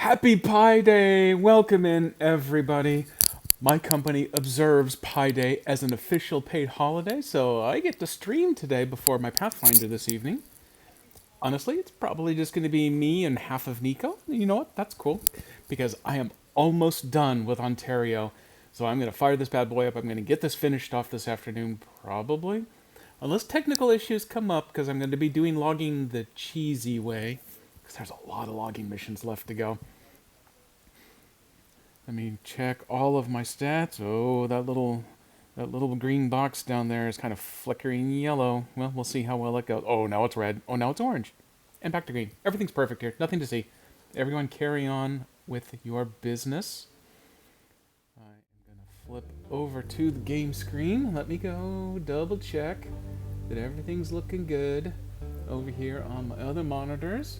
Happy Pi Day! Welcome in, everybody. My company observes Pi Day as an official paid holiday, so I get to stream today before my Pathfinder this evening. Honestly, it's probably just going to be me and half of Nico. You know what? That's cool, because I am almost done with Ontario. So I'm going to fire this bad boy up. I'm going to get this finished off this afternoon, probably. Unless technical issues come up, because I'm going to be doing logging the cheesy way. Because there's a lot of logging missions left to go. Let me check all of my stats. Oh, that little green box down there is kind of flickering yellow. Well, we'll see how well it goes. Oh, now it's red. Oh, now it's orange. And back to green. Everything's perfect here. Nothing to see. Everyone carry on with your business. I am going to flip over to the game screen. Let me go double check that everything's looking good over here on my other monitors.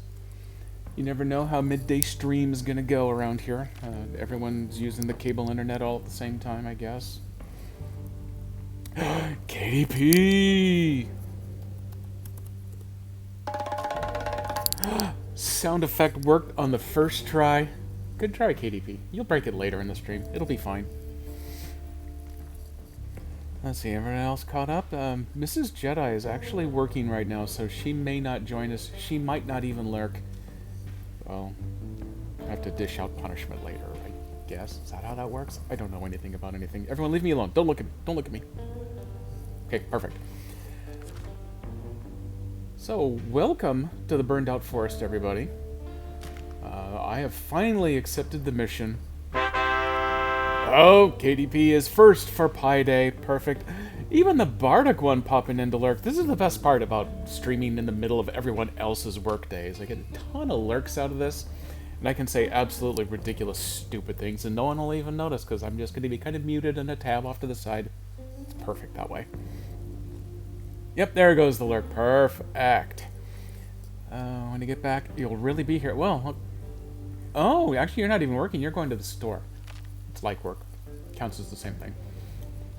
You never know how midday stream is going to go around here. Everyone's using the cable internet all at the same time, I guess. KDP! Sound effect worked on the first try. Good try, KDP. You'll break it later in the stream. It'll be fine. Let's see, everyone else caught up? Mrs. Jedi is actually working right now, so she may not join us. She might not even lurk. Well, I have to dish out punishment later, I guess. Is that how that works? I don't know anything about anything. Everyone leave me alone. Don't look at me. Don't look at me. Okay, perfect. So, welcome to the Burned Out Forest, everybody. I have finally accepted the mission. Oh, KDP is first for Pi Day. Perfect. Even the Bardic one popping into lurk. This is the best part about streaming in the middle of everyone else's work days. I get a ton of lurks out of this, and I can say absolutely ridiculous, stupid things, and no one will even notice because I'm just going to be kind of muted in a tab off to the side. It's perfect that way. Yep, there goes the lurk. Perfect. When you get back, you'll really be here. Well, oh, actually, you're not even working. You're going to the store. It's like work. Counts as the same thing.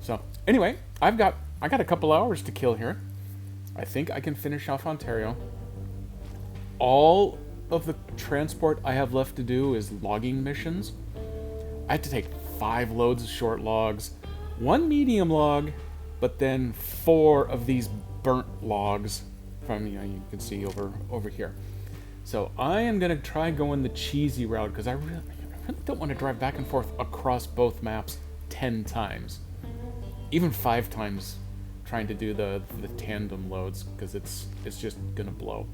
So, anyway, I got a couple hours to kill here. I think I can finish off Ontario. All of the transport I have left to do is logging missions. I had to take 5 loads of short logs, 1 medium log, but then 4 of these burnt logs from, you can see over here. So I am going to try going the cheesy route because I really don't want to drive back and forth across both maps 10 times. Even 5 times trying to do the tandem loads because it's just going to blow.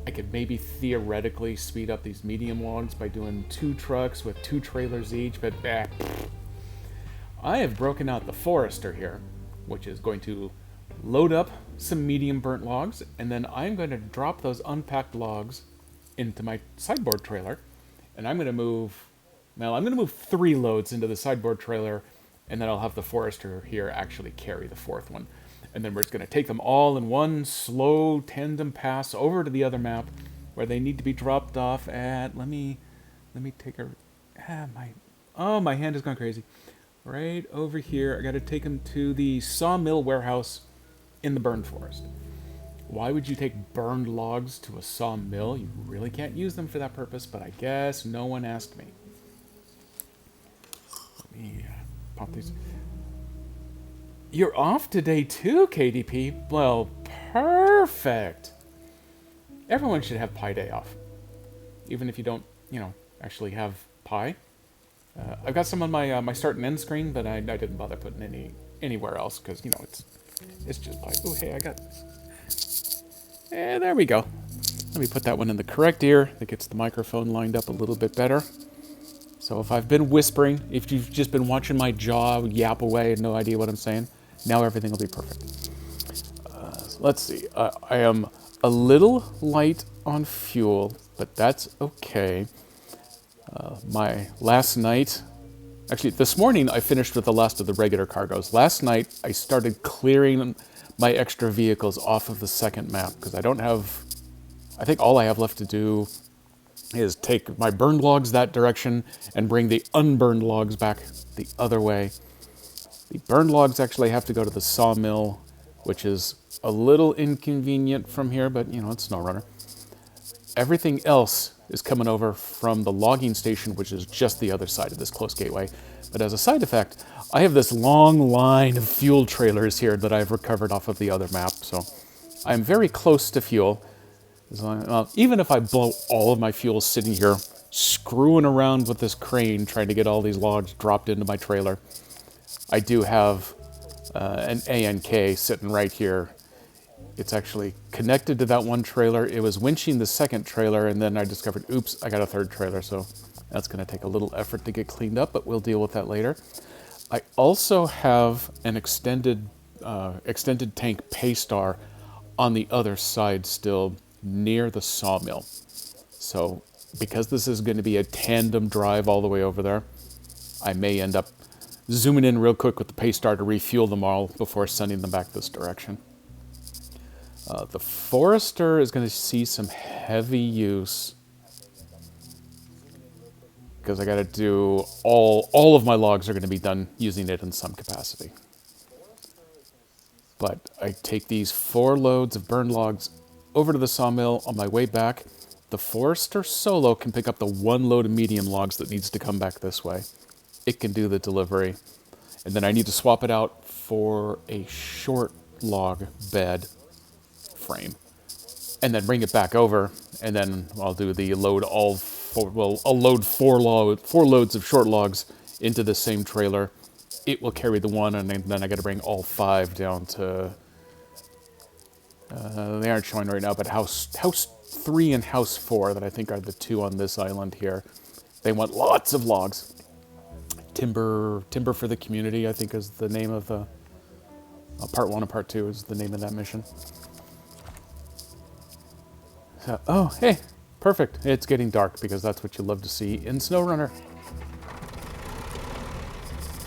I could maybe theoretically speed up these medium logs by doing 2 trucks with 2 trailers each, but I have broken out the Forester here, which is going to load up some medium burnt logs, and then I'm going to drop those unpacked logs into my sideboard trailer, and I'm going to move 3 loads into the sideboard trailer, and then I'll have the Forester here actually carry the 4th one. And then we're just going to take them all in one slow tandem pass over to the other map where they need to be dropped off at, let me take a, my hand has gone crazy. Right over here, I got to take them to the sawmill warehouse in the burned forest. Why would you take burned logs to a sawmill? You really can't use them for that purpose, but I guess no one asked me. Let me pop these. You're off today too, KDP. Well, perfect. Everyone should have Pi Day off. Even if you don't, actually have Pi. I've got some on my my start and end screen, but I didn't bother putting anywhere else because it's just Pi. Oh, hey, I got this. There we go. Let me put that one in the correct ear. That gets the microphone lined up a little bit better. So if I've been whispering, if you've just been watching my jaw yap away and no idea what I'm saying, now everything will be perfect. So let's see. I am a little light on fuel, but that's okay. My last night, actually this morning I finished with the last of the regular cargoes. Last night I started clearing my extra vehicles off of the second map because I think all I have left to do is take my burned logs that direction and bring the unburned logs back the other way. The burned logs actually have to go to the sawmill, which is a little inconvenient from here, but it's SnowRunner. Everything else is coming over from the logging station, which is just the other side of this close gateway. But as a side effect, I have this long line of fuel trailers here that I've recovered off of the other map, so I'm very close to fuel. Even if I blow all of my fuel sitting here, screwing around with this crane, trying to get all these logs dropped into my trailer, I do have an ANK sitting right here. It's actually connected to that one trailer. It was winching the second trailer, and then I discovered, oops, I got a third trailer, so that's going to take a little effort to get cleaned up, but we'll deal with that later. I also have an extended tank Paystar on the other side still, near the sawmill. So because this is going to be a tandem drive all the way over there, I may end up zooming in real quick with the Paystar to refuel them all before sending them back this direction. The Forester is going to see some heavy use because I got to do all of my logs are going to be done using it in some capacity. But I take these 4 loads of burned logs over to the sawmill. On my way back, the Forester solo can pick up the 1 load of medium logs that needs to come back this way. It can do the delivery. And then I need to swap it out for a short log bed frame. And then bring it back over, and then I'll do the load I'll load 4 loads of short logs into the same trailer. It will carry the 1, and then I got to bring all 5 down to. They aren't showing right now, but house 3 and house 4 that I think are the 2 on this island here. They want lots of logs. Timber for the community, I think, is the name of the part 1 and part 2 is the name of that mission. So, oh, hey, perfect. It's getting dark because that's what you love to see in SnowRunner.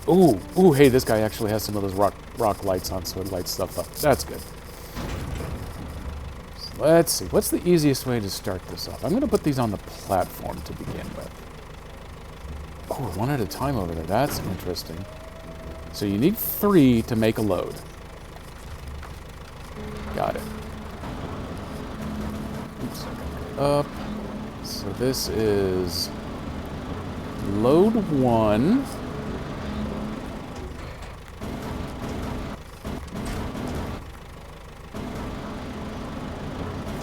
Ooh, hey, this guy actually has some of those rock lights on, so it lights stuff up. That's good. So let's see, what's the easiest way to start this off? I'm going to put these on the platform to begin with. Oh, 1 at a time over there. That's interesting. So you need 3 to make a load. Got it. Oops, up. So this is load 1.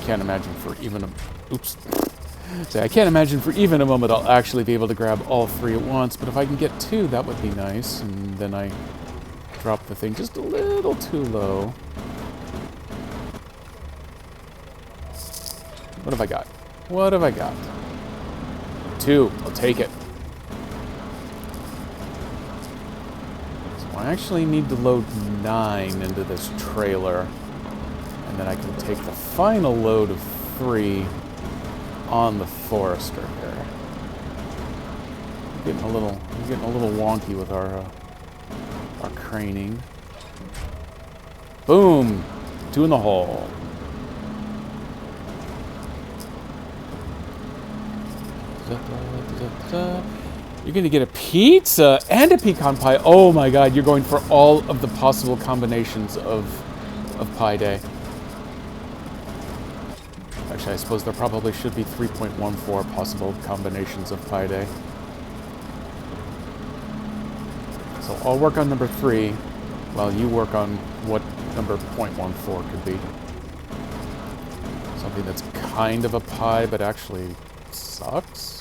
Can't imagine for even a... Oops. So I can't imagine for even a moment I'll actually be able to grab all 3 at once, but if I can get 2, that would be nice. And then I drop the thing just a little too low. What have I got? What have I got? 2. I'll take it. So I actually need to load 9 into this trailer. And then I can take the final load of 3 on the Forester here. I'm getting a little wonky with our craning. Boom! 2 in the hole. You're gonna get a pizza and a pecan pie. Oh my god, you're going for all of the possible combinations of Pie Day. Actually, I suppose there probably should be 3.14 possible combinations of Pie Day. So I'll work on number 3, while you work on what number 0.14 could be. Something that's kind of a pie, but actually sucks.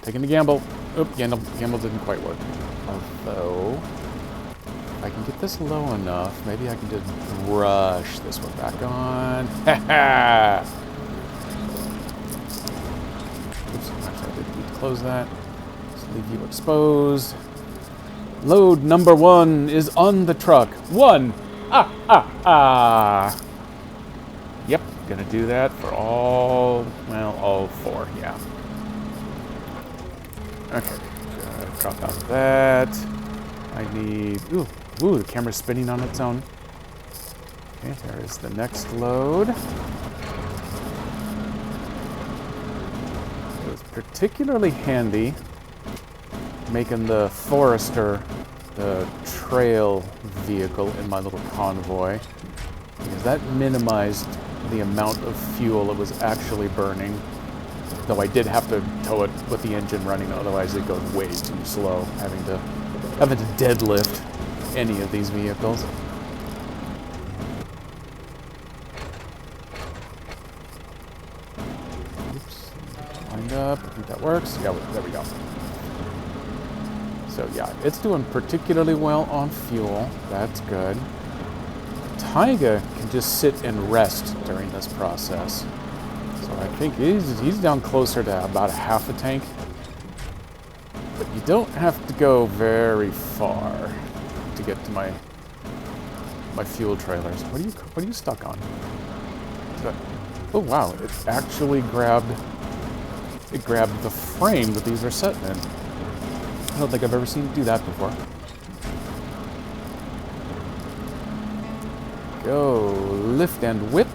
Taking the gamble. Oop, gamble didn't quite work. Although, if I can get this low enough, maybe I can just brush this one back on. Ha Oops, actually I didn't need to close that. Just leave you exposed. Load number 1 is on the truck. 1! Yep, gonna do that for all 4, yeah. Okay, drop out of that. I need, ooh, the camera's spinning on its own. Okay, there is the next load. It was particularly handy making the Forester the trail vehicle in my little convoy, because that minimized the amount of fuel it was actually burning. Though I did have to tow it with the engine running, otherwise it goes way too slow, having to deadlift any of these vehicles. Oops, lined up. I think that works. Yeah, there we go. So yeah, it's doing particularly well on fuel. That's good. Taiga can just sit and rest during this process. So I think he's down closer to about half a tank. But you don't have to go very far to get to my fuel trailers. What are you stuck on? Oh wow, it actually grabbed the frame that these are set in. I don't think I've ever seen it do that before. Go, lift and whip.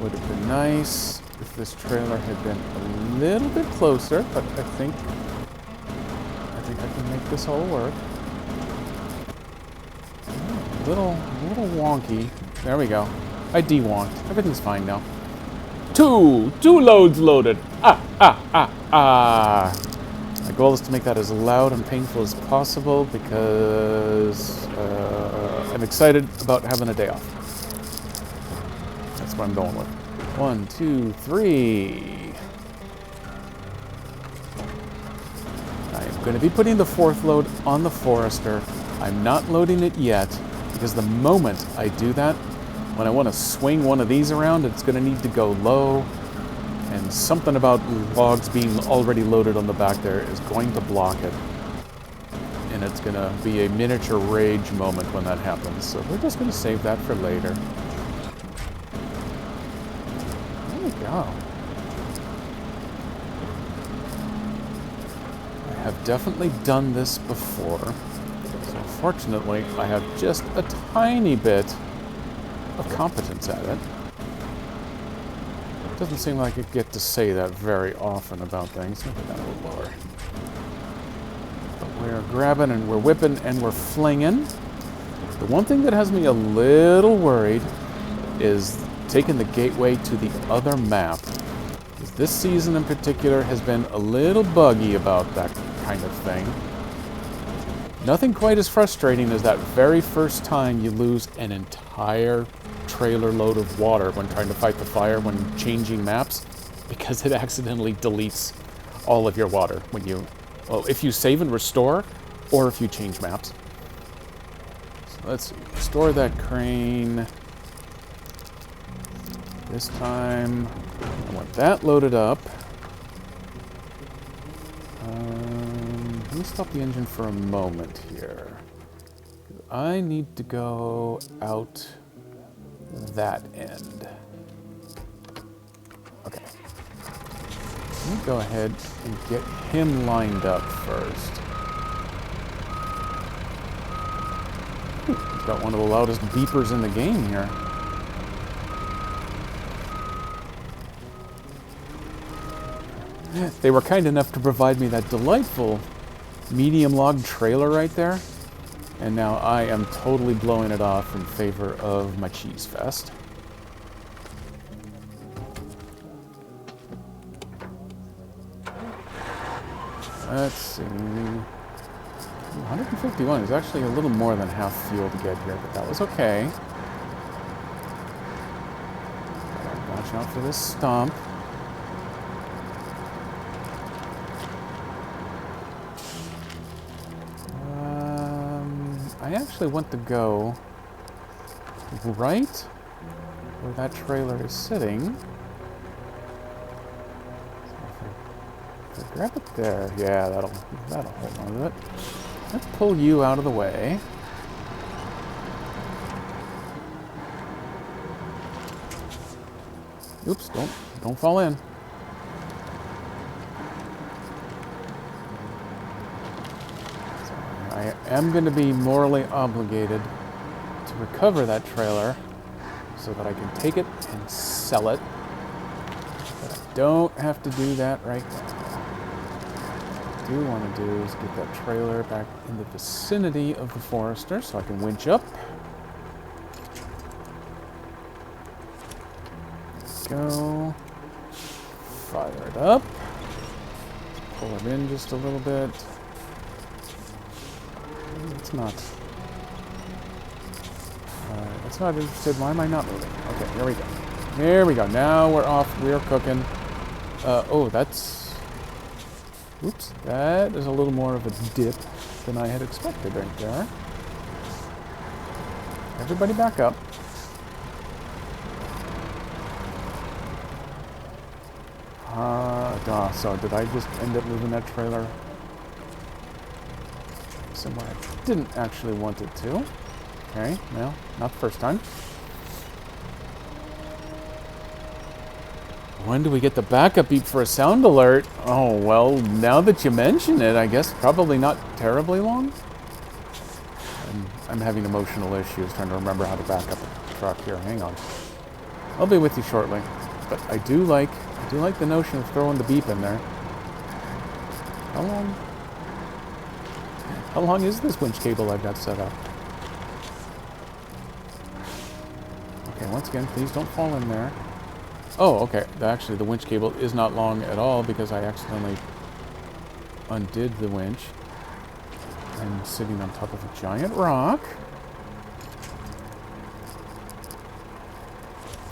Would have been nice if this trailer had been a little bit closer, but I think I can make this all work. A little wonky. There we go. I de-wonked. Everything's fine now. Two loads loaded. My goal is to make that as loud and painful as possible because I'm excited about having a day off. That's what I'm going with. 1, 2, 3. I'm going to be putting the 4th load on the Forester. I'm not loading it yet because the moment I do that, when I want to swing one of these around, it's going to need to go low. And something about logs being already loaded on the back there is going to block it. And it's going to be a miniature rage moment when that happens. So we're just going to save that for later. There we go. I have definitely done this before. So fortunately, I have just a tiny bit of competence at it. Doesn't seem like I get to say that very often about things. Maybe that a little lower. But we're grabbing and we're whipping and we're flinging. The one thing that has me a little worried is taking the gateway to the other map. Because this season in particular has been a little buggy about that kind of thing. Nothing quite as frustrating as that very first time you lose an entire trailer load of water when trying to fight the fire when changing maps, because it accidentally deletes all of your water when you, well, if you save and restore, or if you change maps. So let's see, restore that crane. This time, I want that loaded up. Let me stop the engine for a moment here. I need to go out that end. Okay. Let me go ahead and get him lined up first. Ooh, he's got one of the loudest beepers in the game here. They were kind enough to provide me that delightful medium log trailer right there. And now I am totally blowing it off in favor of my Cheese Fest. Let's see. 151 is actually a little more than half fuel to get here, but that was okay. Watch out for this stump. I actually want to go right where that trailer is sitting. So if I grab it there, yeah, that'll hold on to it. Let's pull you out of the way. Oops, don't fall in. I am going to be morally obligated to recover that trailer so that I can take it and sell it. But I don't have to do that right now. What I do want to do is get that trailer back in the vicinity of the Forester so I can winch up. Go. Fire it up. Pull it in just a little bit. It's not interested. Why am I not moving? Okay, here we go. Here we go. Now we're off. We're cooking. Oh, that's... Oops. That is a little more of a dip than I had expected right there. Everybody back up. So did I just end up moving that trailer somewhere I didn't actually want it to? Okay, well, not the first time. When do we get the backup beep for a sound alert? Oh, well, now that you mention it, I guess probably not terribly long. I'm having emotional issues trying to remember how to back up a truck here. Hang on. I'll be with you shortly. But I do like the notion of throwing the beep in there. How long is this winch cable I've got set up? Okay, once again, please don't fall in there. Oh, okay. Actually, the winch cable is not long at all because I accidentally undid the winch. I'm sitting on top of a giant rock.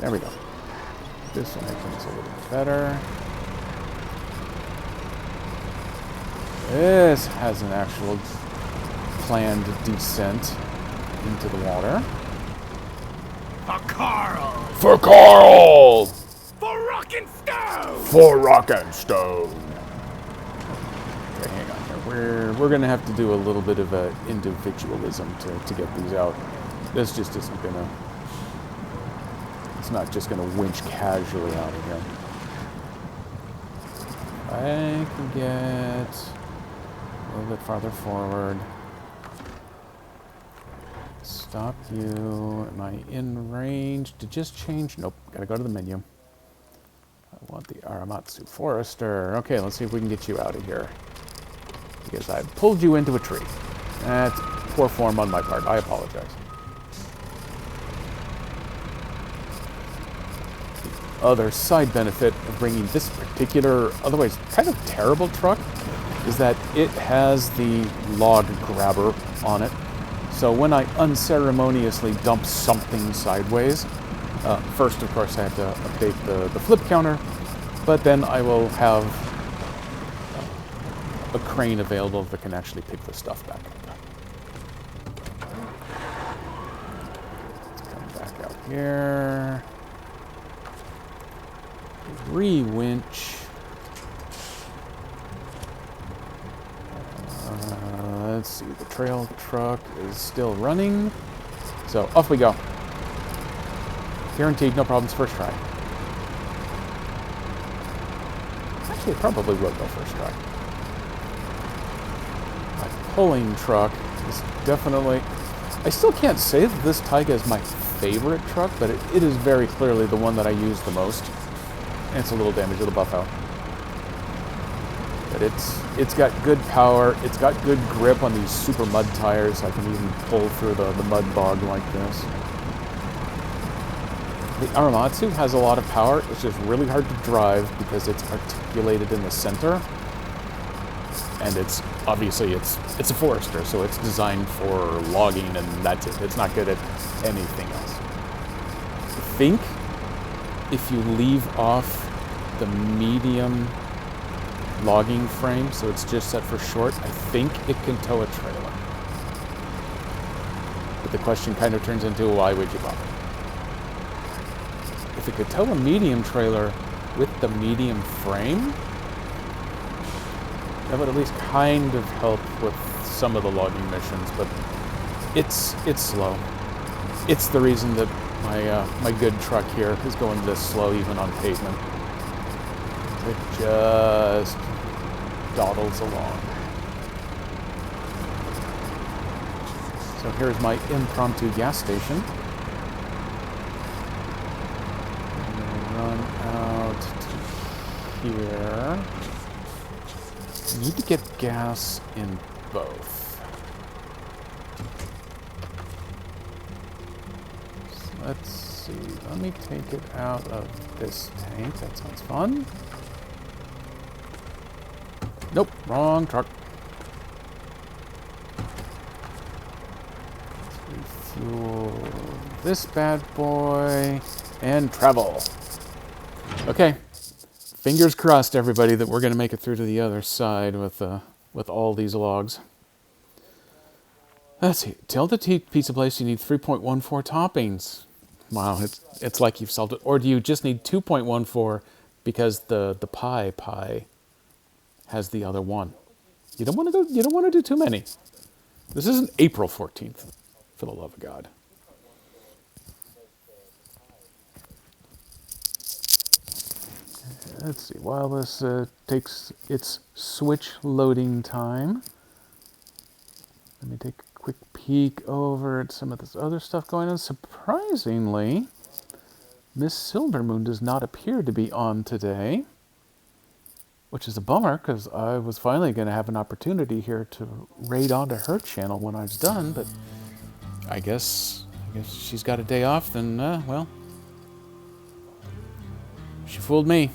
There we go. This one I think is a little bit better. This has an actual planned descent into the water. For Carl! For Carl! For Rock and Stone! For Rock and Stone! Okay, hang on here. We're going to have to do a little bit of individualism to get these out. This just isn't going to... It's not just going to winch casually out of here. I can get a little bit farther forward. Stop you. Am I in range to just change? Nope. Gotta go to the menu. I want the Aramatsu Forester. Okay, let's see if we can get you out of here. Because I pulled you into a tree. That's poor form on my part. I apologize. Other side benefit of bringing this particular, otherwise kind of terrible truck, is that it has the log grabber on it. So when I unceremoniously dump something sideways, first, of course, I have to update the flip counter, but then I will have a crane available that can actually pick the stuff back up. Let's come back out here. Re-winch. Let's see, the trail truck is still running. So, off we go. Guaranteed, no problems, first try. Actually, it probably will go first try. My pulling truck is definitely... I still can't say that this Taiga is my favorite truck, but it is very clearly the one that I use the most. And it's a little damage to the buff out. But it's got good power, it's got good grip on these super mud tires. I can even pull through the mud bog like this. The Aramatsu has a lot of power. It's just really hard to drive because it's articulated in the center. And it's obviously it's a Forester, so it's designed for logging and that's it. It's not good at anything else. I think if you leave off the medium logging frame, so it's just set for short, I think it can tow a trailer. But the question kind of turns into, why would you bother? If it could tow a medium trailer with the medium frame, that would at least kind of help with some of the logging missions, but it's slow. It's the reason that my good truck here is going this slow even on pavement. It just dawdles along. So here's my impromptu gas station. Run out to here. Need to get gas in both. So let's see. Let me take it out of this tank. That sounds fun. Nope, wrong truck. Let's refuel this bad boy and travel. Okay. Fingers crossed, everybody, that we're going to make it through to the other side with all these logs. Let's see. Tell the pizza place you need 3.14 toppings. Wow, it's like you've solved it. Or do you just need 2.14 because the pie has the other one? You don't want to do too many. This isn't April 14th, for the love of God. let's see. While this takes its switch loading time, let me take a quick peek over at some of this other stuff going on. Surprisingly, Miss Silvermoon does not appear to be on today, which is a bummer because I was finally going to have an opportunity here to raid onto her channel when I was done, but I guess she's got a day off, then, well, she fooled me.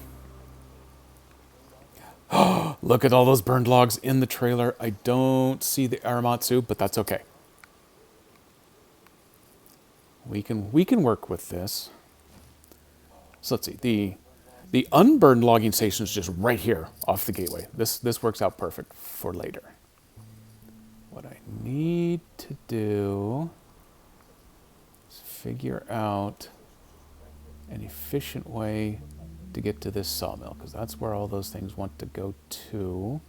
Look at all those burned logs in the trailer. I don't see the Aramatsu, but that's okay. We can work with this. So let's see. The unburned logging station is just right here off the gateway. This works out perfect for later. What I need to do is figure out an efficient way to get to this sawmill, because that's where all those things want to go to.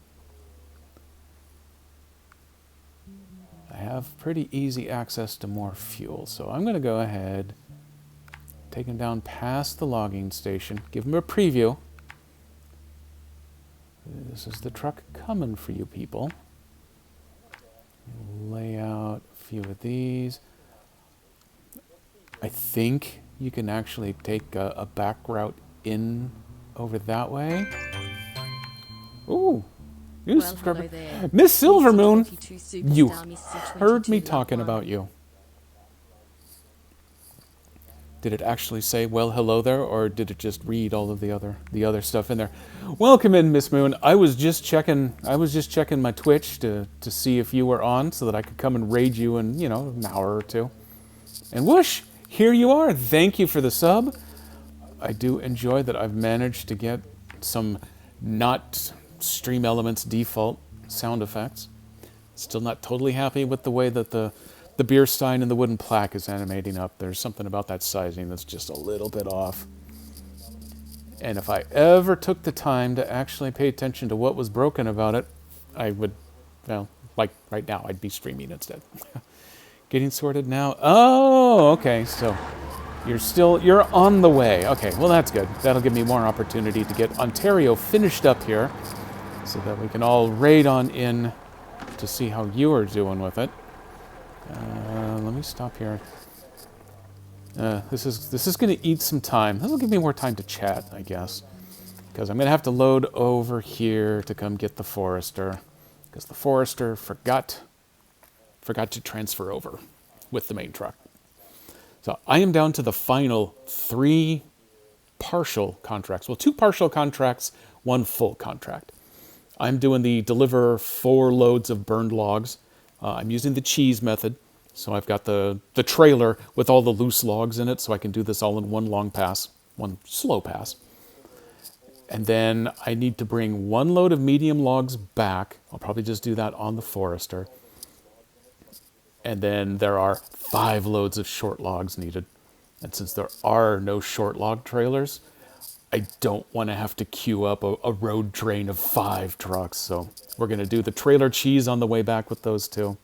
I have pretty easy access to more fuel, so I'm going to go ahead, take him down past the logging station, give him a preview. This is the truck coming for you people. Lay out a few of these. I think you can actually take a back route in over that way. Ooh, new subscriber. Miss Silvermoon, you heard me talking about you. Did it actually say, well, hello there, or did it just read all of the other stuff in there? Welcome in, Miss Moon. I was just checking my Twitch to see if you were on so that I could come and raid you in, an hour or two. And whoosh, here you are. Thank you for the sub. I do enjoy that I've managed to get some not Stream Elements default sound effects. Still not totally happy with the way that the beer stein and the wooden plaque is animating up. There's something about that sizing that's just a little bit off. And if I ever took the time to actually pay attention to what was broken about it, I would, well, like right now, I'd be streaming instead. Getting sorted now. Oh, okay, so you're on the way. Okay, well that's good. That'll give me more opportunity to get Ontario finished up here so that we can all raid on in to see how you are doing with it. Let me stop here. This is going to eat some time. This will give me more time to chat, I guess, because I'm going to have to load over here to come get the Forester, because the Forester forgot to transfer over with the main truck. So I am down to the final 3 partial contracts. Well, 2 partial contracts, 1 full contract. I'm doing the deliver 4 loads of burned logs. I'm using the cheese method. So I've got the trailer with all the loose logs in it, so I can do this all in one long pass, one slow pass. And then I need to bring 1 load of medium logs back. I'll probably just do that on the Forester. And then there are 5 loads of short logs needed. And since there are no short log trailers, I don't want to have to queue up a road train of 5 trucks. So we're going to do the trailer cheese on the way back with those 2.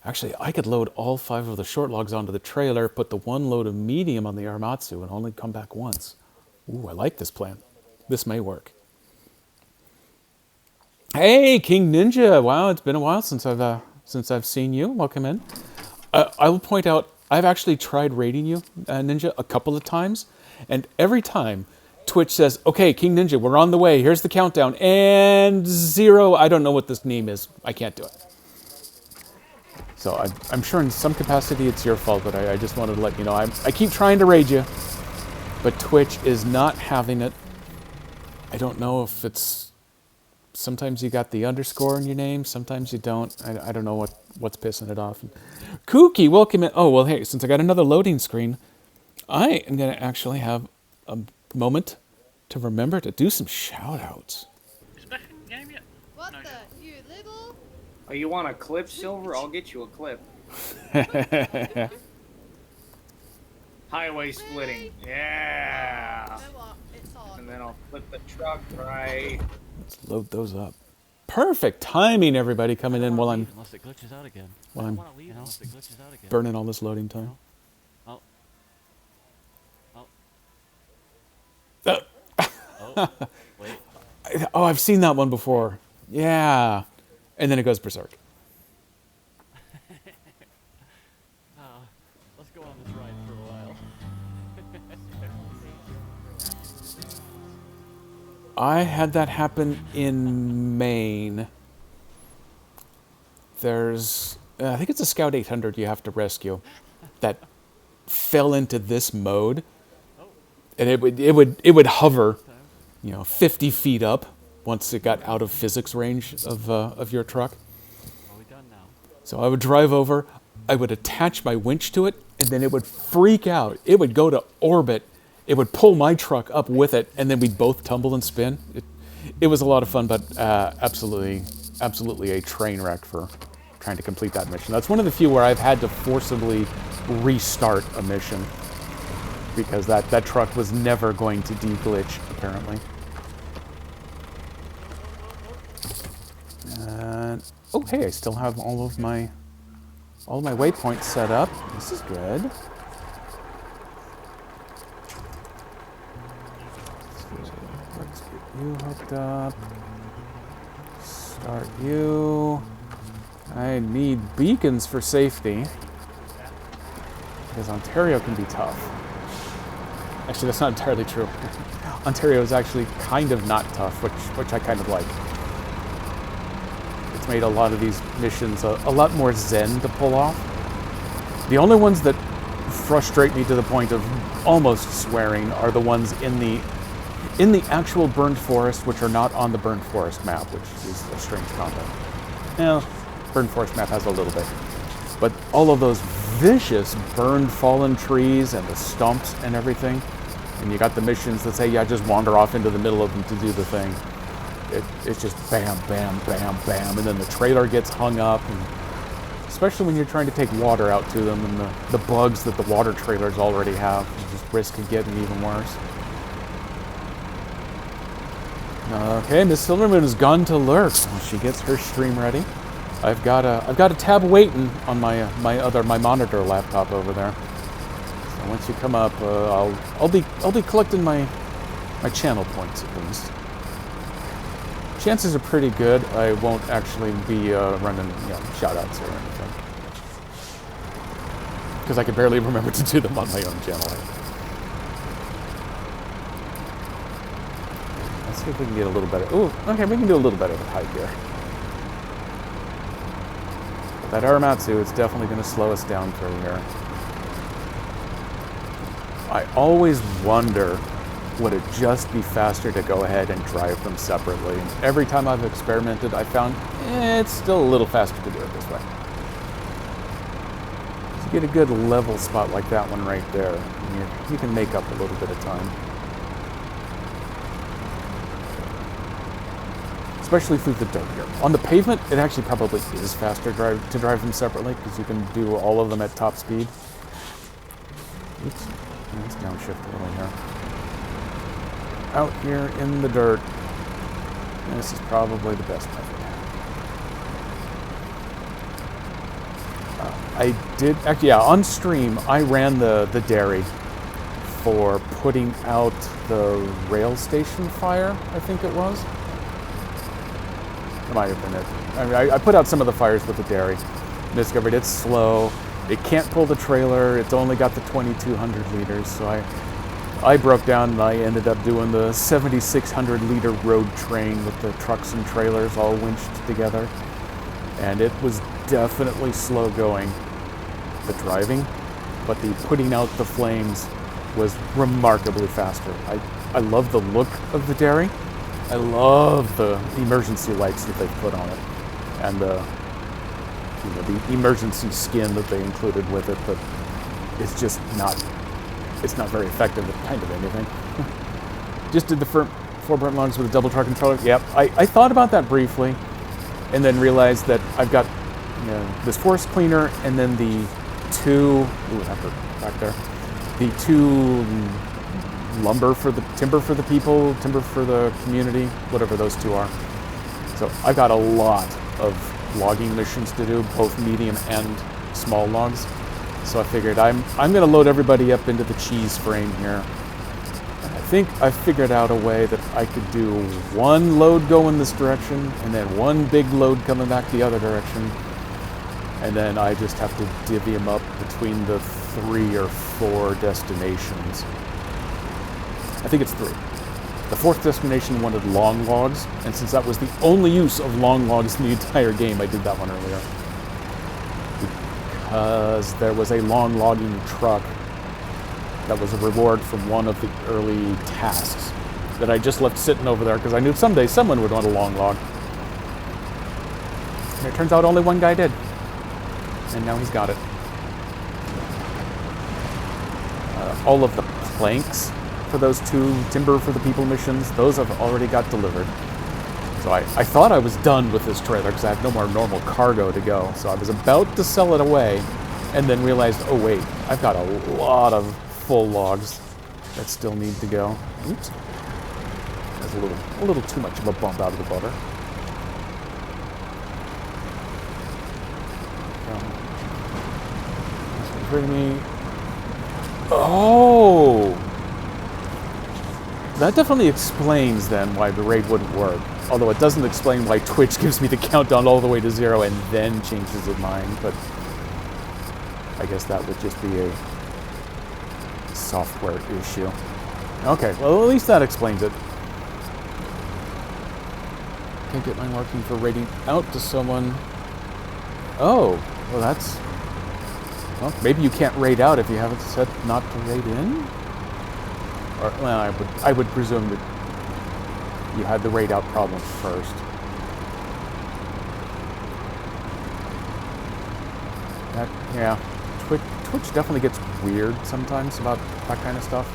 Actually, I could load all 5 of the short logs onto the trailer, put the 1 load of medium on the Aramatsu, and only come back once. Ooh, I like this plan. This may work. Hey, King Ninja! Wow, it's been a while since I've seen you. Welcome in. I will point out, I've actually tried raiding you, Ninja, a couple of times, and every time Twitch says, okay, King Ninja, we're on the way, here's the countdown, and 0, I don't know what this name is, I can't do it. So I'm sure in some capacity it's your fault, but I just wanted to let you know, I keep trying to raid you, but Twitch is not having it. I don't know if it's, sometimes you got the underscore in your name, sometimes you don't. I don't know what's pissing it off. Kooky, welcome in. Oh, well, hey, since I got another loading screen, I am going to actually have a moment to remember to do some shout-outs. Is it back in the game yet? What No, the? You little? Oh, you want a clip, Silver? I'll get you a clip. Highway splitting. Yeah. You know what? It's on. And then I'll flip the truck right. Let's load those up. Perfect timing, everybody coming in while I'm Unless it glitches out again. while I'm Unless it glitches out again. burning all this loading time. Oh. Oh. Wait. Oh, I've seen that one before. Yeah. And then it goes berserk. Let's go on this ride for a while. I had that happen in Maine. There's, I think it's a Scout 800 you have to rescue that fell into this mode, and it would hover, 50 feet up once it got out of physics range of your truck. Are we done now? So I would drive over, I would attach my winch to it, and then it would freak out. It would go to orbit. It would pull my truck up with it, and then we'd both tumble and spin. It was a lot of fun, but absolutely a train wreck for trying to complete that mission. That's one of the few where I've had to forcibly restart a mission because that truck was never going to de-glitch, apparently. And, oh, hey, I still have all of my waypoints set up. This is good. Let's get you hooked up. Start you. I need beacons for safety. Because Ontario can be tough. Actually, that's not entirely true. Ontario is actually kind of not tough, which I kind of like. It's made a lot of these missions a lot more zen to pull off. The only ones that frustrate me to the point of almost swearing are the ones in the actual burned forest, which are not on the burned forest map, which is a strange combo. Yeah, burned forest map has a little bit. But all of those vicious burned fallen trees and the stumps and everything, and you got the missions that say, yeah, just wander off into the middle of them to do the thing. It's just bam, bam, bam, bam, and then the trailer gets hung up, and especially when you're trying to take water out to them and the bugs that the water trailers already have, you just risk it getting even worse. Okay, Miss Silvermoon has gone to lurk. Well, she gets her stream ready. I've got a tab waiting on my monitor laptop over there. So once you come up, I'll be collecting my channel points at least. Chances are pretty good I won't actually be running shout-outs or anything, because I can barely remember to do them on my own channel. Let's see if we can get a little better. Oh, okay, we can do a little better with height here. That Aramatsu is definitely going to slow us down through here. I always wonder, would it just be faster to go ahead and drive them separately? And every time I've experimented, I found it's still a little faster to do it this way. So you get a good level spot like that one right there, and you can make up a little bit of time. Especially through the dirt here. On the pavement, it actually probably is faster to drive them separately because you can do all of them at top speed. Oops, let's downshift a little here. Out here in the dirt, this is probably the best method. I did, actually, yeah, on stream, I ran the dairy for putting out the rail station fire, I think it was. It might have been it. I mean, I put out some of the fires with the dairy. Discovered it's slow. It can't pull the trailer. It's only got the 2,200 liters. So I broke down and I ended up doing the 7,600 liter road train with the trucks and trailers all winched together. And it was definitely slow going, the driving, but the putting out the flames was remarkably faster. I love the look of the dairy. I love the emergency lights that they've put on it, and the emergency skin that they included with it. But it's just not very effective at kind of anything. Just did the four burnt logs with a double truck controller. Yep, I thought about that briefly, and then realized that I've got this forest cleaner and then the two back there, the two timber for the people, timber for the community, whatever those two are. So I've got a lot of logging missions to do, both medium and small logs. So I figured I'm going to load everybody up into the cheese frame here. And I think I figured out a way that I could do one load go in this direction, and then one big load coming back the other direction. And then I just have to divvy them up between the 3 or 4 destinations. I think it's 3. The 4th destination wanted long logs, and since that was the only use of long logs in the entire game, I did that one earlier. Because there was a long logging truck that was a reward from one of the early tasks that I just left sitting over there because I knew someday someone would want a long log. And it turns out only one guy did. And now he's got it. All of the planks for those 2 timber for the people missions, those have already got delivered. So I thought I was done with this trailer because I have no more normal cargo to go. So I was about to sell it away and then realized, oh wait, I've got a lot of full logs that still need to go. Oops. That's a little too much of a bump out of the butter. Bring me. Oh! That definitely explains then why the raid wouldn't work. Although it doesn't explain why Twitch gives me the countdown all the way to 0 and then changes it mine, but I guess that would just be a software issue. Okay, well at least that explains it. Can't get mine working for raiding out to someone. Oh, well that's... Well, maybe you can't raid out if you haven't set not to raid in? Or, well, I would presume that you had the raid out problem first. Yeah, Twitch definitely gets weird sometimes about that kind of stuff.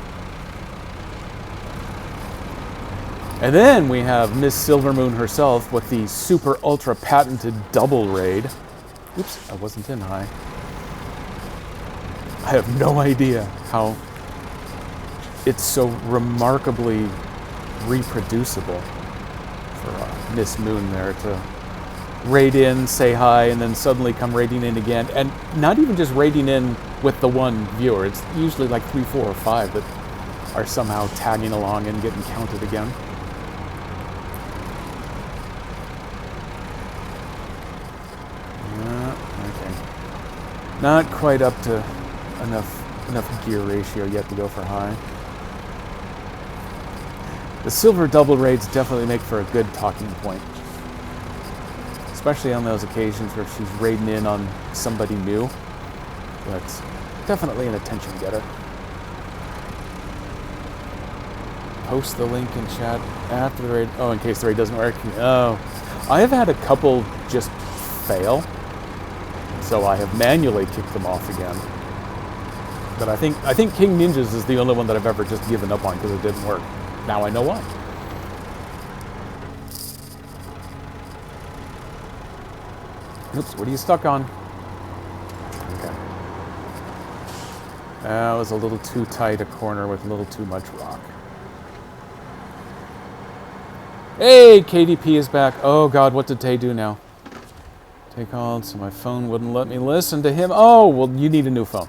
And then we have Miss Silvermoon herself with the super ultra patented double raid. Oops, I wasn't in high. I have no idea how it's so remarkably reproducible for Miss Moon there to raid in, say hi, and then suddenly come raiding in again. And not even just raiding in with the one viewer. It's usually like 3, 4, or 5 that are somehow tagging along and getting counted again. Okay. Not quite up to enough gear ratio yet to go for high. The silver double raids definitely make for a good talking point. Especially on those occasions where she's raiding in on somebody new. That's definitely an attention getter. Post the link in chat after the raid. Oh, in case the raid doesn't work. Oh. I have had a couple just fail. So I have manually kicked them off again. But I think King Ninjas is the only one that I've ever just given up on because it didn't work. Now I know why. Oops, what are you stuck on? Okay. That was a little too tight a corner with a little too much rock. Hey, KDP is back. Oh god, what did Tay do now? Tay called, so my phone wouldn't let me listen to him. Oh, well, you need a new phone.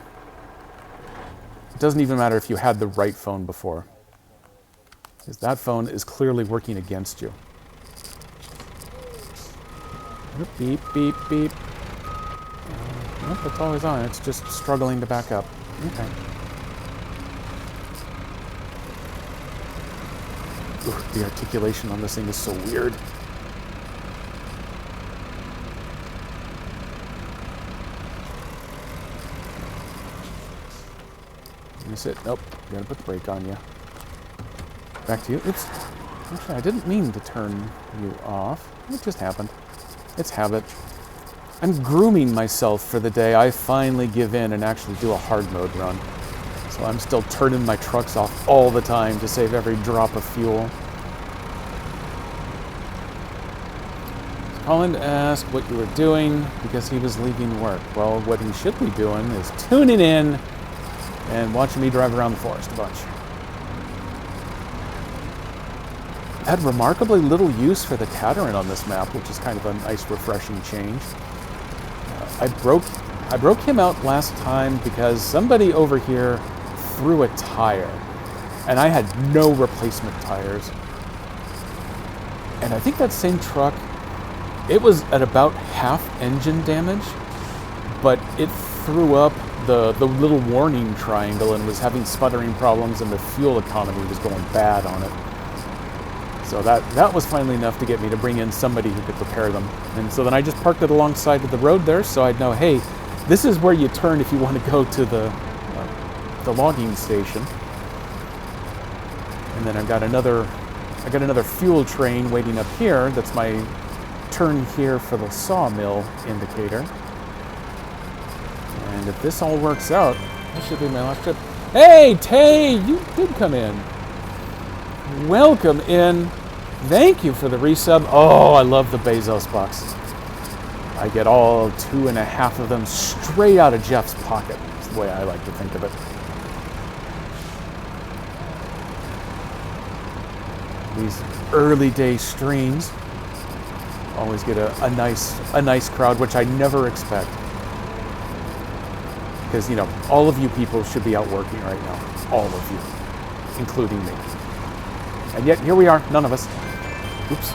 It doesn't even matter if you had the right phone before. Because that phone is clearly working against you. Beep, beep, beep. Nope, it's always on. It's just struggling to back up. Okay. Ooh, the articulation on this thing is so weird. Miss it. Nope. Gotta put the brake on you. Back to you. Oops. Actually, I didn't mean to turn you off. It just happened. It's habit. I'm grooming myself for the day I finally give in and actually do a hard mode run. So I'm still turning my trucks off all the time to save every drop of fuel. Colin asked what you were doing because he was leaving work. Well, what he should be doing is tuning in and watching me drive around the forest a bunch. Had remarkably little use for the Tataran on this map, which is kind of a nice, refreshing change. I broke him out last time because somebody over here threw a tire. And I had no replacement tires. And I think that same truck, it was at about half engine damage, but it threw up the little warning triangle and was having sputtering problems, and the fuel economy was going bad on it. So that was finally enough to get me to bring in somebody who could repair them. And so then I just parked it alongside of the road there, so I'd know, hey, this is where you turn if you want to go to the logging station. And then I got another fuel train waiting up here. That's my turn here for the sawmill indicator. And if this all works out, this should be my last trip. Hey, Tay, you did come in. Welcome in. Thank you for the resub. Oh, I love the Bezos boxes. I get all 2.5 of them straight out of Jeff's pocket. That's the way I like to think of it. These early day streams always get a nice crowd, which I never expect. Because, you know, all of you people should be out working right now. All of you. Including me. And yet, here we are. None of us. Oops.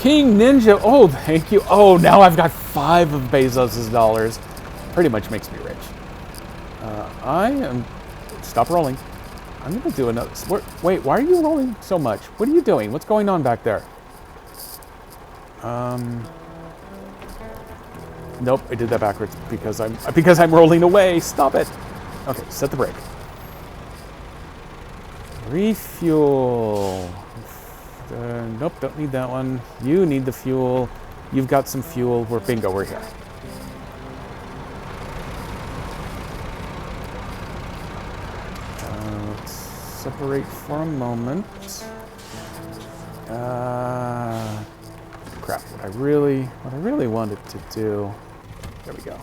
King Ninja. Oh, thank you. Oh, now I've got 5 of Bezos' dollars. Pretty much makes me rich. I am... Stop rolling. I'm going to do another... Wait, why are you rolling so much? What are you doing? What's going on back there? Nope, I did that backwards because I'm rolling away. Stop it. Okay, set the brake. Refuel. Nope, don't need that one. You need the fuel. You've got some fuel. Bingo, we're here. Let's separate for a moment. Crap, what I really wanted to do. There we go.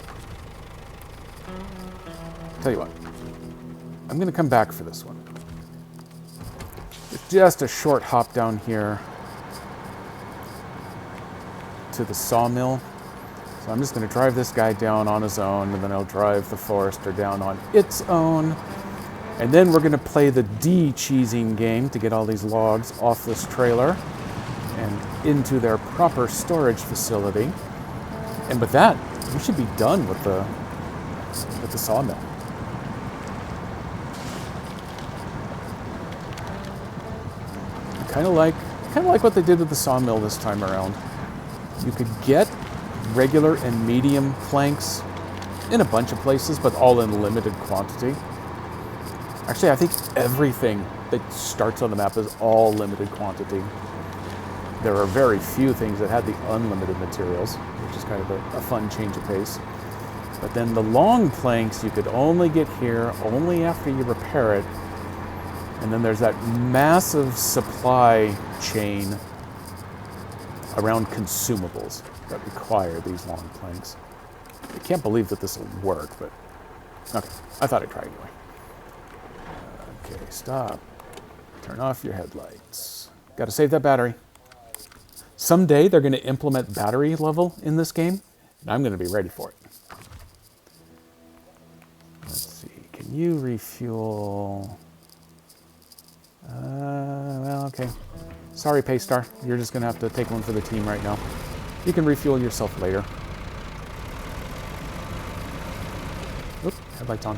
Tell you what, I'm going to come back for this one. It's just a short hop down here to the sawmill. So I'm just going to drive this guy down on his own, and then I'll drive the Forester down on its own. And then we're going to play the de-cheesing game to get all these logs off this trailer and into their proper storage facility. And with that, we should be done with the sawmill. Kind of like what they did with the sawmill this time around. You could get regular and medium planks in a bunch of places, but all in limited quantity. Actually, I think everything that starts on the map is all limited quantity. There are very few things that had the unlimited materials, which is kind of a fun change of pace. But then the long planks you could only get here only after you repair it. And then there's that massive supply chain around consumables that require these long planks. I can't believe that this will work, but okay, I thought I'd try anyway. Okay, stop. Turn off your headlights. Got to save that battery. Someday they're going to implement battery level in this game, and I'm going to be ready for it. Let's see, can you refuel? Well, okay. Sorry, Paystar. You're just going to have to take one for the team right now. You can refuel yourself later. Oop, headlights on.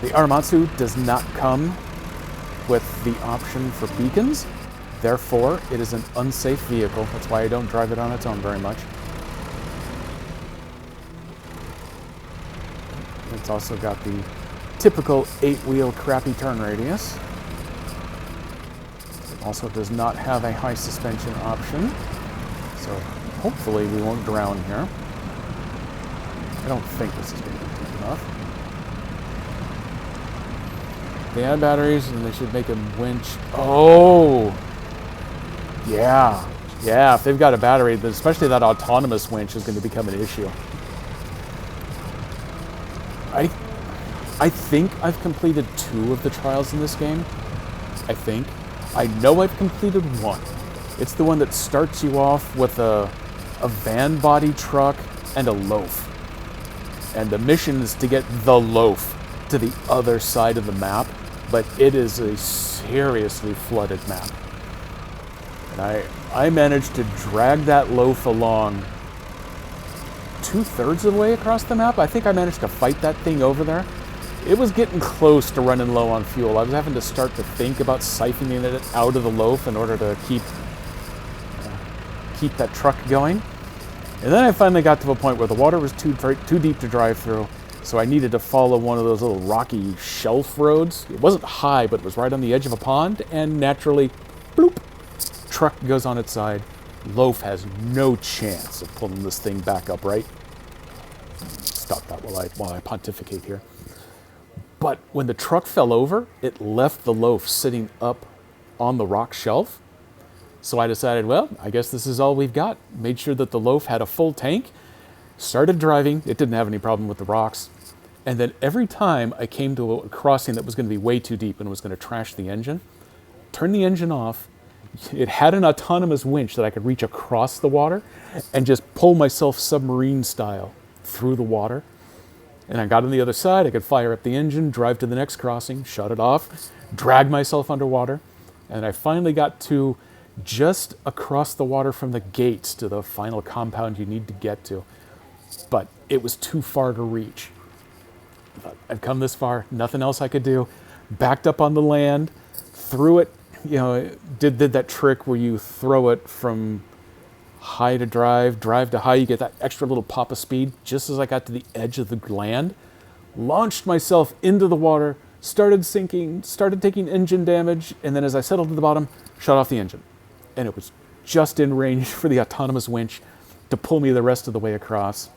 The Aramatsu does not come with the option for beacons. Therefore, it is an unsafe vehicle. That's why I don't drive it on its own very much. It's also got the typical 8-wheel crappy turn radius. It also does not have a high suspension option. So hopefully we won't drown here. I don't think this is going to be deep enough. They add batteries and they should make a winch. Oh! Yeah. Yeah, if they've got a battery, especially that autonomous winch is going to become an issue. I think I've completed 2 of the trials in this game. I think. I know I've completed 1. It's the one that starts you off with a van body truck and a loaf. And the mission is to get the loaf. to the other side of the map, but it is a seriously flooded map. And I managed to drag that loaf along 2/3 of the way across the map. I think I managed to fight that thing over there. It was getting close to running low on fuel. I was having to start to think about siphoning it out of the loaf in order to keep that truck going. And then I finally got to a point where the water was too deep to drive through, so I needed to follow one of those little rocky shelf roads. It wasn't high, but it was right on the edge of a pond, and naturally, bloop, truck goes on its side. Loaf has no chance of pulling this thing back up, right? Stop that while I pontificate here. But when the truck fell over, it left the loaf sitting up on the rock shelf. So I decided, well, I guess this is all we've got. Made sure that the loaf had a full tank, started driving. It didn't have any problem with the rocks. And then every time I came to a crossing that was going to be way too deep and was going to trash the engine, turn the engine off. It had an autonomous winch that I could reach across the water and just pull myself submarine style through the water. And I got on the other side, I could fire up the engine, drive to the next crossing, shut it off, drag myself underwater, and I finally got to just across the water from the gates to the final compound you need to get to. But it was too far to reach. I've come this far, nothing else I could do. Backed up on the land, threw it, did that trick where you throw it from high to drive to high, you get that extra little pop of speed. Just as I got to the edge of the land, launched myself into the water, started sinking, started taking engine damage, and then as I settled to the bottom, shut off the engine. And it was just in range for the autonomous winch to pull me the rest of the way across,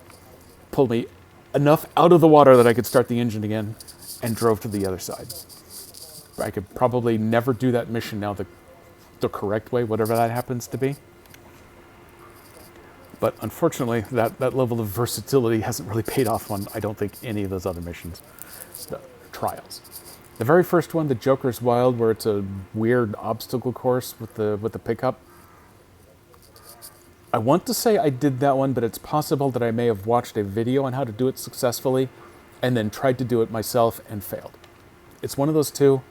pulled me enough out of the water that I could start the engine again, and drove to the other side. I could probably never do that mission now the correct way, whatever that happens to be. But unfortunately, that level of versatility hasn't really paid off on, I don't think, any of those other missions, the trials. The very first one, the Joker's Wild, where it's a weird obstacle course with the pickup. I want to say I did that one, but it's possible that I may have watched a video on how to do it successfully and then tried to do it myself and failed. It's one of those two.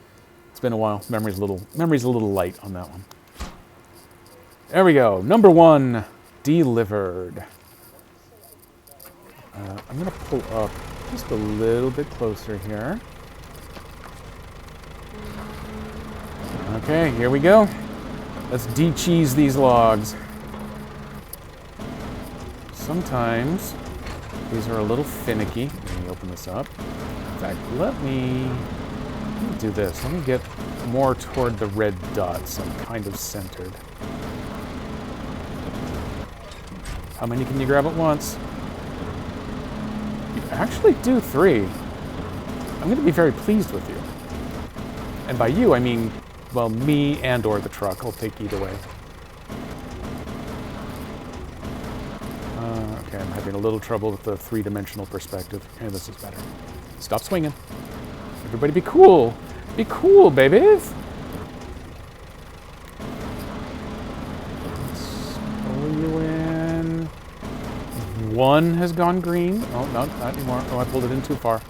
It's been a while. Memory's a little light on that one. There we go. Number 1, delivered. I'm going to pull up just a little bit closer here. Okay, here we go. Let's de-cheese these logs. Sometimes these are a little finicky. Let me open this up. In fact, let me do this. Let me get more toward the red dots. I'm kind of centered. How many can you grab at once? You actually do 3. I'm going to be very pleased with you. And by you, I mean, well, me and or the truck. I'll take either way. Okay, I'm having a little trouble with the 3-dimensional perspective. And this is better. Stop swinging. Everybody be cool. Be cool, babies. Let's pull you in. 1 has gone green. Oh, no, not anymore. Oh, I pulled it in too far.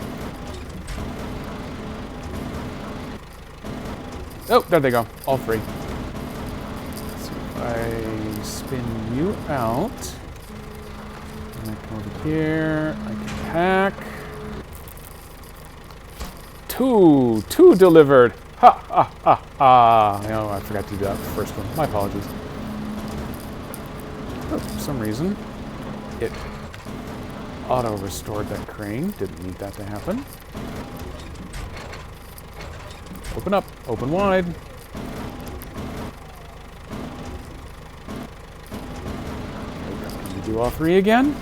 Oh, there they go. All 3. Let's see if I spin you out. And I come over here. I can hack. 2 delivered. Ha, ha, ha, ha. No, I forgot to do that the first one. My apologies. Oh, for some reason, it auto-restored that crane. Didn't need that to happen. Open up. Open wide. Can you do all 3 again?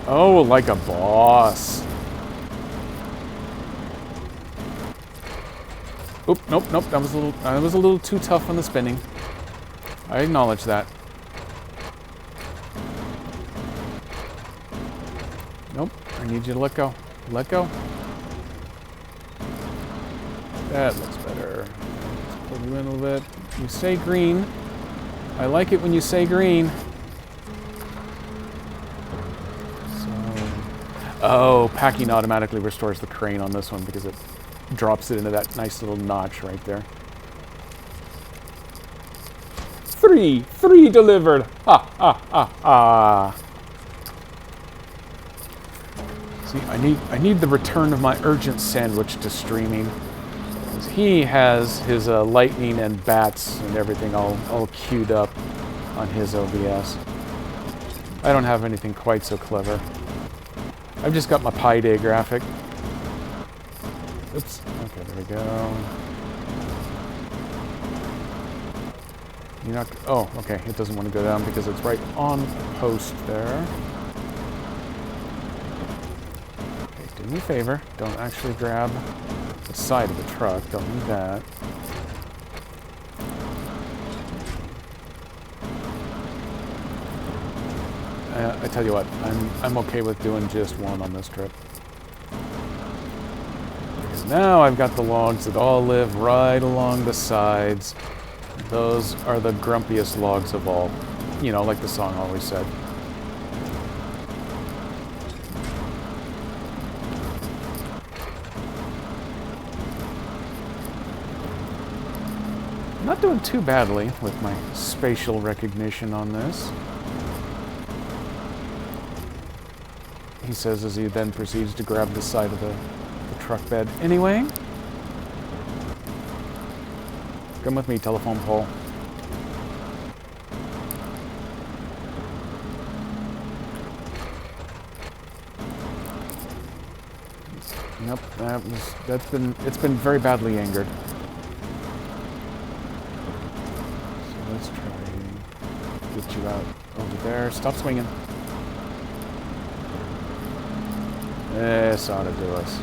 Oh, like a boss. Oop, nope. That was a little too tough on the spinning. I acknowledge that. Nope. I need you to let go. Let go. That looks better. Let's pull you in a little bit. You say green. I like it when you say green. So, Oh, packing automatically restores the crane on this one because it drops it into that nice little notch right there. Three delivered. Ha, ha, ha, ha. See, I need the return of my urgent sandwich to streaming. He has his lightning and bats and everything all queued up on his OBS. I don't have anything quite so clever. I've just got my Pi Day graphic. Oops. Okay, there we go. You're not... Oh, okay. It doesn't want to go down because it's right on post there. Okay, do me a favor. Don't actually grab the side of the truck. Don't need that. I tell you what, I'm okay with doing just one on this trip. Because now I've got the logs that all live right along the sides. Those are the grumpiest logs of all. You know, like the song always said. I'm not doing too badly with my spatial recognition on this. He says as he then proceeds to grab the side of the truck bed. Anyway, come with me, telephone pole. Nope, it's been very badly angered. So let's try get you out over there. Stop swinging. This ought to do us.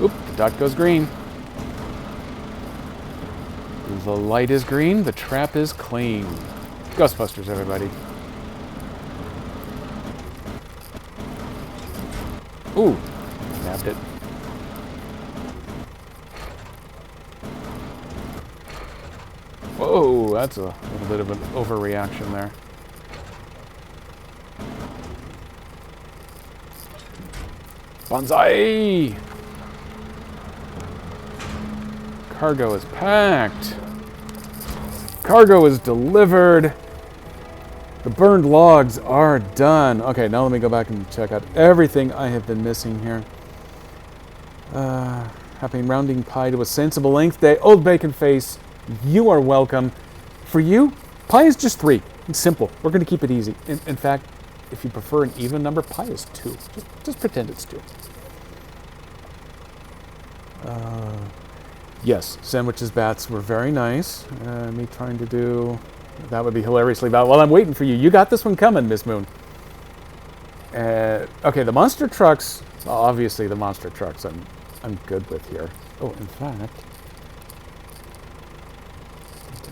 Oop, the dot goes green. The light is green, the trap is clean. Ghostbusters, everybody. Ooh, nabbed it. Whoa, that's a little bit of an overreaction there. Banzai! Cargo is packed. Cargo is delivered. The burned logs are done. Okay, now let me go back and check out everything I have been missing here. Happening rounding pie to a sensible length day. Old Bacon Face, you are welcome. For you, pi is just 3. It's simple. We're going to keep it easy. In fact, if you prefer an even number, pi is 2. Just pretend it's 2. Yes, sandwiches bats were very nice. Me trying to do... That would be hilariously bad. Well, I'm waiting for you. You got this one coming, Miss Moon. Okay, the monster trucks... Well, obviously, the monster trucks I'm good with here. Oh, in fact...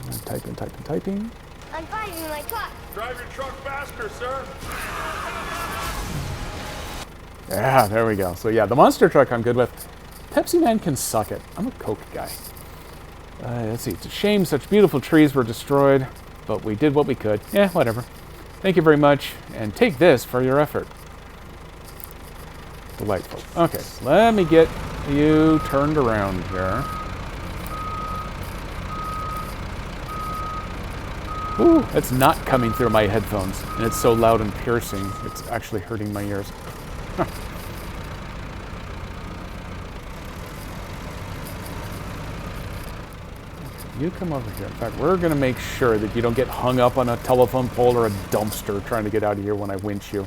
I'm typing. I'm finding my truck. Drive your truck faster, sir. Yeah, there we go. So yeah, the monster truck I'm good with. Pepsi Man can suck it. I'm a Coke guy. Let's see. It's a shame such beautiful trees were destroyed, but we did what we could. Yeah, whatever. Thank you very much, and take this for your effort. Delightful. Okay, let me get you turned around here. Ooh, it's not coming through my headphones, and it's so loud and piercing, it's actually hurting my ears. Huh. You come over here. In fact, we're going to make sure that you don't get hung up on a telephone pole or a dumpster trying to get out of here when I winch you.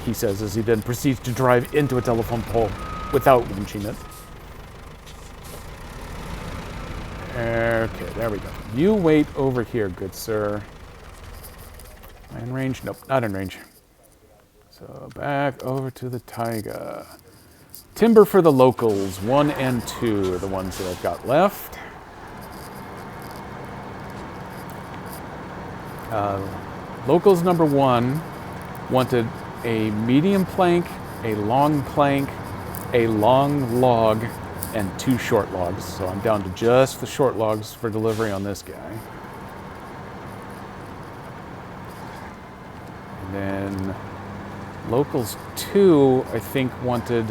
He says as he then proceeds to drive into a telephone pole without winching it. Okay, there we go. You wait over here, good sir. Am I in range? Nope, not in range. So back over to the Taiga. Timber for the locals. 1 and 2 are the ones that I've got left. Locals number 1 wanted a medium plank, a long plank, a long log, and 2 short logs. So I'm down to just the short logs for delivery on this guy. then Locals 2, I think, wanted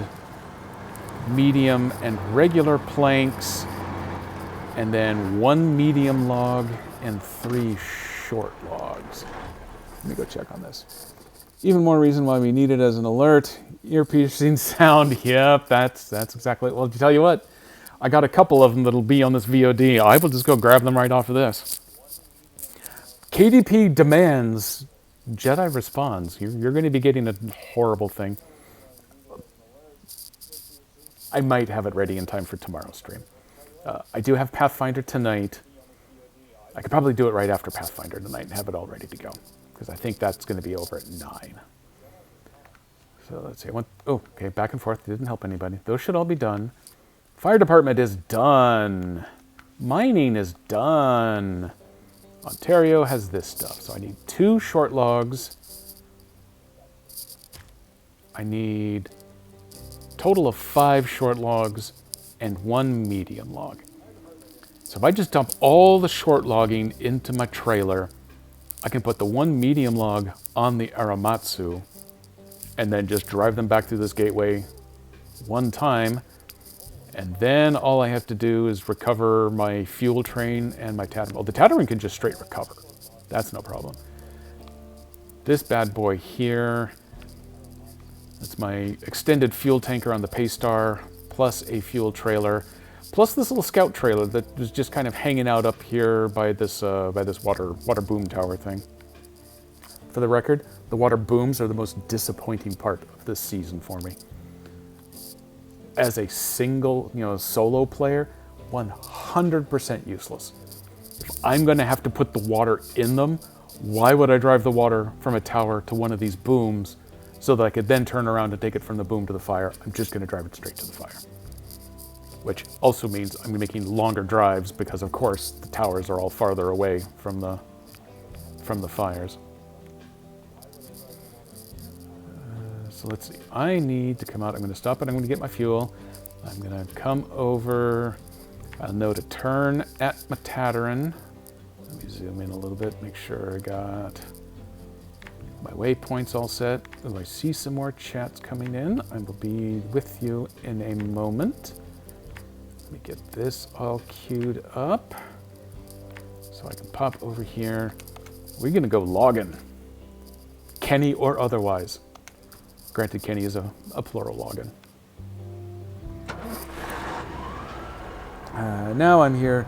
medium and regular planks, and then 1 medium log and 3 short logs. Let me go check on this. Even more reason why we need it as an alert. Ear-piercing sound. Yep, that's exactly it. Well, to tell you what, I got a couple of them that'll be on this VOD. I will just go grab them right off of this. KDP demands, Jedi responds. You're going to be getting a horrible thing. I might have it ready in time for tomorrow's stream. I do have Pathfinder tonight. I could probably do it right after Pathfinder tonight and have it all ready to go, because I think that's going to be over at 9. So let's see. Okay, back and forth. Didn't help anybody. Those should all be done. Fire department is done. Mining is done. Ontario has this stuff. So I need 2 short logs. I need a total of 5 short logs and 1 medium log. So if I just dump all the short logging into my trailer, I can put the 1 medium log on the Aramatsu and then just drive them back through this gateway one time. And then all I have to do is recover my fuel train and my Tatooine. Well, the Tatooine can just straight recover. That's no problem. This bad boy here, that's my extended fuel tanker on the Paystar, plus a fuel trailer, plus this little scout trailer that was just kind of hanging out up here by this water boom tower thing. For the record, the water booms are the most disappointing part of this season for me. As a single, solo player, 100% useless. If I'm going to have to put the water in them, why would I drive the water from a tower to one of these booms so that I could then turn around and take it from the boom to the fire? I'm just going to drive it straight to the fire. Which also means I'm making longer drives because, of course, the towers are all farther away from the fires. So let's see. I need to come out. I'm going to stop and I'm going to get my fuel. I'm going to come over. I'll know to turn at my Tatooine. Let me zoom in a little bit, make sure I got my waypoints all set. Oh, I see some more chats coming in. I will be with you in a moment. Let me get this all queued up so I can pop over here. We're going to go logging. Kenny or otherwise. Granted, Kenny is a plural login. Now I'm here.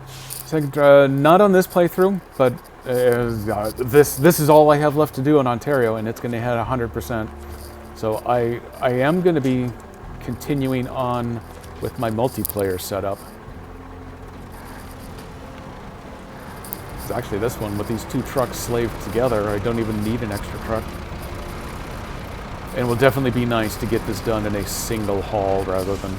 Not on this playthrough, but this is all I have left to do in Ontario, and it's going to hit 100%. So I am going to be continuing on with my multiplayer setup. Actually, this one with these 2 trucks slaved together, I don't even need an extra truck. And it will definitely be nice to get this done in a single haul rather than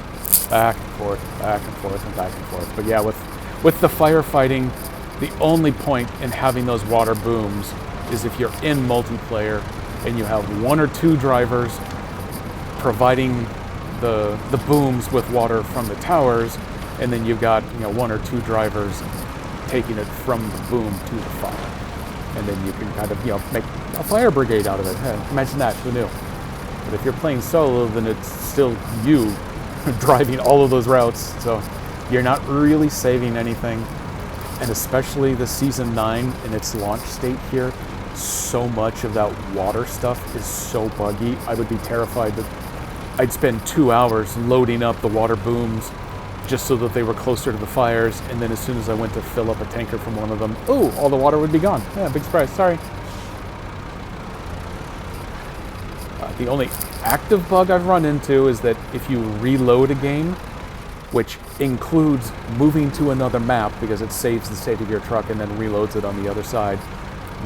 back and forth, back and forth, and back and forth. But yeah, with the firefighting, the only point in having those water booms is if you're in multiplayer and you have 1 or 2 drivers providing the booms with water from the towers, and then you've got 1 or 2 drivers taking it from the boom to the fire. And then you can kind of make a fire brigade out of it. Imagine that, who knew? But if you're playing solo, then it's still you driving all of those routes, so you're not really saving anything. And especially the Season 9 in its launch state here, so much of that water stuff is so buggy. I would be terrified that I'd spend 2 hours loading up the water booms just so that they were closer to the fires, and then as soon as I went to fill up a tanker from one of them, all the water would be gone. Yeah, big surprise, sorry. The only active bug I've run into is that if you reload a game, which includes moving to another map because it saves the state of your truck and then reloads it on the other side,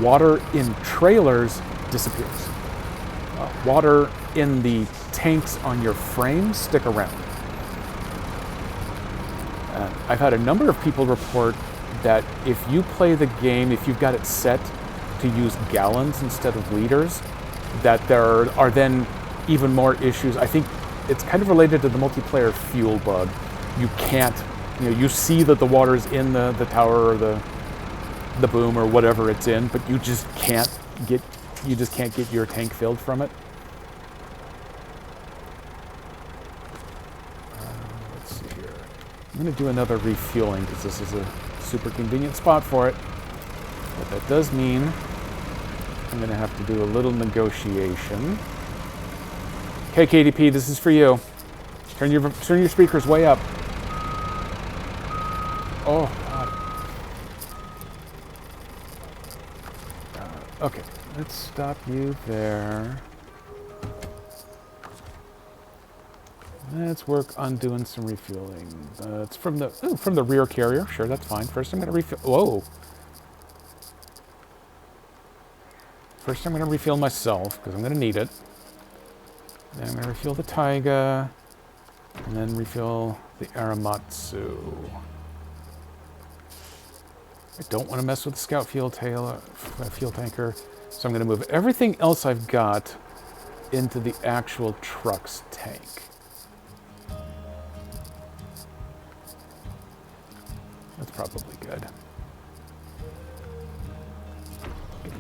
water in trailers disappears. Water in the tanks on your frames stick around. I've had a number of people report that if you play the game, if you've got it set to use gallons instead of liters, that there are then even more issues. I think it's kind of related to the multiplayer fuel bug. You can't, you see that the water is in the tower or the boom or whatever it's in, but you just can't get you just can't get your tank filled from it. Let's see here. I'm going to do another refueling because this is a super convenient spot for it. But that does mean I'm going to have to do a little negotiation. Okay, KDP, this is for you. Turn your speakers way up. Oh, God. Okay, let's stop you there. Let's work on doing some refueling. It's from the rear carrier. Sure, that's fine. First, I'm going to refuel. Whoa. First, I'm going to refuel myself because I'm going to need it. Then I'm going to refuel the Taiga, and then refuel the Aramatsu. I don't want to mess with the Scout fuel tanker, so I'm going to move everything else I've got into the actual truck's tank. That's probably good.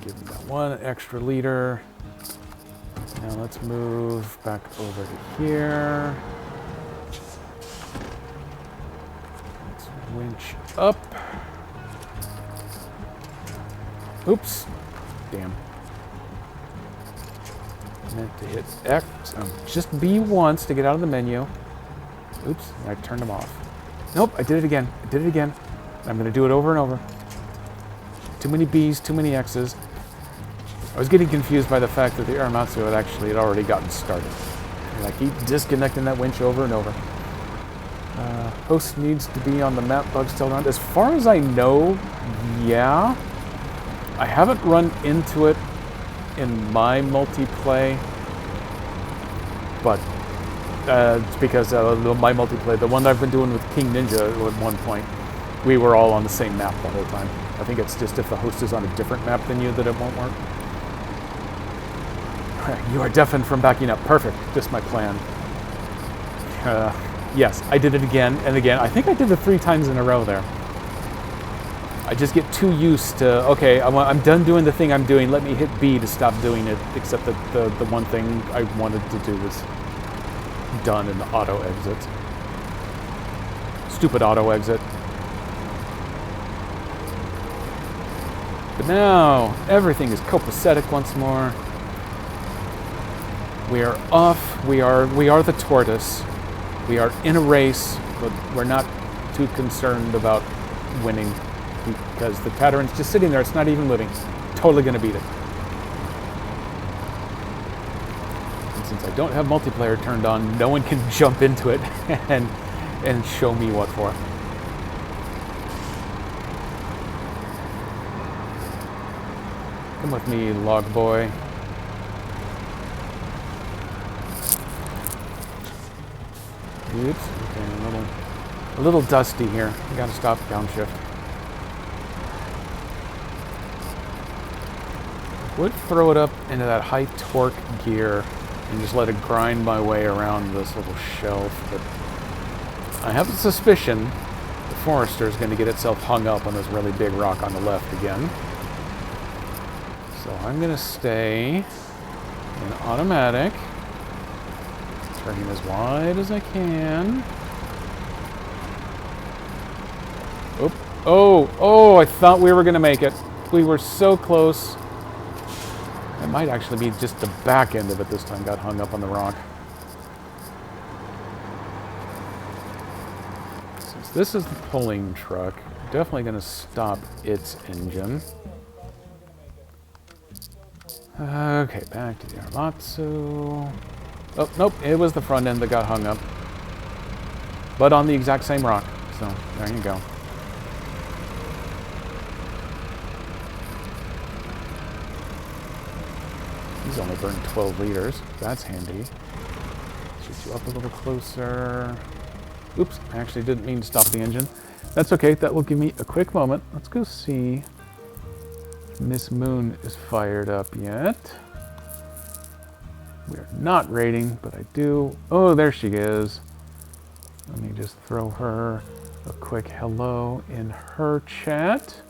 Give him that one extra liter. Now let's move back over to here. Let's winch up. Oops. Damn. Meant to hit X. Just B once to get out of the menu. Oops. I turned them off. Nope, I did it again. I did it again. I'm going to do it over and over. Too many B's, too many X's. I was getting confused by the fact that the Aramatsu had already gotten started. And I keep disconnecting that winch over and over. Host needs to be on the map, bug still around. As far as I know, yeah. I haven't run into it in my multiplay, but it's because my multiplay, the one I've been doing with King Ninja at one point, we were all on the same map the whole time. I think it's just if the host is on a different map than you that it won't work. You are deafened from backing up. Perfect. Just my plan. Yes, I did it again and again. I think I did it 3 times in a row there. I just get too used to, okay, I'm done doing the thing I'm doing. Let me hit B to stop doing it, except that the one thing I wanted to do was done in the auto exit. Stupid auto exit. But now, everything is copacetic once more. We are off. We are the tortoise. We are in a race, but we're not too concerned about winning because the Tataran's just sitting there. It's not even moving. Totally going to beat it. And since I don't have multiplayer turned on, no one can jump into it and show me what for. Come with me, log boy. Oops, okay, a little dusty here. I gotta stop downshift. Would throw it up into that high torque gear and just let it grind my way around this little shelf, but I have a suspicion the Forester is going to get itself hung up on this really big rock on the left again. So I'm going to stay in automatic, turning as wide as I can. Oop. Oh, I thought we were going to make it. We were so close. It might actually be just the back end of it this time got hung up on the rock. Since this is the pulling truck, definitely going to stop its engine. Okay, back to the Aramatsu. Oh, nope, it was the front end that got hung up. But on the exact same rock, so there you go. He's only burned 12 liters. That's handy. Shoot you up a little closer. Oops, I actually didn't mean to stop the engine. That's okay, that will give me a quick moment. Let's go see if Miss Moon is fired up yet. We're not raiding, but I do. Oh, there she is. Let me just throw her a quick hello in her chat.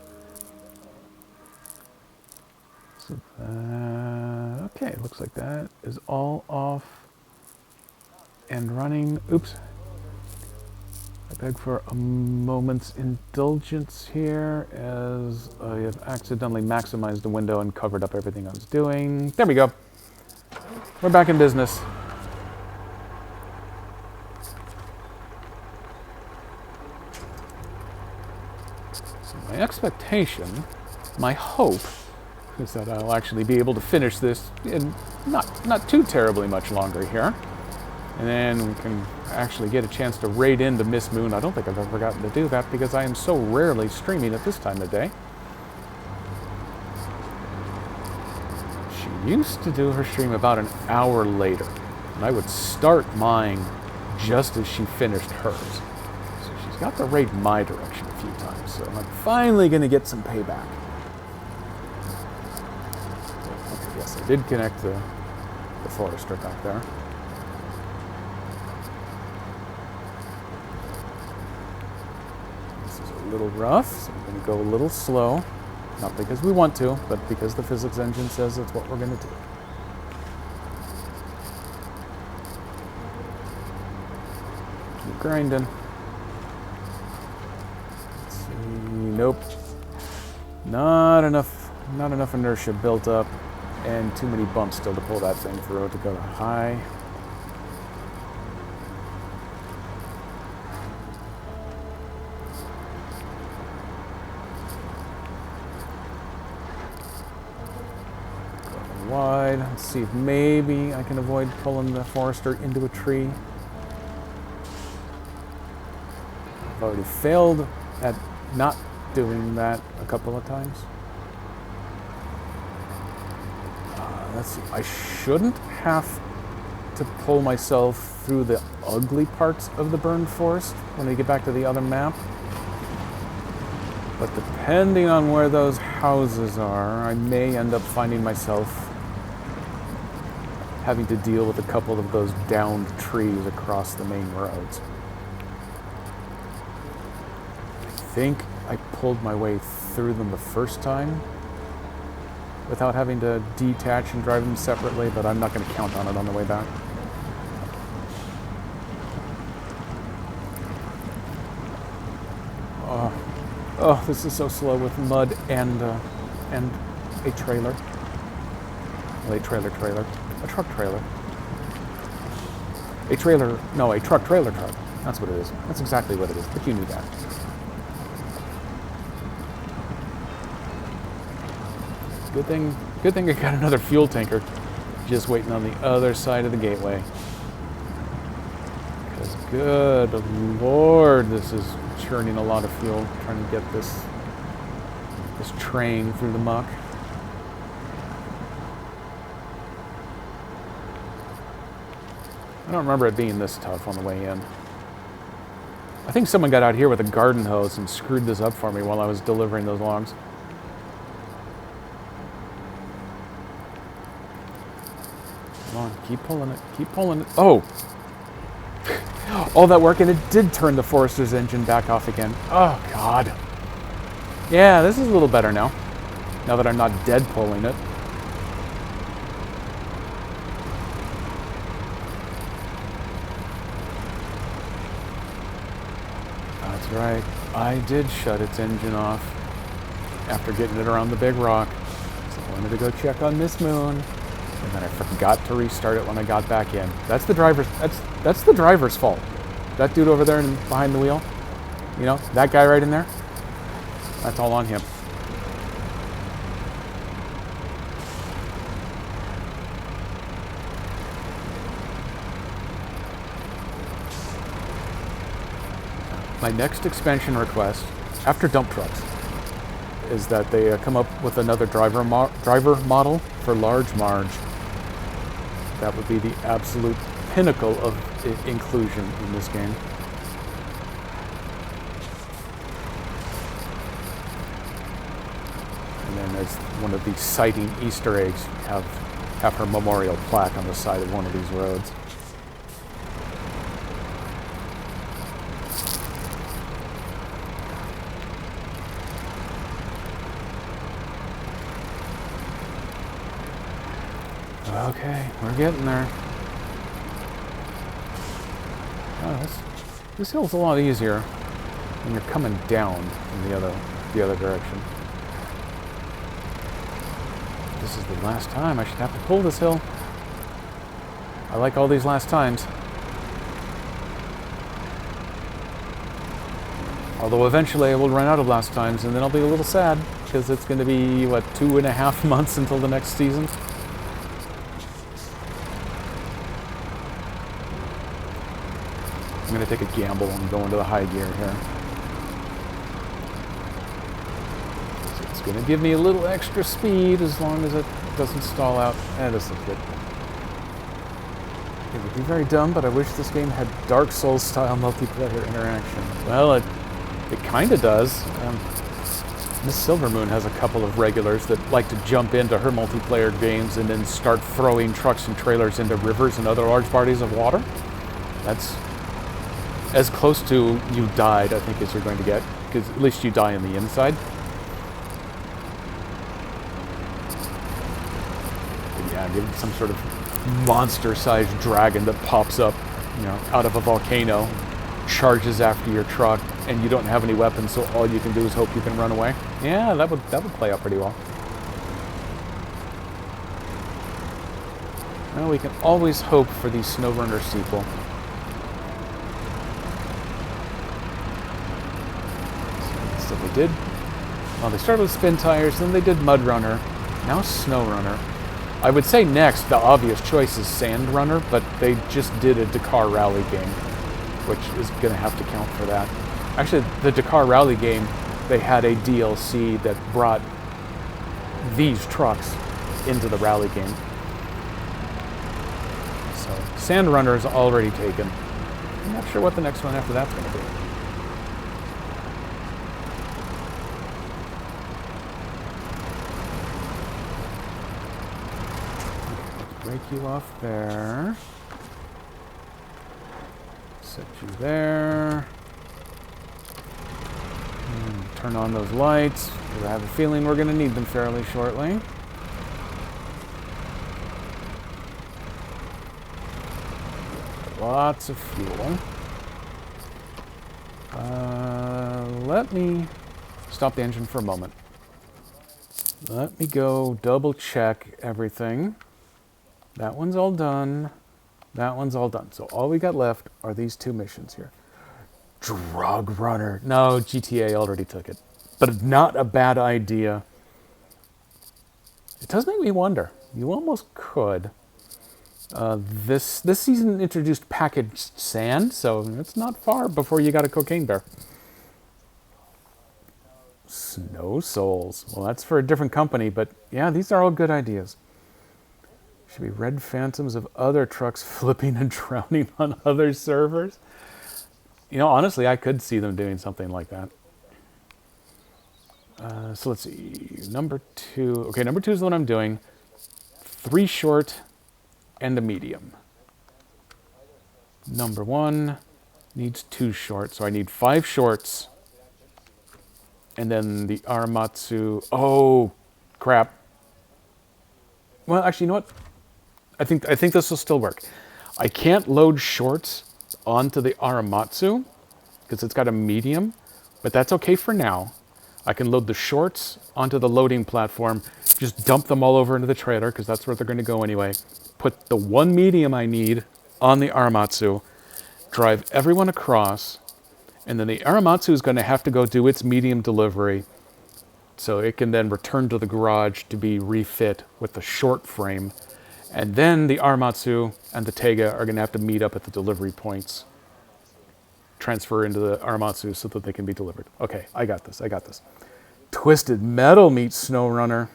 So okay, looks like that is all off and running. Oops. I beg for a moment's indulgence here as I have accidentally maximized the window and covered up everything I was doing. There we go. We're back in business. So my expectation, my hope, is that I'll actually be able to finish this in not too terribly much longer here. And then we can actually get a chance to raid into Miss Moon. I don't think I've ever gotten to do that because I am so rarely streaming at this time of day. She used to do her stream about an hour later. And I would start mine just as she finished hers. So she's got to raid my direction a few times. So I'm finally going to get some payback. Okay, yes, I did connect the Forester back there. A little rough, so we're going to go a little slow. Not because we want to, but because the physics engine says that's what we're going to do. Keep grinding. Let's see. Nope. Not enough inertia built up, and too many bumps still to pull that thing through to go to high. Wide. Let's see if maybe I can avoid pulling the Forester into a tree. I've already failed at not doing that a couple of times. Let's see. I shouldn't have to pull myself through the ugly parts of the burned forest when I get back to the other map. But depending on where those houses are, I may end up finding myself having to deal with a couple of those downed trees across the main roads. I think I pulled my way through them the first time without having to detach and drive them separately, but I'm not going to count on it on the way back. Oh, this is so slow with mud and a trailer. Well, a trailer. A truck trailer. A truck trailer truck. That's what it is. That's exactly what it is, but you knew that. Good thing I got another fuel tanker just waiting on the other side of the gateway. Because good Lord, this is churning a lot of fuel trying to get this train through the muck. I don't remember it being this tough on the way in. I think someone got out here with a garden hose and screwed this up for me while I was delivering those logs. Come on, keep pulling it, keep pulling it. Oh! All that work, and it did turn the Forester's engine back off again. Oh, God. Yeah, this is a little better now. Now that I'm not dead pulling it. That's right. I did shut its engine off after getting it around the big rock. So I wanted to go check on Miss Moon, and then I forgot to restart it when I got back in. That's the driver's fault. That dude over there behind the wheel, you know, that guy right in there, that's all on him. My next expansion request, after dump trucks, is that they come up with another driver model for Large Marge. That would be the absolute pinnacle of inclusion in this game. And then as one of the sighting Easter eggs, have her memorial plaque on the side of one of these roads. Okay, we're getting there. Oh, this hill's a lot easier when you're coming down in the other direction. This is the last time I should have to pull this hill. I like all these last times. Although eventually I will run out of last times, and then I'll be a little sad, because it's going to be, what, 2.5 months until the next season? I'm going to take a gamble and go into the high gear here. So it's going to give me a little extra speed as long as it doesn't stall out. This looks good. It would be very dumb, but I wish this game had Dark Souls-style multiplayer interaction. Well, it kind of does. Miss Silvermoon has a couple of regulars that like to jump into her multiplayer games and then start throwing trucks and trailers into rivers and other large bodies of water. That's as close to you died, I think, as you're going to get, because at least you die on the inside. But yeah, give it some sort of monster-sized dragon that pops up, you know, out of a volcano, charges after your truck, and you don't have any weapons, so all you can do is hope you can run away. Yeah, that would play out pretty well. Well, we can always hope for the SnowRunner sequel. So they did. Well, they started with Spin Tires, then they did Mud Runner, now SnowRunner. I would say next, the obvious choice is Sand Runner, but they just did a Dakar Rally game, which is going to have to count for that. Actually, the Dakar Rally game, they had a DLC that brought these trucks into the rally game. So, Sand Runner is already taken. I'm not sure what the next one after that's going to be. Break you off there. Set you there. And turn on those lights. I have a feeling we're going to need them fairly shortly. Lots of fuel. Let me stop the engine for a moment. Let me go double check everything. That one's all done. That one's all done. So all we got left are these two missions here. Drug Runner. No, GTA already took it. But not a bad idea. It does make me wonder. You almost could. This season introduced packaged sand, so it's not far before you got a cocaine bear. Snow Souls. Well, that's for a different company, but yeah, these are all good ideas. Should be red phantoms of other trucks flipping and drowning on other servers. You know, honestly, I could see them doing something like that. So let's see. Number 2. Okay, number 2 is what I'm doing. 3 short and a medium. Number 1 needs 2 short, so I need 5 shorts. And then the Aramatsu. Oh, crap. Well, actually, you know what? I think this will still work. I can't load shorts onto the Aramatsu because it's got a medium, but that's okay for now. I can load the shorts onto the loading platform, just dump them all over into the trailer because that's where they're going to go anyway. Put the 1 medium I need on the Aramatsu, drive everyone across, and then the Aramatsu is going to have to go do its medium delivery so it can then return to the garage to be refit with the short frame. And then the Aramatsu and the Tega are going to have to meet up at the delivery points, transfer into the Aramatsu so that they can be delivered. Okay, I got this. Twisted Metal meets SnowRunner.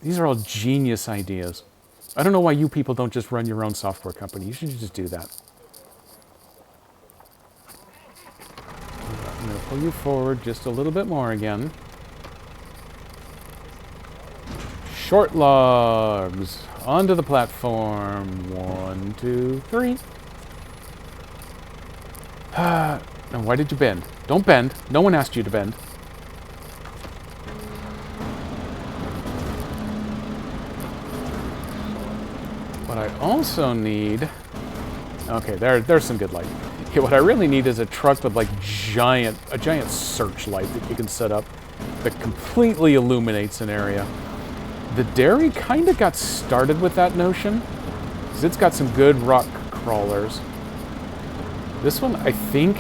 These are all genius ideas. I don't know why you people don't just run your own software company. You should just do that. I'm going to pull you forward just a little bit more again. Short logs. Onto the platform. 1, 2, 3. Now, why did you bend? Don't bend. No one asked you to bend. What I also need... Okay, there's some good light. Okay, what I really need is a truck with like a giant searchlight that you can set up that completely illuminates an area. The dairy kind of got started with that notion, because it's got some good rock crawlers. This one, I think,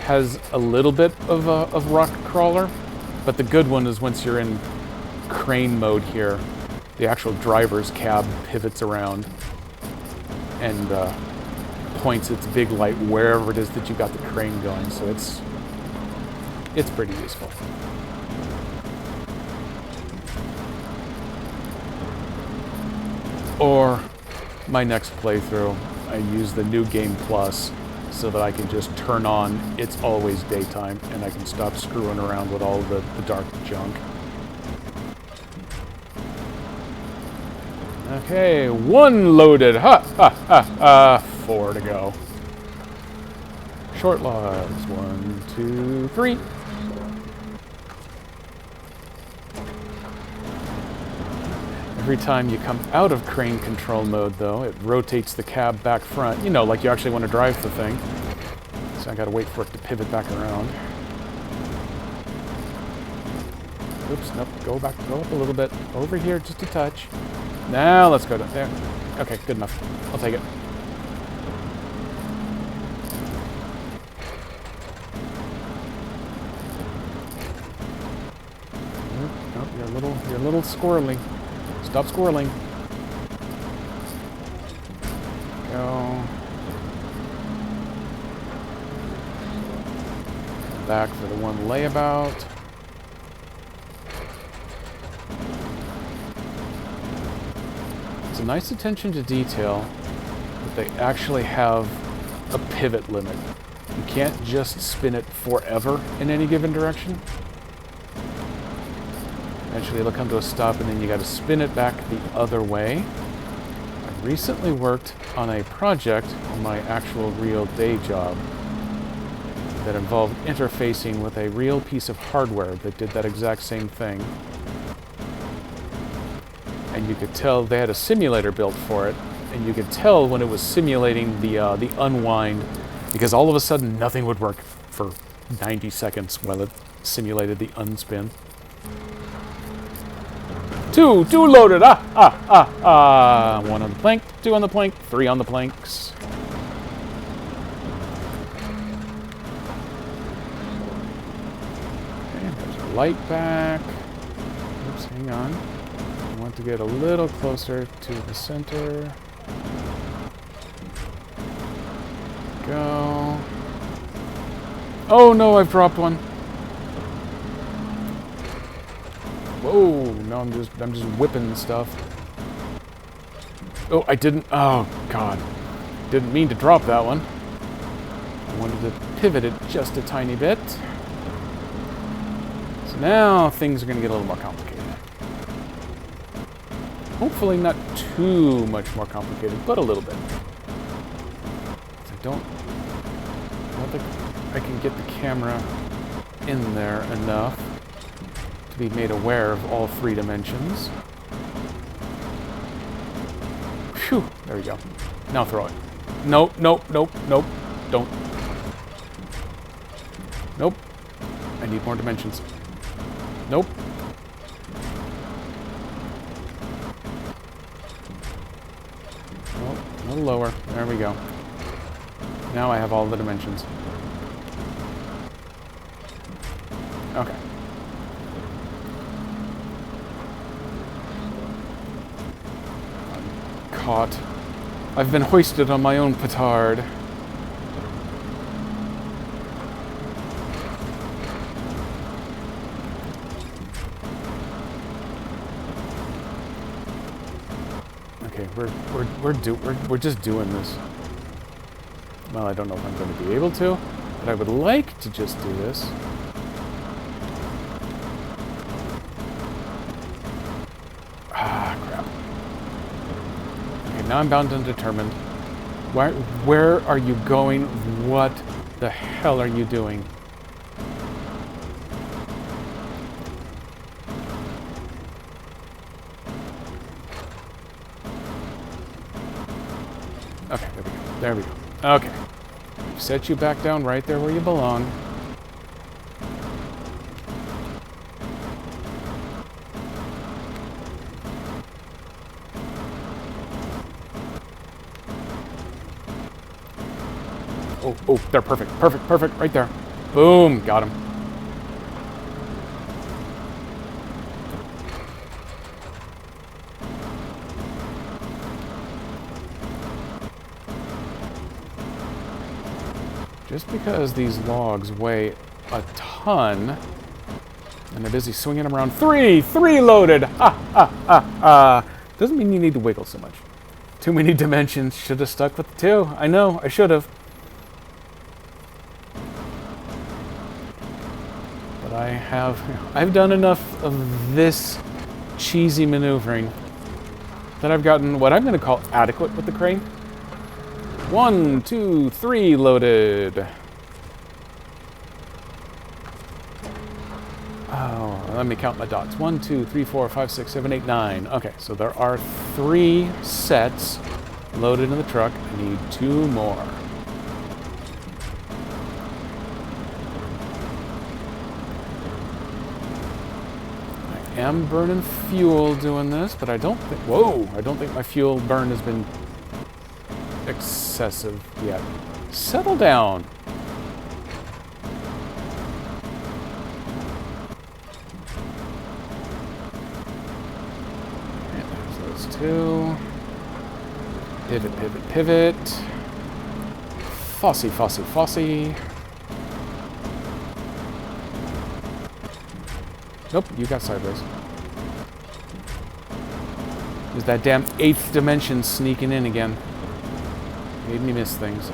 has a little bit of rock crawler, but the good one is once you're in crane mode here, the actual driver's cab pivots around and points its big light wherever it is that you got the crane going, so it's pretty useful. Or my next playthrough, I use the New Game Plus so that I can just turn on It's Always Daytime and I can stop screwing around with all the dark junk. Okay, 1 loaded. Ha ha ha ha. 4 to go. Short logs. 1, 2, 3. Every time you come out of crane control mode, though, it rotates the cab back front. You know, like you actually want to drive the thing. So I gotta wait for it to pivot back around. Oops, nope, go up a little bit. Over here, just a touch. Now let's go down there. Okay, good enough. I'll take it. Nope, you're a little squirrely. Stop squirreling. Go. Back for the one layabout. It's a nice attention to detail that they actually have a pivot limit. You can't just spin it forever in any given direction. Eventually it'll come to a stop and then you gotta spin it back the other way. I recently worked on a project on my actual real day job that involved interfacing with a real piece of hardware that did that exact same thing. And you could tell they had a simulator built for it, and you could tell when it was simulating the unwind, because all of a sudden nothing would work for 90 seconds while it simulated the unspin. 2 loaded. 1 on the plank, 2 on the plank, 3 on the planks. Okay, there's our light back. Oops, hang on. I want to get a little closer to the center. Go. Oh no, I've dropped one. Whoa, no, I'm just whipping stuff. Oh, I didn't, oh god. Didn't mean to drop that one. I wanted to pivot it just a tiny bit. So now things are gonna get a little more complicated. Hopefully not too much more complicated, but a little bit. I don't think I can get the camera in there enough to be made aware of all 3 dimensions. Phew, there we go. Now throw it. Nope, nope, nope, nope. Don't. Nope. I need more dimensions. Nope. Nope, a little lower. There we go. Now I have all the dimensions. Okay. I'm caught. I've been hoisted on my own petard. Okay, we're just doing this. Well, I don't know if I'm going to be able to, but I would like to just do this. Ah, crap. Okay, now I'm bound and determined. Where are you going? What the hell are you doing? Okay, there we go. There we go. Okay. Set you back down right there where you belong. Oh, oh, they're perfect. Perfect, perfect. Right there. Boom. Got him. Just because these logs weigh a ton, and they're busy swinging them around. Three loaded! Ha, ha, ha, ha. Doesn't mean you need to wiggle so much. Too many dimensions. Should have stuck with the two. I know, I should have. But I've done enough of this cheesy maneuvering that I've gotten what I'm going to call adequate with the crane. 1, 2, 3 loaded. Oh, let me count my dots. 1, 2, 3, 4, 5, 6, 7, 8, 9. Okay, so there are 3 sets loaded in the truck. I need 2 more. I am burning fuel doing this, but I don't think... Whoa! I don't think my fuel burn has been excessive yet. Settle down. And there's those 2. Pivot, pivot, pivot. Fossy, fossy, fossy. Nope, you got sideways. There's that damn 8th dimension sneaking in again. Made me miss things.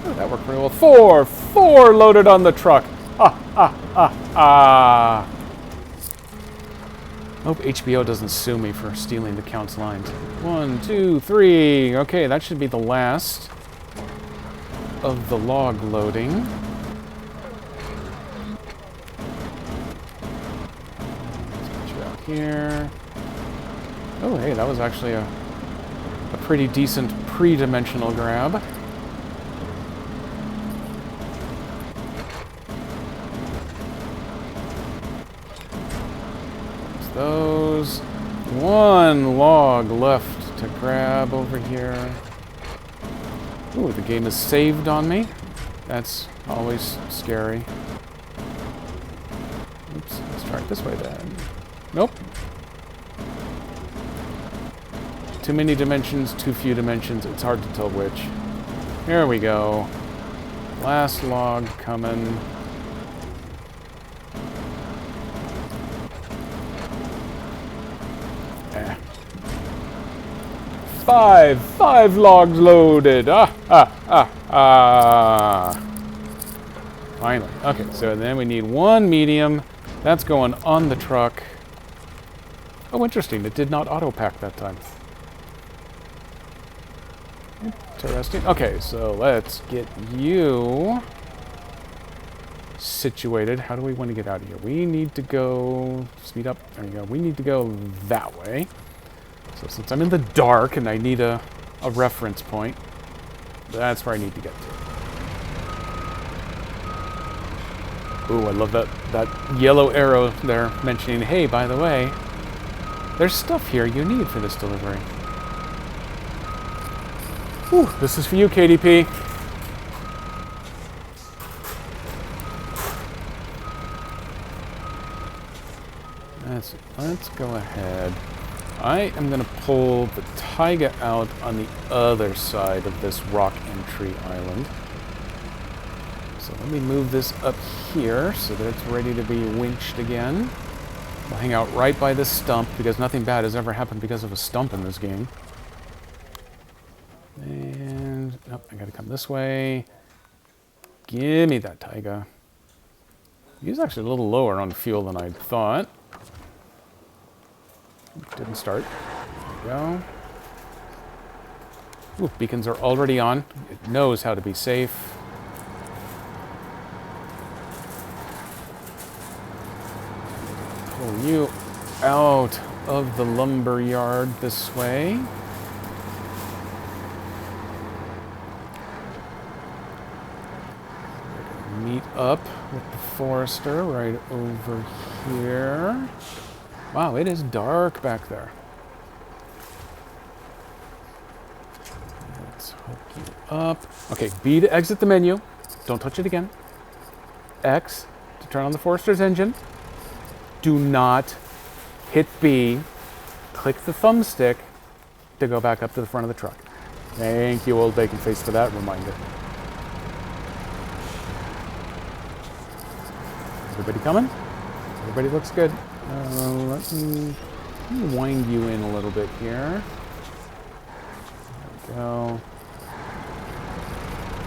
Oh, that worked pretty well. 4 loaded on the truck. Hope HBO doesn't sue me for stealing the count's lines. 1, 2, 3. Okay, that should be the last of the log loading. Here. Oh, hey, that was actually a pretty decent pre-dimensional grab. There's those. 1 log left to grab over here. Ooh, the game is saved on me. That's always scary. Oops, let's try it this way then. Nope. Too many dimensions, too few dimensions. It's hard to tell which. Here we go. Last log coming. Five logs loaded. Finally. Okay, so then we need 1 medium. That's going on the truck. Oh, interesting. It did not auto-pack that time. Interesting. Okay, so let's get you situated. How do we want to get out of here? We need to go... Speed up. There you go. We need to go that way. So since I'm in the dark and I need a reference point, that's where I need to get to. Ooh, I love that yellow arrow there mentioning, hey, by the way, there's stuff here you need for this delivery. Whew, this is for you, KDP. Let's go ahead. I am going to pull the Taiga out on the other side of this rock entry island. So let me move this up here so that it's ready to be winched again. We'll hang out right by this stump because nothing bad has ever happened because of a stump in this game. And, nope, I gotta come this way. Give me that Taiga. He's actually a little lower on fuel than I thought. Didn't start. There we go. Ooh, beacons are already on. It knows how to be safe. Pull you out of the lumber yard this way. Meet up with the forester right over here. Wow, it is dark back there. Let's hook you up. Okay, B to exit the menu. Don't touch it again. X to turn on the forester's engine. Do not hit B. Click the thumbstick to go back up to the front of the truck. Thank you, old bacon face, for that reminder. Everybody coming? Everybody looks good. Let me wind you in a little bit here. There we go.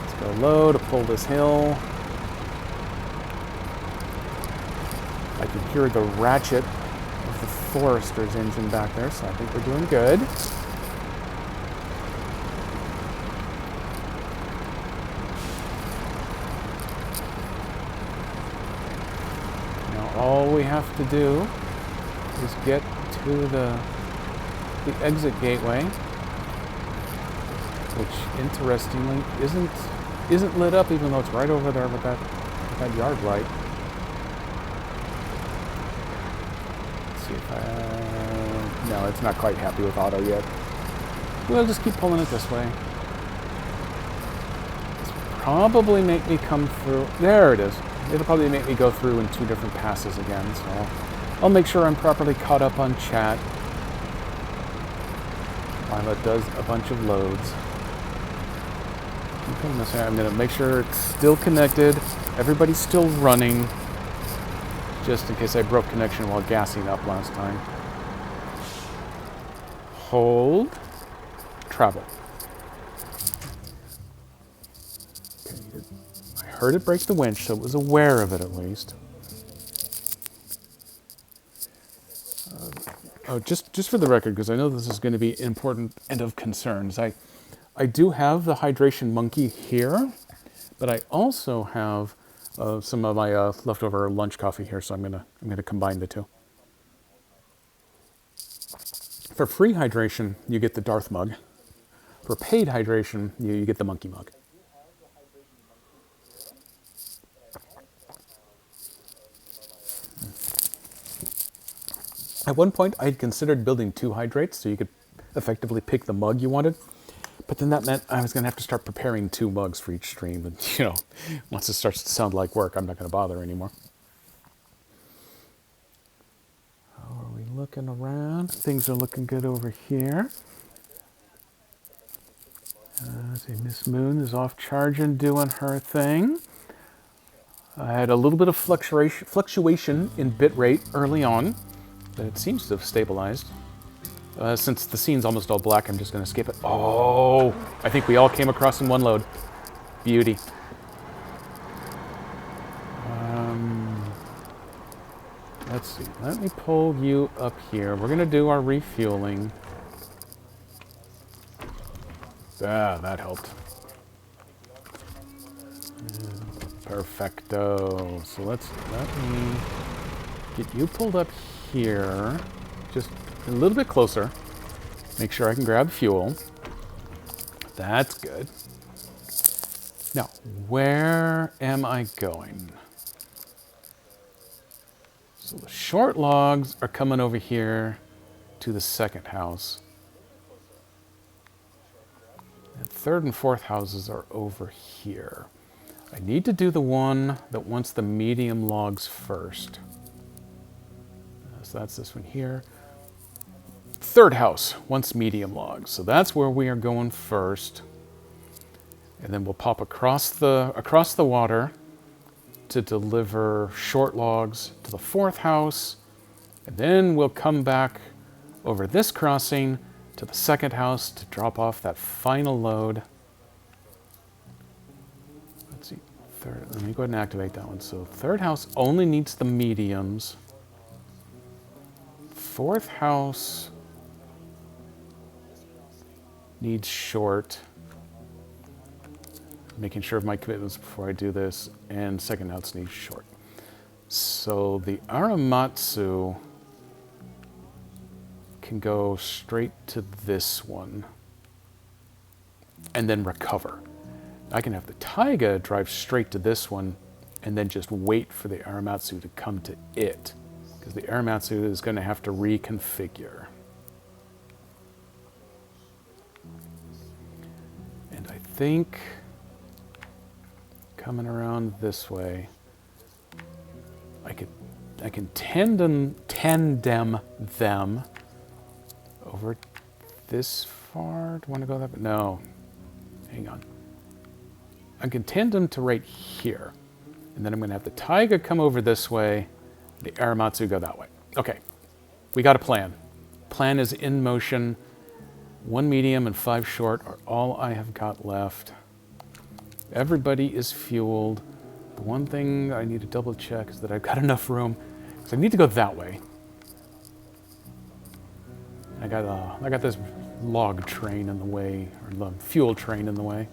Let's go low to pull this hill. I can hear the ratchet of the Forester's engine back there, so I think we're doing good. All we have to do is get to the exit gateway, which interestingly isn't lit up, even though it's right over there with that yard light. Let's see if no, it's not quite happy with auto yet. We'll just keep pulling it this way. This will probably make me come through. There it is. It'll probably make me go through in 2 different passes again, so I'll make sure I'm properly caught up on chat while it does a bunch of loads. Keep going this way. I'm going to make sure it's still connected, everybody's still running, just in case I broke connection while gassing up last time. Hold. Travel. Heard it break the winch, so it was aware of it at least. Just for the record, because I know this is going to be important and of concerns. I do have the hydration monkey here, but I also have some of my leftover lunch coffee here, so I'm gonna combine the two. For free hydration, you get the Darth mug. For paid hydration, you get the monkey mug. At one point, I had considered building 2 hydrates so you could effectively pick the mug you wanted. But then that meant I was going to have to start preparing 2 mugs for each stream. And, once it starts to sound like work, I'm not going to bother anymore. How are we looking around? Things are looking good over here. See, Miss Moon is off charging, doing her thing. I had a little bit of fluctuation in bitrate early on. But it seems to have stabilized. Since the scene's almost all black, I'm just going to skip it. Oh, I think we all came across in one load. Beauty. Let's see. Let me pull you up here. We're going to do our refueling. Ah, that helped. Perfecto. So let me get you pulled up here, just a little bit closer. Make sure I can grab fuel. That's good. Now, where am I going? So the short logs are coming over here to the second house. And 3rd and 4th houses are over here. I need to do the one that wants the medium logs first. So that's this one here. 3rd house wants medium logs. So that's where we are going first. And then we'll pop across the water to deliver short logs to the 4th house. And then we'll come back over this crossing to the 2nd house to drop off that final load. Let's see. Let me go ahead and activate that one. So 3rd house only needs the mediums. 4th house needs short. Making sure of my commitments before I do this. And 2nd house needs short. So the Aramatsu can go straight to this one and then recover. I can have the Taiga drive straight to this one and then just wait for the Aramatsu to come to it, because the Aramatsu is going to have to reconfigure. And I think coming around this way, I can tandem them over this far. Do I want to go that? No. Hang on. I can tandem to right here. And then I'm going to have the Taiga come over this way, the Aramatsu go that way. Okay. We got a plan. Plan is in motion. 1 medium and 5 short are all I have got left. Everybody is fueled. The one thing I need to double check is that I've got enough room. So I need to go that way. I got this log train in the way, or the fuel train in the way.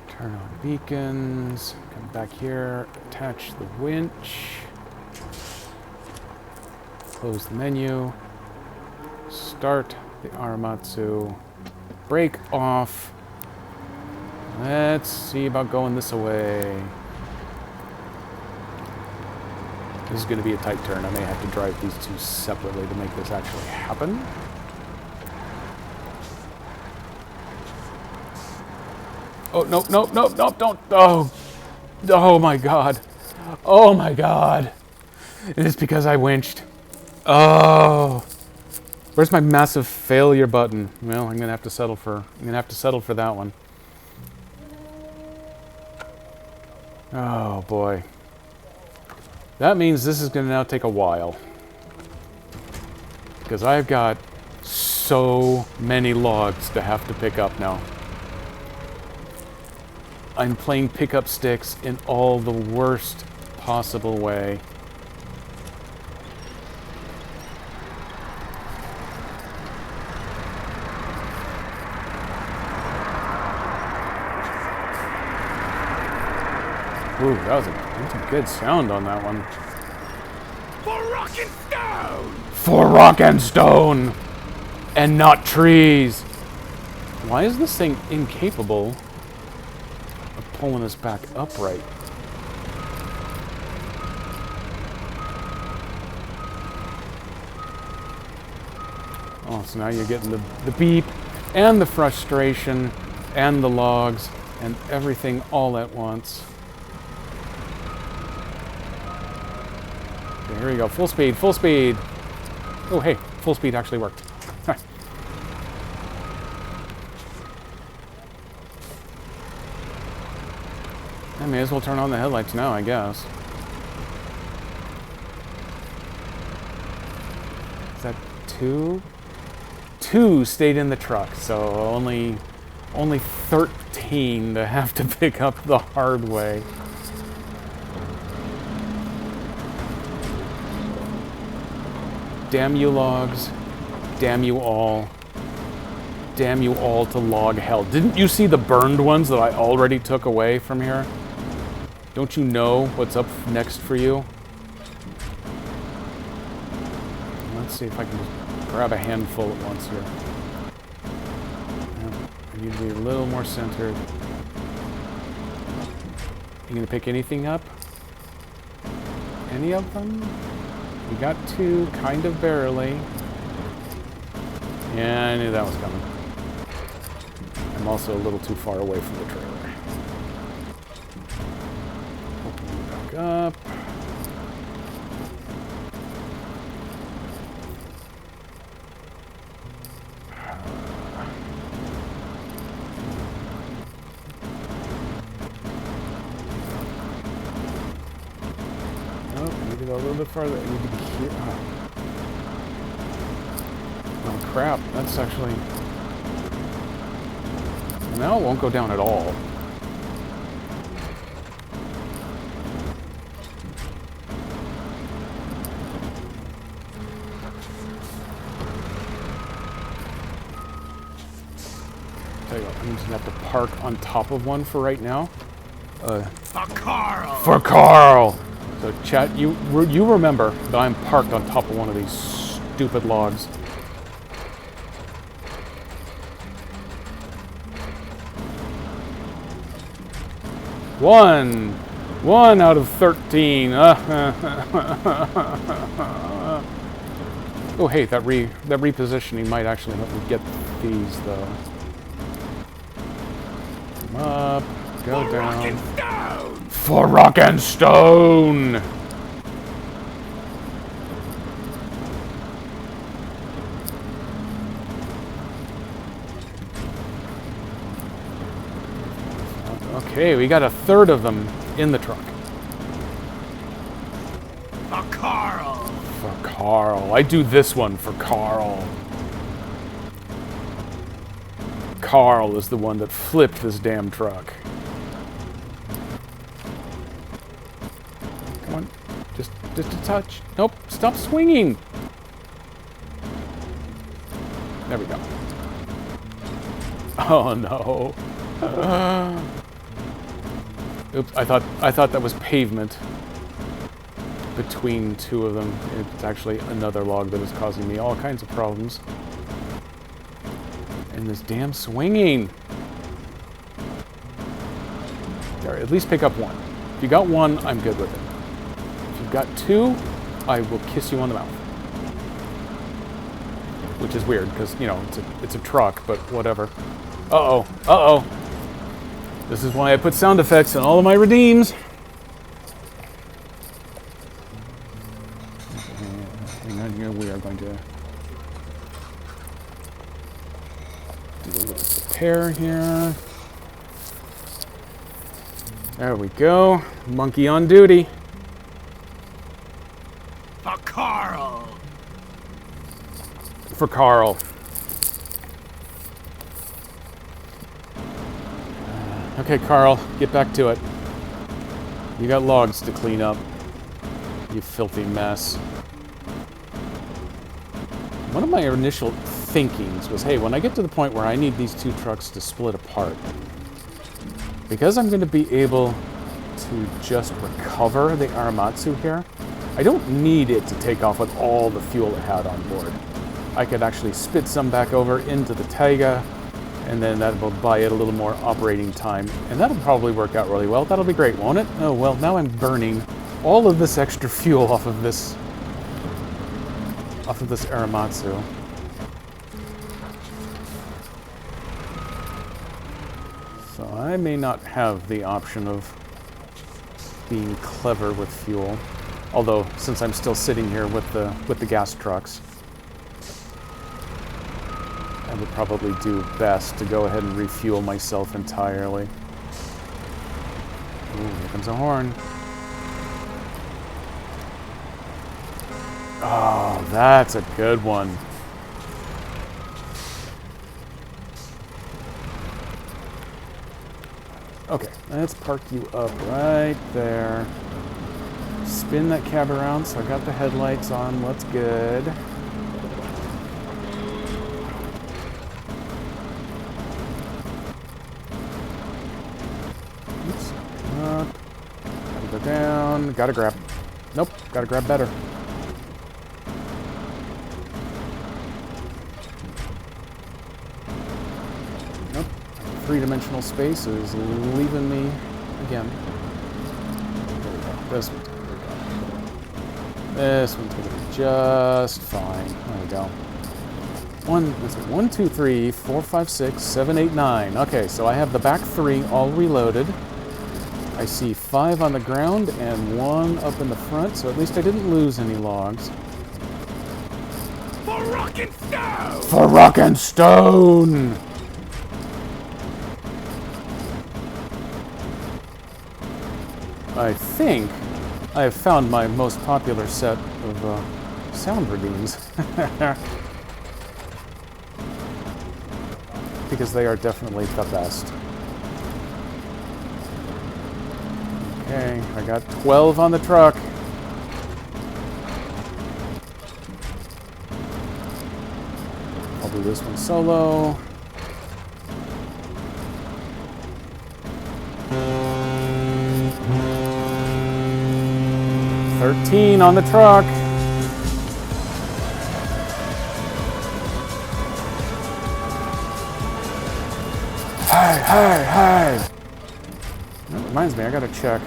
Turn on beacons. Come back here. Attach the winch. Close the menu. Start the Aramatsu. Break off. Let's see about going this way. This is going to be a tight turn. I may have to drive these two separately to make this actually happen. Oh, no, no, no, no, don't. Oh my God. Oh my God. It is because I winched. Oh. Where's my massive failure button? Well, I'm gonna have to settle for that one. Oh boy. That means this is gonna now take a while. Because I've got so many logs to have to pick up now. I'm playing pickup sticks in all the worst possible way. Ooh, that was a good sound on that one. For rock and stone! For rock and stone! And not trees! Why is this thing incapable of pulling us back upright? Oh, so now you're getting the beep, and the frustration, and the logs, and everything all at once. Okay, here we go. Full speed, full speed. Oh, hey, full speed actually worked. I may as well turn on the headlights now, I guess. Is that 2? 2 stayed in the truck, so only 13 to have to pick up the hard way. Damn you logs. Damn you all. Damn you all to log hell. Didn't you see the burned ones that I already took away from here? Don't you know what's up next for you? Let's see if I can just grab a handful at once here. I need to be a little more centered. You gonna pick anything up? Any of them? We got 2, kind of barely. Yeah, I knew that was coming. I'm also a little too far away from the trailer. Open back up. Oh, I need to go a little bit farther. I need to be here. Oh crap, that's actually... Now it won't go down at all. Tell you what, I'm I'm just gonna have to park on top of one for right now. For Carl! For Carl! So, chat, you remember that I'm parked on top of one of these stupid logs. One out of 13. Oh, hey, that repositioning might actually help me get these, though. Come up, go down. Stone! For rock and stone! Okay, we got a third of them in the truck. For Carl! For Carl. I do this one for Carl. Carl is the one that flipped this damn truck. Come on. Just a touch. Nope. Stop swinging. There we go. Oh no. Oops, I thought that was pavement between two of them. It's actually another log that is causing me all kinds of problems. And this damn swinging. There, at least pick up one. If you got one, I'm good with it. If you've got two, I will kiss you on the mouth. Which is weird, because, you know, it's a truck, but whatever. Uh-oh, uh-oh. This is why I put sound effects on all of my redeems. Hang on here, we are going to do a little repair here. There we go. Monkey on duty. For Carl! For Carl. Okay, Carl, get back to it. You got logs to clean up. You filthy mess. One of my initial thinkings was, hey, when I get to the point where I need these two trucks to split apart, because I'm going to be able to just recover the Aramatsu here, I don't need it to take off with all the fuel it had on board. I could actually spit some back over into the Taiga, and then that will buy it a little more operating time. And that'll probably work out really well. That'll be great, won't it? Oh, well, now I'm burning all of this extra fuel off of this Aramatsu. So I may not have the option of being clever with fuel. Although, since I'm still sitting here with the gas trucks, I would probably do best to go ahead and refuel myself entirely. Ooh, here comes a horn. Oh, that's a good one. Okay, let's park you up right there. Spin that cab around, so I got the headlights on. What's good? Oops. Up. Gotta go down. Gotta grab. Nope. Gotta grab better. Nope. Three-dimensional space is leaving me again. There we go. This one's gonna be just fine. There we go. 1, 2, 3, 4, 5, 6, 7, 8, 9. Okay, so I have the back three all reloaded. I see 5 on the ground and 1 up in the front, so at least I didn't lose any logs. For rock and stone! For rock and stone! I think I have found my most popular set of sound redeems. Because they are definitely the best. Okay, I got 12 on the truck. I'll do this one solo. 13 on the truck. Hey. That reminds me, I gotta check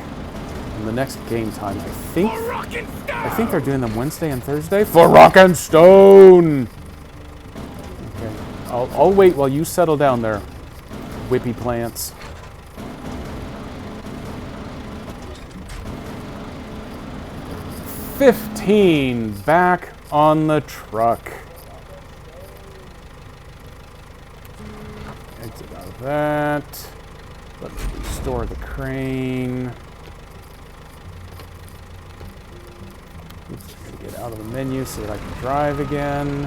on the next game time. I think they're doing them Wednesday and Thursday for Rock and Stone. Okay, I'll wait while you settle down there, whippy plants. $15 back on the truck. Exit out of that. Let me restore the crane. Oops, gotta get out of the menu so that I can drive again.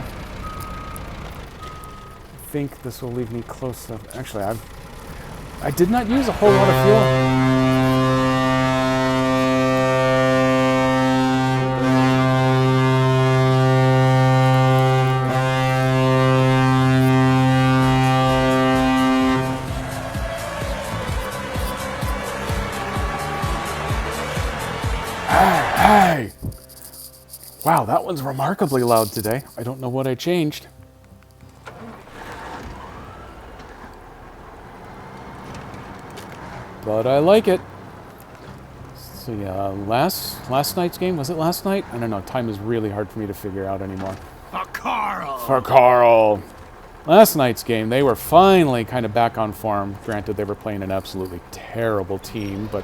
I think this will leave me close enough. Actually, I did not use a whole lot of fuel. Hey! Wow, that one's remarkably loud today. I don't know what I changed. But I like it. So yeah, last night's game, was it last night? I don't know, time is really hard for me to figure out anymore. For Carl. For Carl! Last night's game, they were finally kind of back on form. Granted, they were playing an absolutely terrible team, but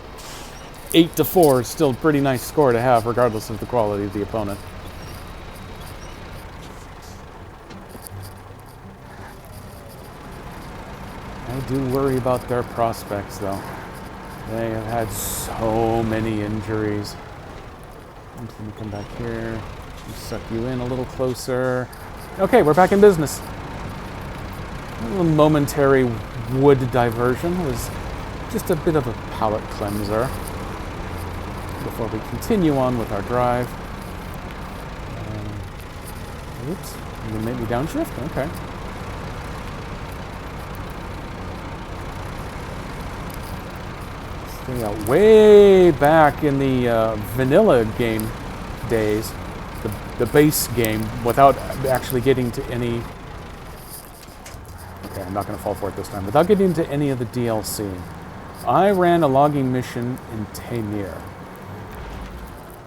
8-4 is still a pretty nice score to have, regardless of the quality of the opponent. I do worry about their prospects, though. They have had so many injuries. Let me come back here. Suck you in a little closer. Okay, we're back in business. A little momentary wood diversion was just a bit of a palate cleanser before we continue on with our drive. Oops, you made me downshift? Okay. Stay out way back in the vanilla game days, the base game, without actually getting to any... Okay, I'm not going to fall for it this time. Without getting into any of the DLC, I ran a logging mission in Tamir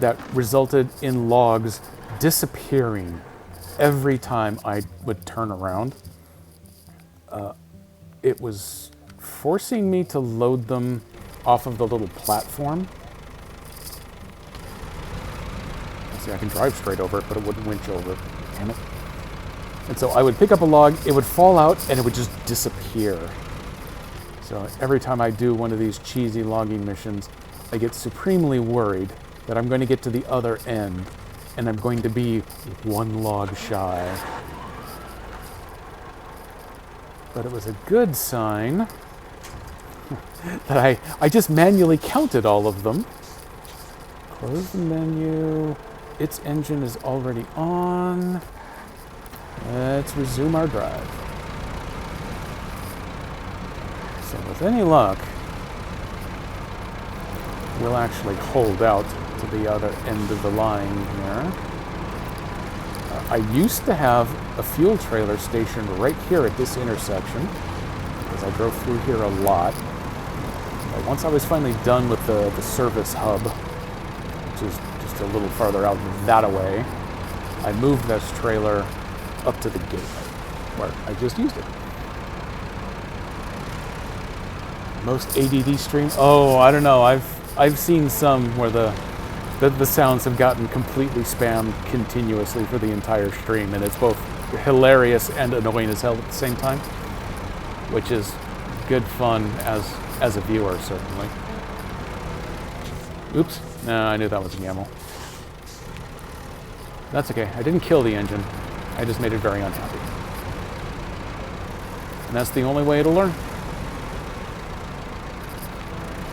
that resulted in logs disappearing every time I would turn around. It was forcing me to load them off of the little platform. See, I can drive straight over it, but it wouldn't winch over it. Damn it. And so I would pick up a log, it would fall out, and it would just disappear. So every time I do one of these cheesy logging missions, I get supremely worried that I'm going to get to the other end, and I'm going to be one log shy. But it was a good sign that I just manually counted all of them. Close the menu. Its engine is already on. Let's resume our drive. So with any luck, we'll actually hold out to the other end of the line here. I used to have a fuel trailer stationed right here at this intersection, because I drove through here a lot. But once I was finally done with the service hub, which is just a little farther out that-a-way, I moved this trailer up to the gate, where I just used it. Most ADD streams? Oh, I don't know. I've seen some where the sounds have gotten completely spammed continuously for the entire stream, and it's both hilarious and annoying as hell at the same time, which is good fun as a viewer, certainly. Oops. No, I knew that was a Gamel. That's okay. I didn't kill the engine. I just made it very unhappy. And that's the only way it'll learn.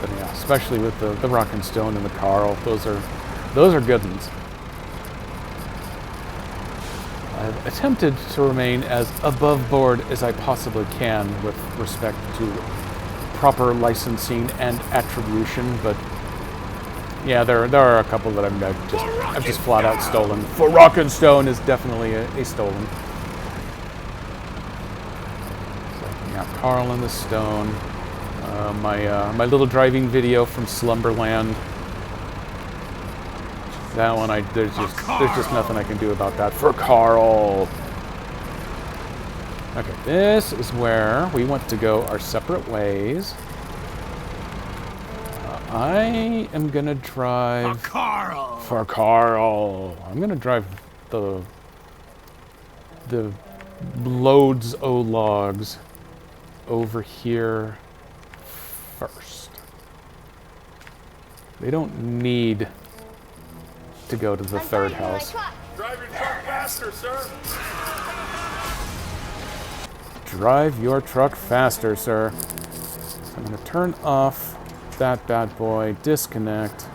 But yeah, especially with the Rock and Stone and the Carl, those are good ones. I've attempted to remain as above board as I possibly can with respect to proper licensing and attribution, but Yeah, there are a couple that I've just flat out stolen. For Rock and Stone is definitely a stolen. So, yeah, Carl and the Stone. My little driving video from Slumberland. That one, there's just nothing I can do about that. For Carl. Okay, this is where we want to go our separate ways. I am gonna drive Carl. for Carl. I'm gonna drive the loads o logs over here first. They don't need to go to the third house. Drive your truck faster, sir. Drive your truck faster, sir. So I'm gonna turn off that bad boy, disconnect.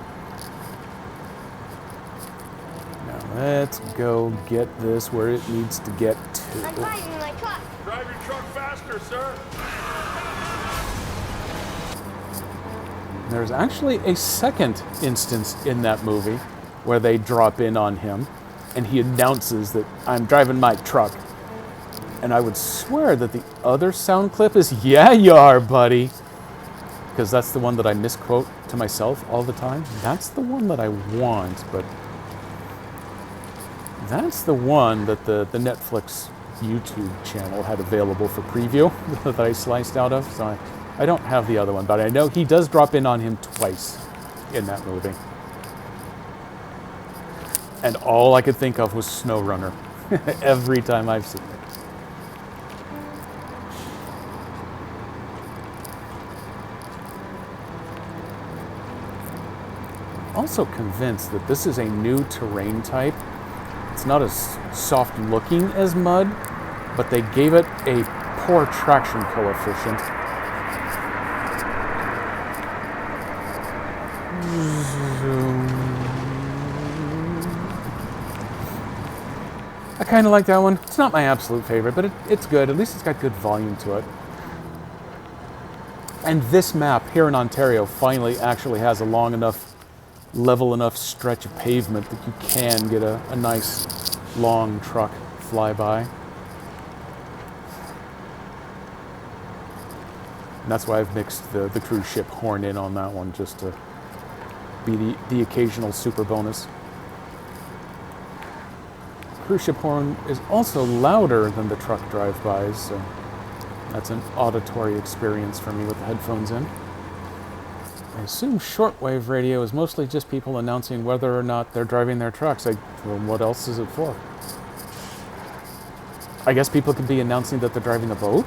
Now let's go get this where it needs to get to. Drive your truck faster, sir. There's actually a second instance in that movie where they drop in on him and he announces that I'm driving my truck. And I would swear that the other sound clip is, yeah, you are, buddy. Because that's the one that I misquote to myself all the time. That's the one that I want, but that's the one that the Netflix YouTube channel had available for preview that I sliced out of. So I don't have the other one, but I know he does drop in on him twice in that movie. And all I could think of was SnowRunner every time I've seen it. Also convinced that this is a new terrain type. It's not as soft looking as mud, but they gave it a poor traction coefficient. I kind of like that one. It's not my absolute favorite, but it's good. At least it's got good volume to it. And this map here in Ontario finally actually has a long enough, level enough stretch of pavement that you can get a nice long truck fly by. And that's why I've mixed the cruise ship horn in on that one, just to be the occasional super bonus. Cruise ship horn is also louder than the truck drive-bys, so that's an auditory experience for me with the headphones in. I assume shortwave radio is mostly just people announcing whether or not they're driving their trucks. Well, what else is it for? I guess people could be announcing that they're driving a boat.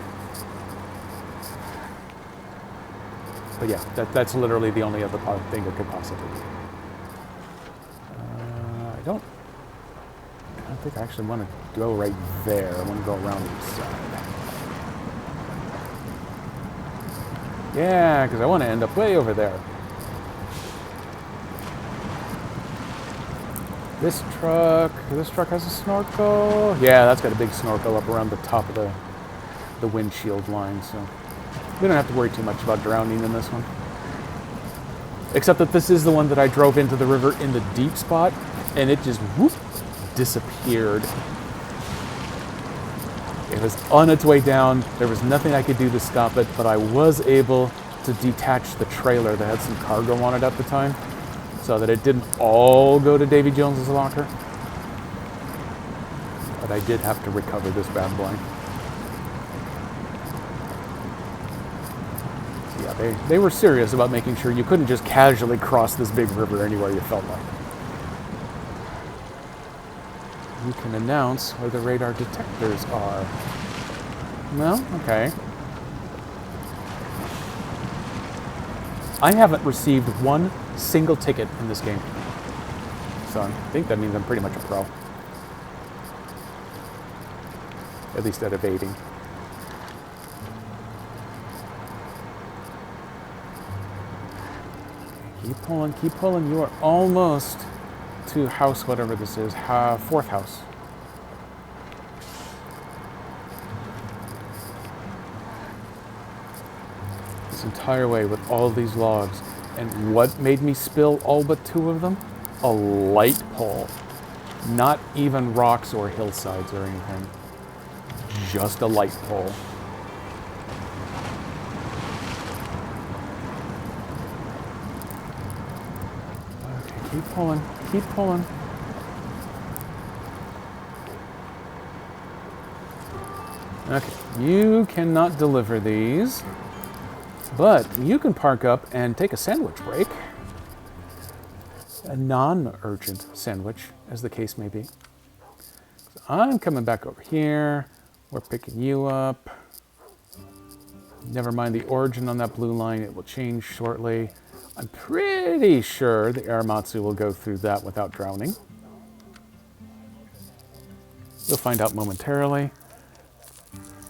But yeah, that's literally the only other thing it could possibly be. I don't think I actually want to go right there. I want to go around the side. Yeah, because I want to end up way over there. This truck has a snorkel. Yeah, that's got a big snorkel up around the top of the windshield line, so we don't have to worry too much about drowning in this one. Except that this is the one that I drove into the river in the deep spot, and it just whoop, disappeared. It was on its way down. There was nothing I could do to stop it, but I was able to detach the trailer that had some cargo on it at the time, so that it didn't all go to Davy Jones's locker. But I did have to recover this bad boy. So yeah, they were serious about making sure you couldn't just casually cross this big river anywhere you felt like. You can announce where the radar detectors are. Well, okay. I haven't received one single ticket in this game. So I think that means I'm pretty much a pro. At least at evading. Keep pulling. You are almost to house, whatever this is, fourth house. This entire way with all these logs. And what made me spill all but 2 of them? A light pole. Not even rocks or hillsides or anything. Just a light pole. Okay, keep pulling. Keep pulling. Okay, you cannot deliver these, but you can park up and take a sandwich break. A non-urgent sandwich, as the case may be. So I'm coming back over here. We're picking you up. Never mind the origin on that blue line. It will change shortly. I'm pretty sure the Aramatsu will go through that without drowning. We'll find out momentarily.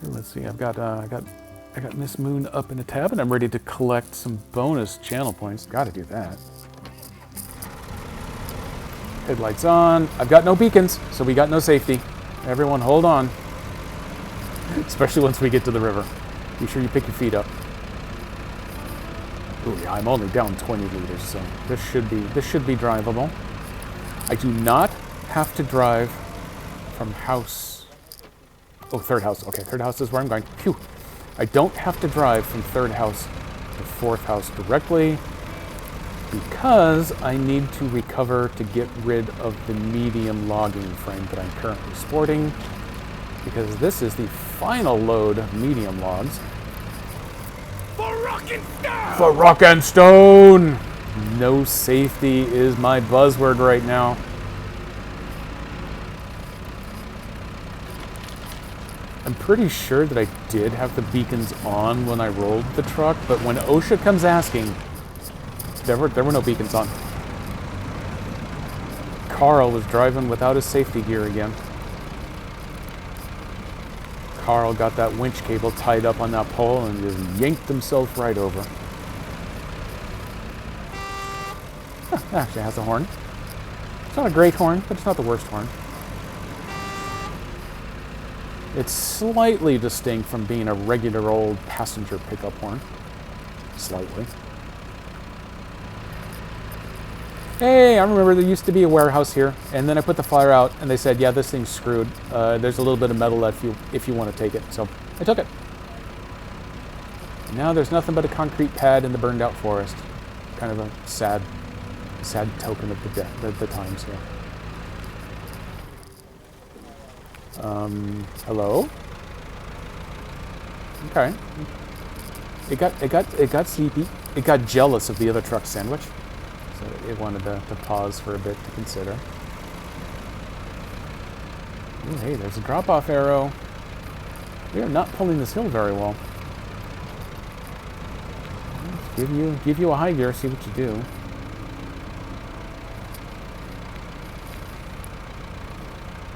Let's see. I got Miss Moon up in the tab, and I'm ready to collect some bonus channel points. Got to do that. Headlights on. I've got no beacons, so we got no safety. Everyone, hold on. Especially once we get to the river. Be sure you pick your feet up. Ooh, yeah, I'm only down 20 liters, so this should be drivable. I do not have to drive from house. Oh, third house. Okay, third house is where I'm going. Phew. I don't have to drive from third house to fourth house directly because I need to recover to get rid of the medium logging frame that I'm currently sporting, because this is the final load of medium logs. For rock and stone! For rock and stone! No safety is my buzzword right now. I'm pretty sure that I did have the beacons on when I rolled the truck, but when OSHA comes asking, there were no beacons on. Carl was driving without his safety gear again. Carl got that winch cable tied up on that pole and just yanked himself right over. Huh, it actually has a horn. It's not a great horn, but it's not the worst horn. It's slightly distinct from being a regular old passenger pickup horn. Slightly. Hey, I remember there used to be a warehouse here, and then I put the fire out, and they said, yeah, this thing's screwed. There's a little bit of metal left if you want to take it. So I took it. Now there's nothing but a concrete pad in the burned out forest. Kind of a sad token of the times here. Hello? Okay. It got sleepy. It got jealous of the other truck's sandwich. So it wanted to pause for a bit to consider. Ooh, hey, there's a drop-off arrow. We are not pulling this hill very well. Give you a high gear, see what you do.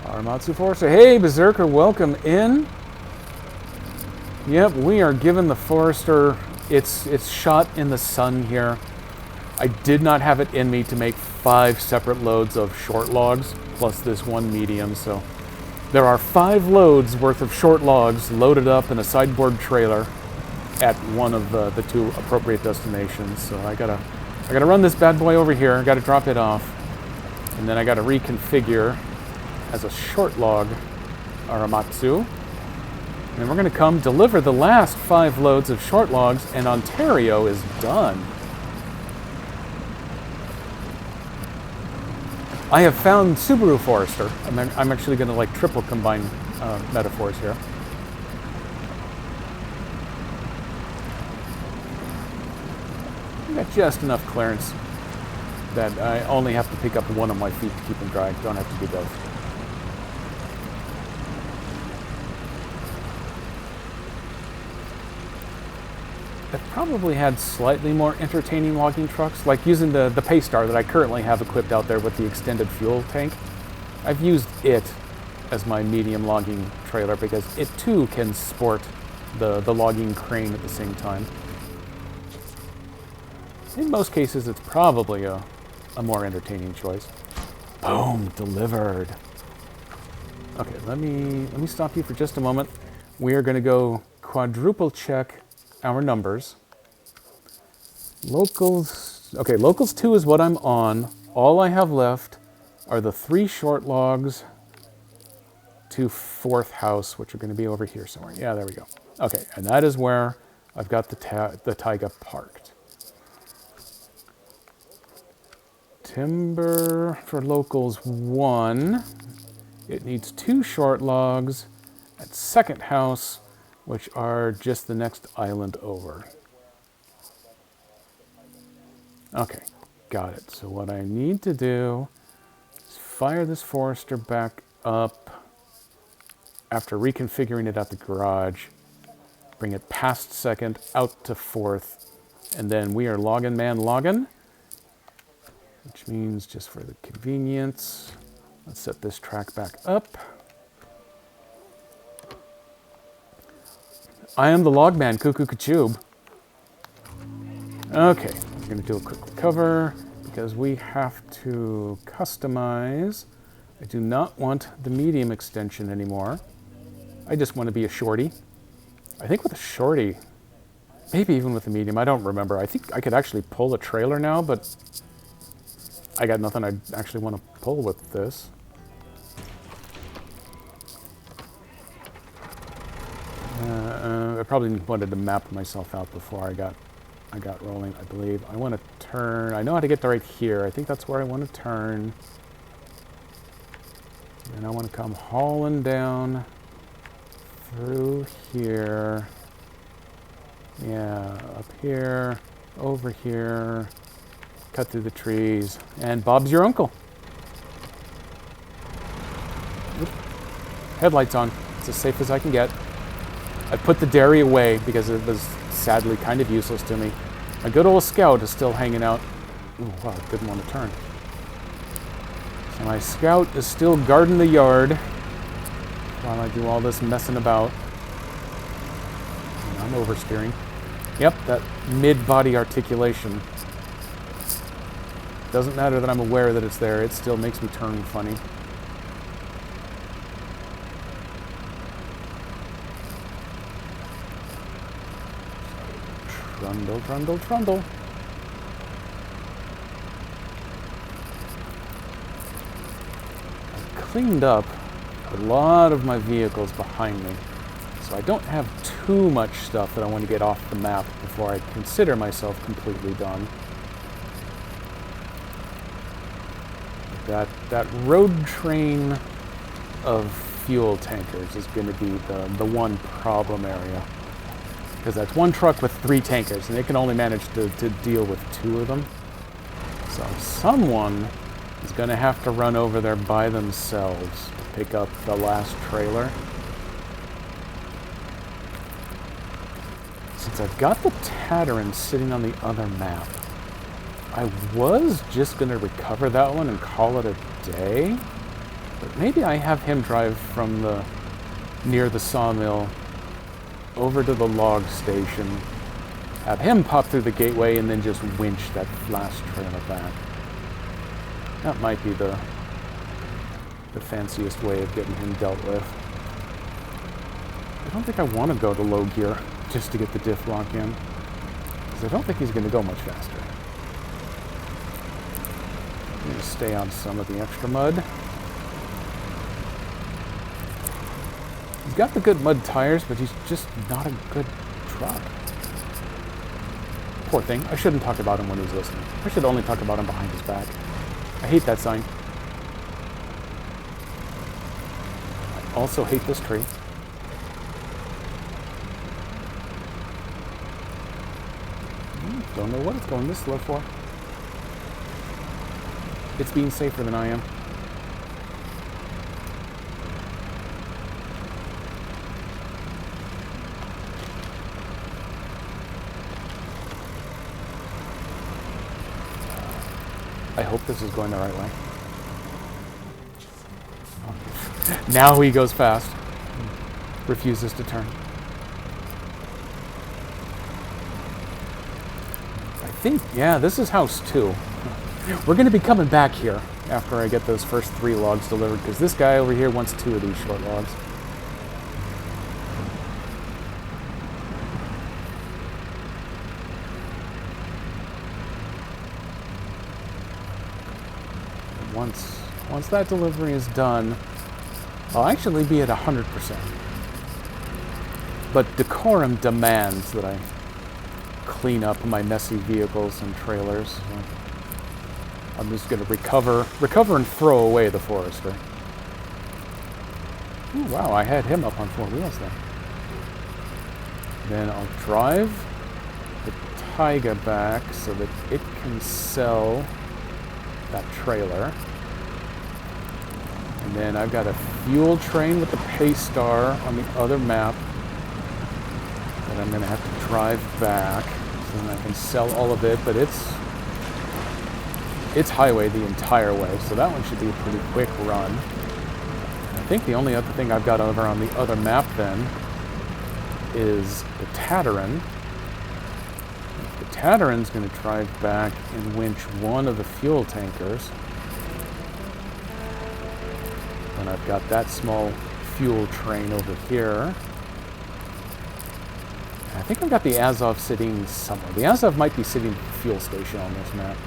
Aramatsu Forester. Hey, Berserker, welcome in. Yep, we are giving the Forester its shot in the sun here. I did not have it in me to make 5 separate loads of short logs, plus this one medium, so there are 5 loads worth of short logs loaded up in a sideboard trailer at one of the 2 appropriate destinations. So I gotta run this bad boy over here, gotta drop it off, and then I gotta reconfigure as a short log Aramatsu. And then we're gonna come deliver the last 5 loads of short logs, and Ontario is done. I have found Subaru Forester. I'm actually going to like triple combine metaphors here. I got just enough clearance that I only have to pick up one of my feet to keep them dry. Don't have to do both. I've probably had slightly more entertaining logging trucks, like using the Paystar that I currently have equipped out there with the extended fuel tank. I've used it as my medium logging trailer because it too can sport the logging crane at the same time. In most cases, it's probably a more entertaining choice. Boom, delivered. Okay, let me stop you for just a moment. We are going to go quadruple check our numbers. Locals Okay, locals 2 is what I'm on. All I have left are the 3 short logs to 4th house, which are going to be over here somewhere. Yeah, there we go. Okay, and that is where I've got the taiga parked. Timber for locals 1. It needs 2 short logs at 2nd house, which are just the next island over. Okay, got it. So what I need to do is fire this forester back up after reconfiguring it at the garage, bring it past 2nd, out to 4th, and then we are logging man logging, which means just for the convenience, let's set this track back up. I am the logman, Cuckoo Kachoob. Okay, we're going to do a quick recover because we have to customize. I do not want the medium extension anymore. I just want to be a shorty. I think with a shorty, maybe even with the medium, I don't remember. I think I could actually pull a trailer now, but I got nothing I actually want to pull with this. I probably wanted to map myself out before I got rolling, I believe. I want to turn. I know how to get to right here. I think that's where I want to turn. And I want to come hauling down through here. Yeah, up here, over here, cut through the trees, and Bob's your uncle. Oop. Headlights on. It's as safe as I can get. I put the dairy away because it was sadly kind of useless to me. My good old Scout is still hanging out. Ooh, wow, didn't want to turn. So my Scout is still guarding the yard while I do all this messing about. And I'm oversteering. Yep, that mid-body articulation. Doesn't matter that I'm aware that it's there, it still makes me turn funny. Trundle, trundle, trundle. I've cleaned up a lot of my vehicles behind me, so I don't have too much stuff that I want to get off the map before I consider myself completely done. That road train of fuel tankers is going to be the one problem area. Because that's one truck with 3 tankers, and they can only manage to deal with 2 of them. So someone is going to have to run over there by themselves to pick up the last trailer. Since I've got the Tataran sitting on the other map, I was just going to recover that one and call it a day. But maybe I have him drive from near the sawmill over to the log station, have him pop through the gateway, and then just winch that last trailer back. That might be the fanciest way of getting him dealt with. I don't think I want to go to low gear just to get the diff lock in, because I don't think he's going to go much faster. I'm going to stay on some of the extra mud. He's got the good mud tires, but he's just not a good truck. Poor thing. I shouldn't talk about him when he's listening. I should only talk about him behind his back. I hate that sign. I also hate this tree. Don't know what it's going this slow for. It's being safer than I am. I hope this is going the right way. Now he goes fast. Refuses to turn. I think, yeah, this is house 2. We're going to be coming back here after I get those first 3 logs delivered, because this guy over here wants 2 of these short logs. Once that delivery is done, I'll actually be at 100%. But decorum demands that I clean up my messy vehicles and trailers. So I'm just going to recover and throw away the Forester. Ooh, wow, I had him up on 4 wheels then. Then I'll drive the Taiga back so that it can sell that trailer. And then I've got a fuel train with the Paystar on the other map that I'm going to have to drive back. So then I can sell all of it, but it's highway the entire way, so that one should be a pretty quick run. I think the only other thing I've got over on the other map then is the Tataran. The Tataran's going to drive back and winch one of the fuel tankers. And I've got that small fuel train over here. I think I've got the Azov sitting somewhere. The Azov might be sitting at the fuel station on this map.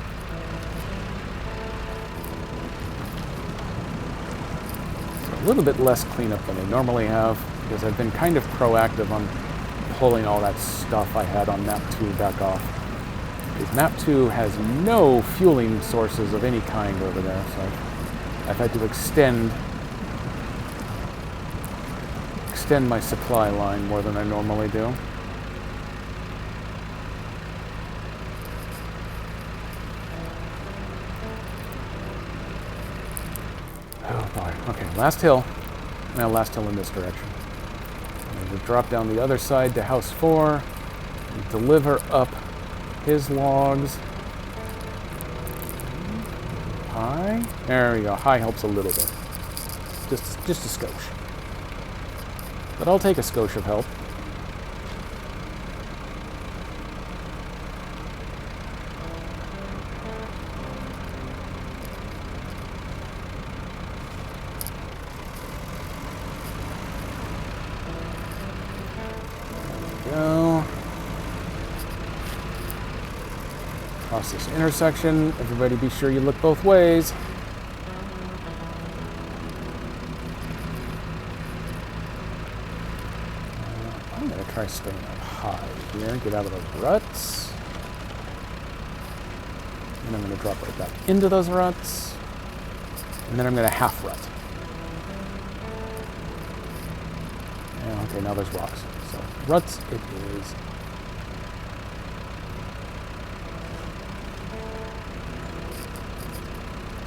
A little bit less cleanup than I normally have, because I've been kind of proactive on pulling all that stuff I had on map 2 back off. Because map 2 has no fueling sources of any kind over there, so I've had to extend my supply line more than I normally do. Oh boy. Okay, last hill. Now last hill in this direction. And we'll drop down the other side to House 4. And deliver up his logs. High. There we go. High helps a little bit. Just a skosh. But I'll take a skosh of help. Go. Cross this intersection. Everybody be sure you look both ways. I'm going to try staying up high here. Get out of those ruts. And I'm going to drop right back into those ruts. And then I'm going to half rut. Yeah, okay, now there's rocks. So, ruts it is.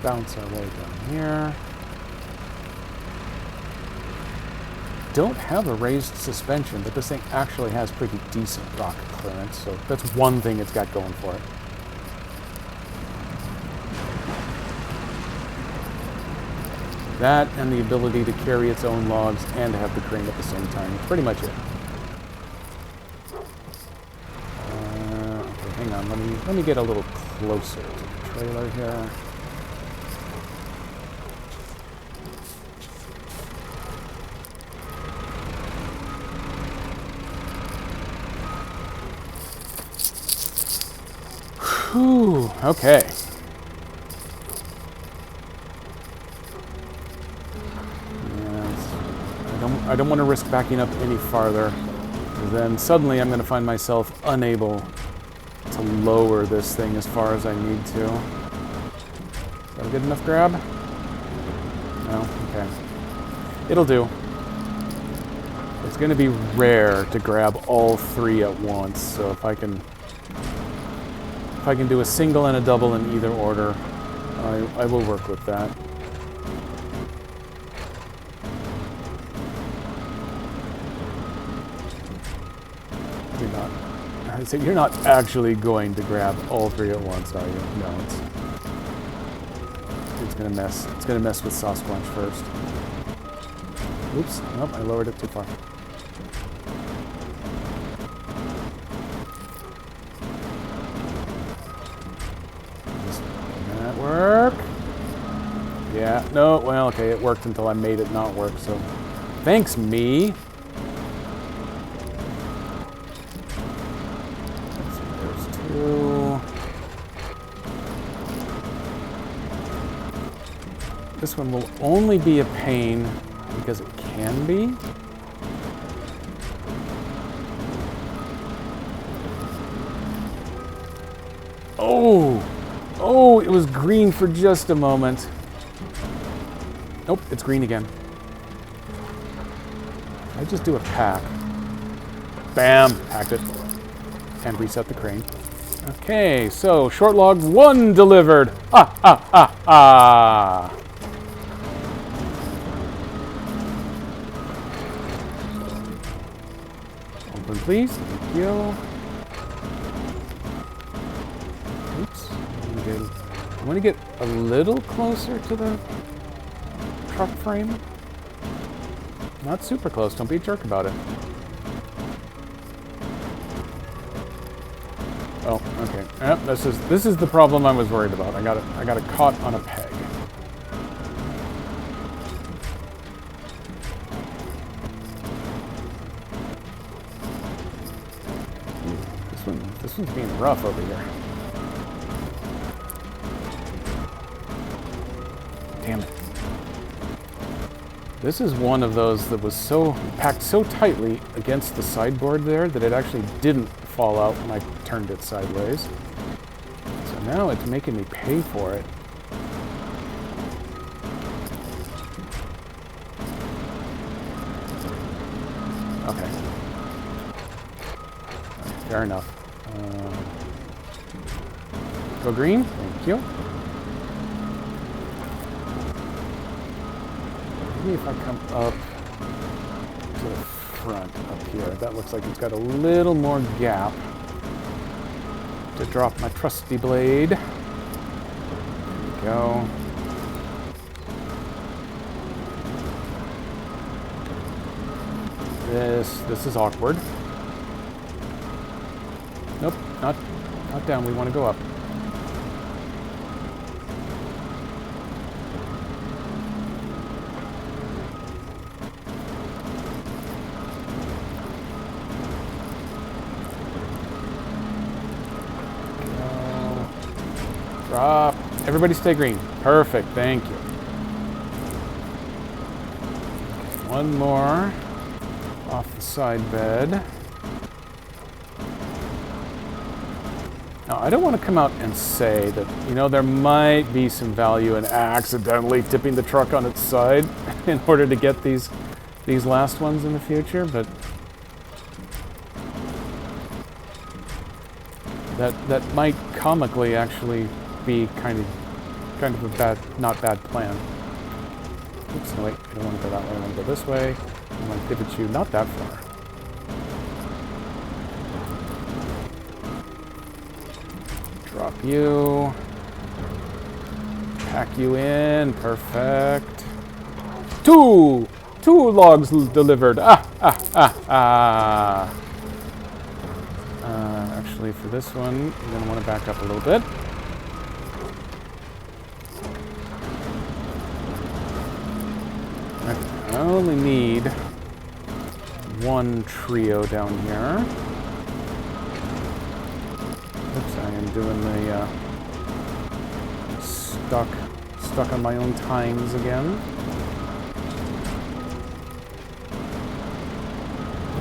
Bounce our way down here. Don't have a raised suspension, but this thing actually has pretty decent rocket clearance, so that's one thing it's got going for it. That and the ability to carry its own logs and to have the crane at the same time. That's pretty much it. Okay, hang on. Let me get a little closer to the trailer here. Whew, okay. I don't want to risk backing up any farther, because then suddenly I'm going to find myself unable to lower this thing as far as I need to. Is that a good enough grab? No? Okay. It'll do. It's going to be rare to grab all three at once, so if I can do a single and a double in either order, I will work with that. You're not actually going to grab all three at once, are you? No, it's gonna mess. It's gonna mess with Sasquatch first. Oops! Nope, I lowered it too far. Can that work? Yeah. No. Well, okay. It worked until I made it not work. So, thanks, me. This one will only be a pain because it can be. Oh! Oh, it was green for just a moment. Nope, it's green again. I just do a pack. Bam! Packed it. And reset the crane. Okay, so short log 1 delivered. Ah, ah, ah, ah. Open, please. Thank you. Oops. I'm going to get a little closer to the truck frame. Not super close. Don't be a jerk about it. Oh, okay. Yep, this is the problem I was worried about. I got it caught on a peg. This one's being rough over here. Damn it. This is one of those that was packed so tightly against the sideboard there that it actually didn't fall out when I turned it sideways. So now it's making me pay for it. Okay. Fair enough. Go green. Thank you. Maybe if I come up to the front up here, that looks like it's got a little more gap to drop my trusty blade. There we go. This is awkward. Nope, not down. We want to go up. Drop. Everybody stay green. Perfect. Thank you. One more off the side bed. Now, I don't want to come out and say that, you know, there might be some value in accidentally tipping the truck on its side in order to get these last ones in the future, but that might comically actually be kind of a not bad plan. Oops, no wait, I don't want to go that way, I want to go this way. I want to pivot you not that far. Drop you. Pack you in, perfect. Two logs delivered. Actually, for this one, you're going to want to back up a little bit. I only need one trio down here. Oops, I am doing the stuck on my own times again.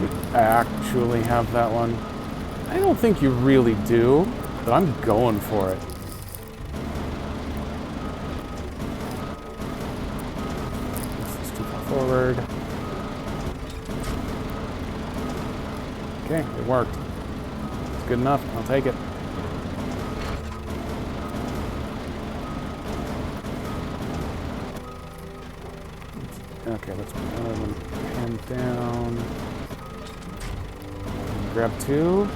We actually have that one. I don't think you really do, but I'm going for it. This is too far forward. Okay, it worked. It's good enough. I'll take it. Okay, let's put another one pinned down. Grab two.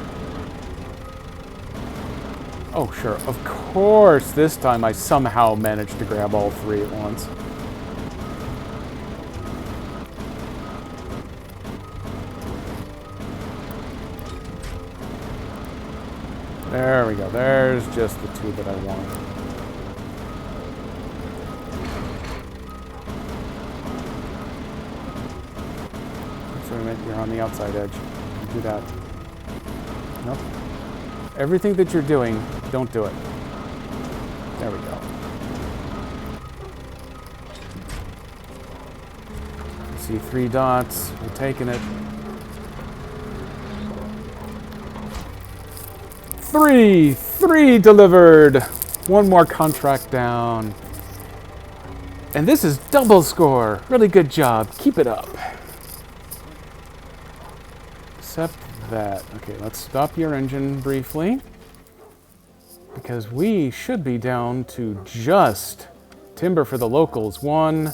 Oh, sure. Of course, this time I somehow managed to grab all three at once. There we go. There's just the two that I want. That's what I meant. You're on the outside edge. Do that. Nope. Everything that you're doing, don't do it. There we go. See 3 dots. We're taking it. 3 delivered. 1 more contract down. And this is double score. Really good job. Keep it up. Except that. Okay, let's stop your engine briefly. Because we should be down to just timber for the locals. 1.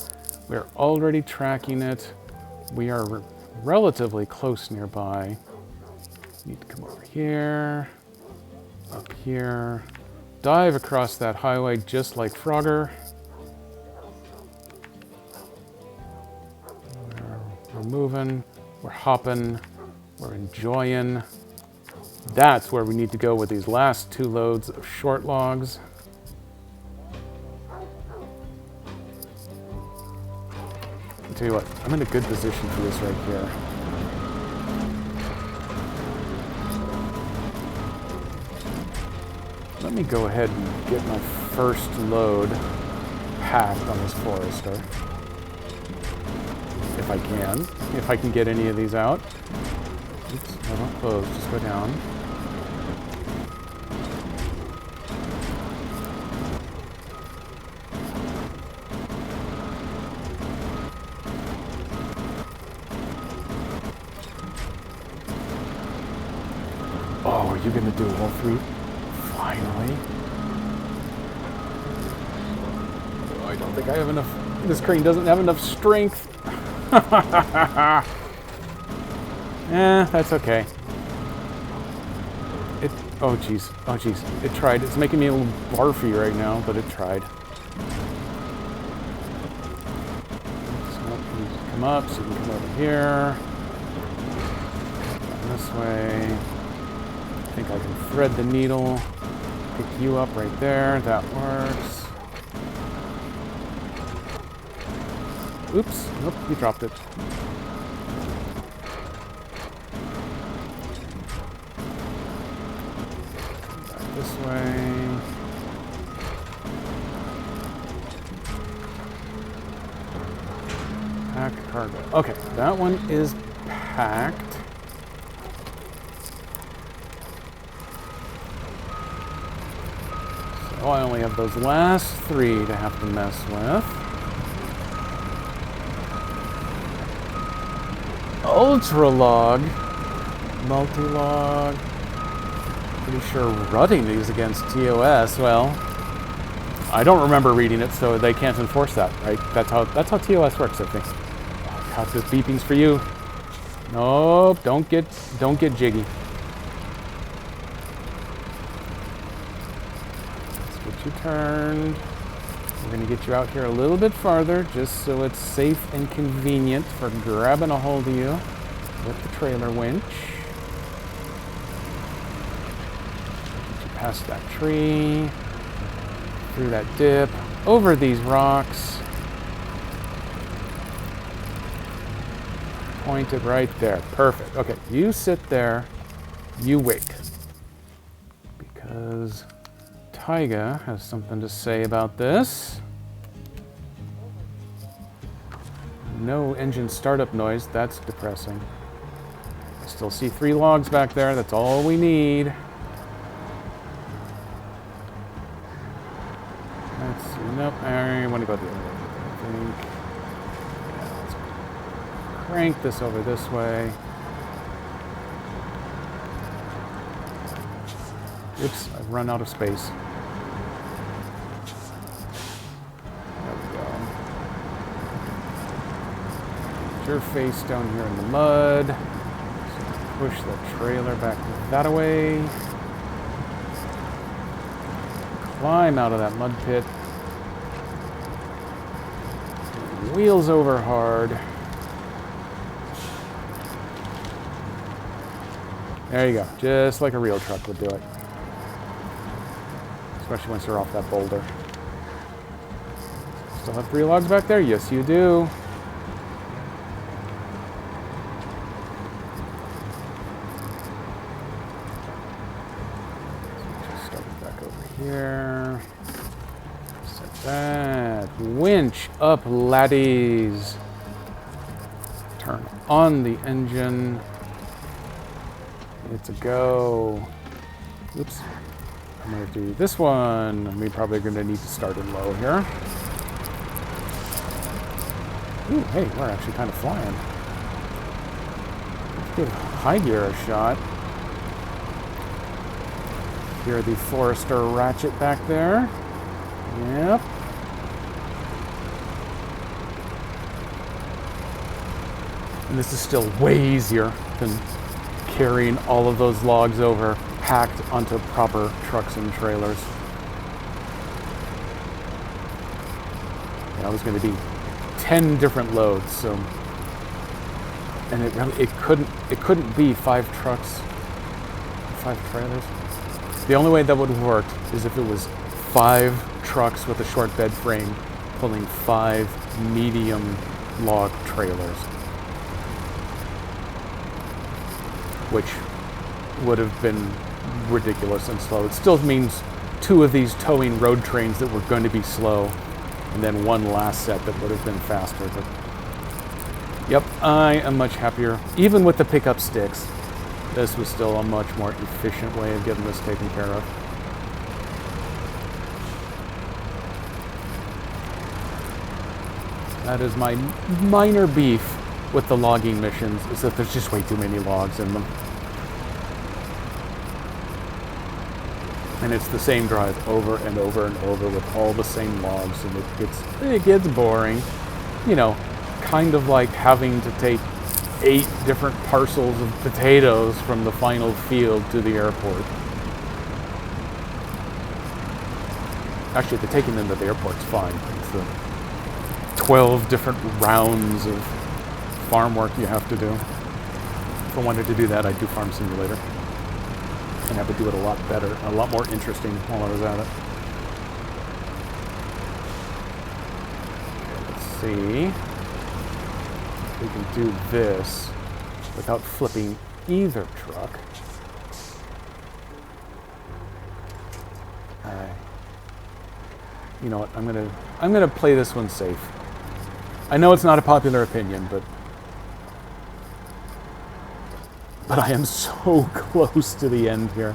We're already tracking it. We are relatively close nearby. Need to come over here. Up here. Dive across that highway just like Frogger. We're moving. We're hopping. We're enjoying. That's where we need to go with these last 2 loads of short logs. I'll tell you what, I'm in a good position for this right here. Let me go ahead and get my first load packed on this Forester. If I can. If I can get any of these out. Oops, no, don't close, just go down. Oh, are you gonna do all 3? Finally. Oh, I don't think I have enough. This crane doesn't have enough strength. That's okay. Oh jeez. Oh jeez. It tried. It's making me a little barfy right now, but it tried. So you come up, so you can come over here. This way. I think I can thread the needle. Pick you up right there. That works. Oops. Nope, you dropped it. Back this way. Pack cargo. Okay, that one is packed. So I only have those last 3 to have to mess with. Ultra log, multi-log. Pretty sure rutting these against TOS. Well, I don't remember reading it, so they can't enforce that, right? That's how TOS works, I think. Oh, God, this beeping's for you. Nope, don't get jiggy. Let's get you turned. We're going to get you out here a little bit farther, just so it's safe and convenient for grabbing a hold of you with the trailer winch. Get you past that tree, through that dip, over these rocks. Point it right there. Perfect. Okay, you sit there, you wait. Because Taiga has something to say about this. No engine startup noise. That's depressing. I still see 3 logs back there. That's all we need. Let's see. Nope. I want to go the other way, I think. Yeah, let's crank this over this way. Oops, I've run out of space. Your face down here in the mud. So push the trailer back that away. Climb out of that mud pit. Wheels over hard. There you go. Just like a real truck would do it. Especially once you're off that boulder. Still have 3 logs back there? Yes, you do. Here. Set that. Winch up, laddies. turn on the engine. It's a go. Oops. I'm going to do this one. We're probably going to need to start it low here. Ooh, hey, we're actually kind of flying. Let's give high gear a shot. Hear the Forester ratchet back there. Yep. And this is still way easier than carrying all of those logs over, packed onto proper trucks and trailers. That was going to be 10 different loads, so, and it couldn't be 5 trucks, 5 trailers. The only way that would have worked is if it was 5 trucks with a short bed frame pulling 5 medium log trailers, which would have been ridiculous and slow. It still means 2 of these towing road trains that were going to be slow, and then 1 last set that would have been faster. But yep, I am much happier. Even with the pickup sticks, this was still a much more efficient way of getting this taken care of. That is my minor beef with the logging missions, is that there's just way too many logs in them. And it's the same drive over and over and over with all the same logs, and it gets boring. You know, kind of like having to take 8 different parcels of potatoes from the final field to the airport. Actually, the taking them to the airport's fine. It's the 12 different rounds of farm work you have to do. If I wanted to do that, I'd do Farm Simulator. And I would do it a lot better, a lot more interesting while I was at it. Let's see if we can do this without flipping either truck. You know what? I'm gonna play this one safe. I know it's not a popular opinion, but I am so close to the end here.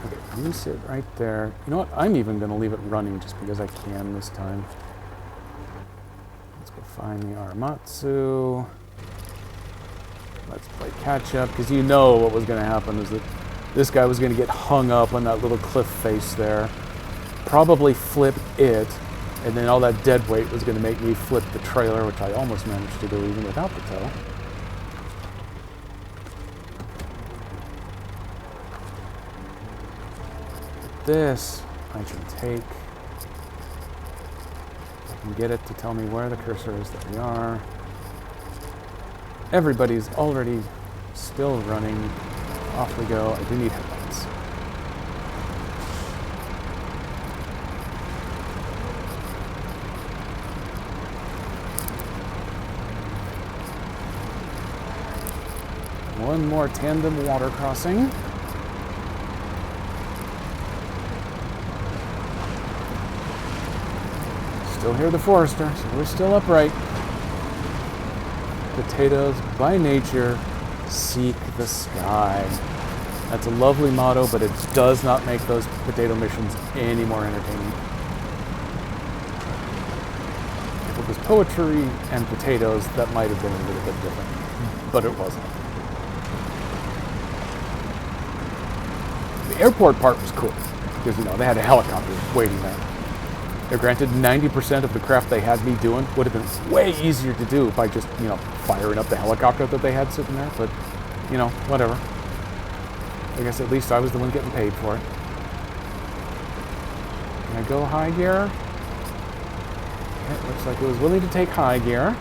Okay, I'm gonna sit right there. You know what? I'm even gonna leave it running just because I can this time. Let's go find the Aramatsu. Let's play catch up, because you know what was gonna happen is that this guy was gonna get hung up on that little cliff face there. Probably flip it, and then all that dead weight was going to make me flip the trailer, which I almost managed to do even without the tow. This I can take. I can get it to tell me where the cursor is that we are. Everybody's already still running. Off we go. I do need headlights. One more tandem water crossing. Still hear the Forester, so we're still upright. Potatoes, by nature, seek the sky. That's a lovely motto, but it does not make those potato missions any more entertaining. If it was poetry and potatoes, that might have been a little bit different, but it wasn't. The airport part was cool, because, you know, they had a helicopter waiting there. Now, granted, 90% of the crap they had me doing would have been way easier to do by just, you know, firing up the helicopter that they had sitting there, but, you know, whatever. I guess at least I was the one getting paid for it. Can I go high gear? It looks like it was willing to take high gear.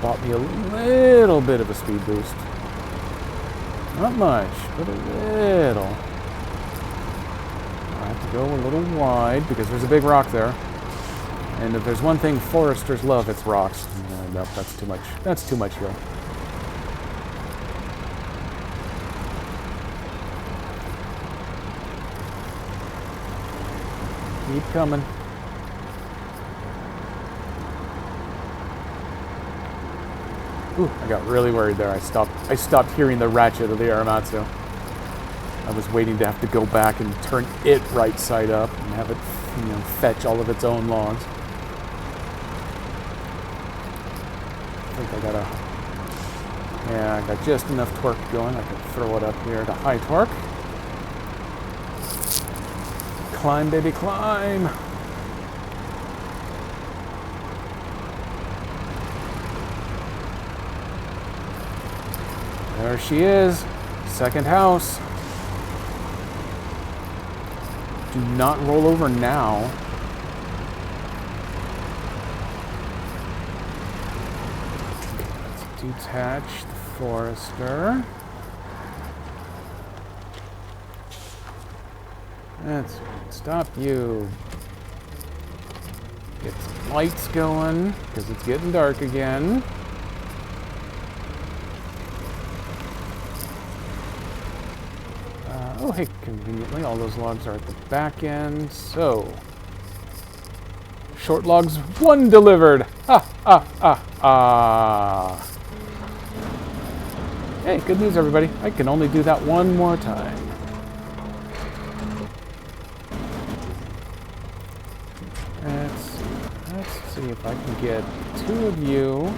Bought me a little bit of a speed boost. Not much, but a little. I have to go a little wide because there's a big rock there. And if there's one thing foresters love, it's rocks. Nope, that's too much. That's too much hill. Keep coming. Ooh, I got really worried there. I stopped hearing the ratchet of the Aramatsu. I was waiting to have to go back and turn it right side up and have it, fetch all of its own logs. I think I got I got just enough torque going. I can throw it up here to high torque. Climb, baby, climb! There she is. Second house. Do not roll over now. Let's detach the Forester. Let's stop you. Get some lights going, because it's getting dark again. Oh, hey, conveniently, all those logs are at the back end, so... Short logs 1 delivered! Hey, good news, everybody. I can only do that one more time. Let's see if I can get 2 of you.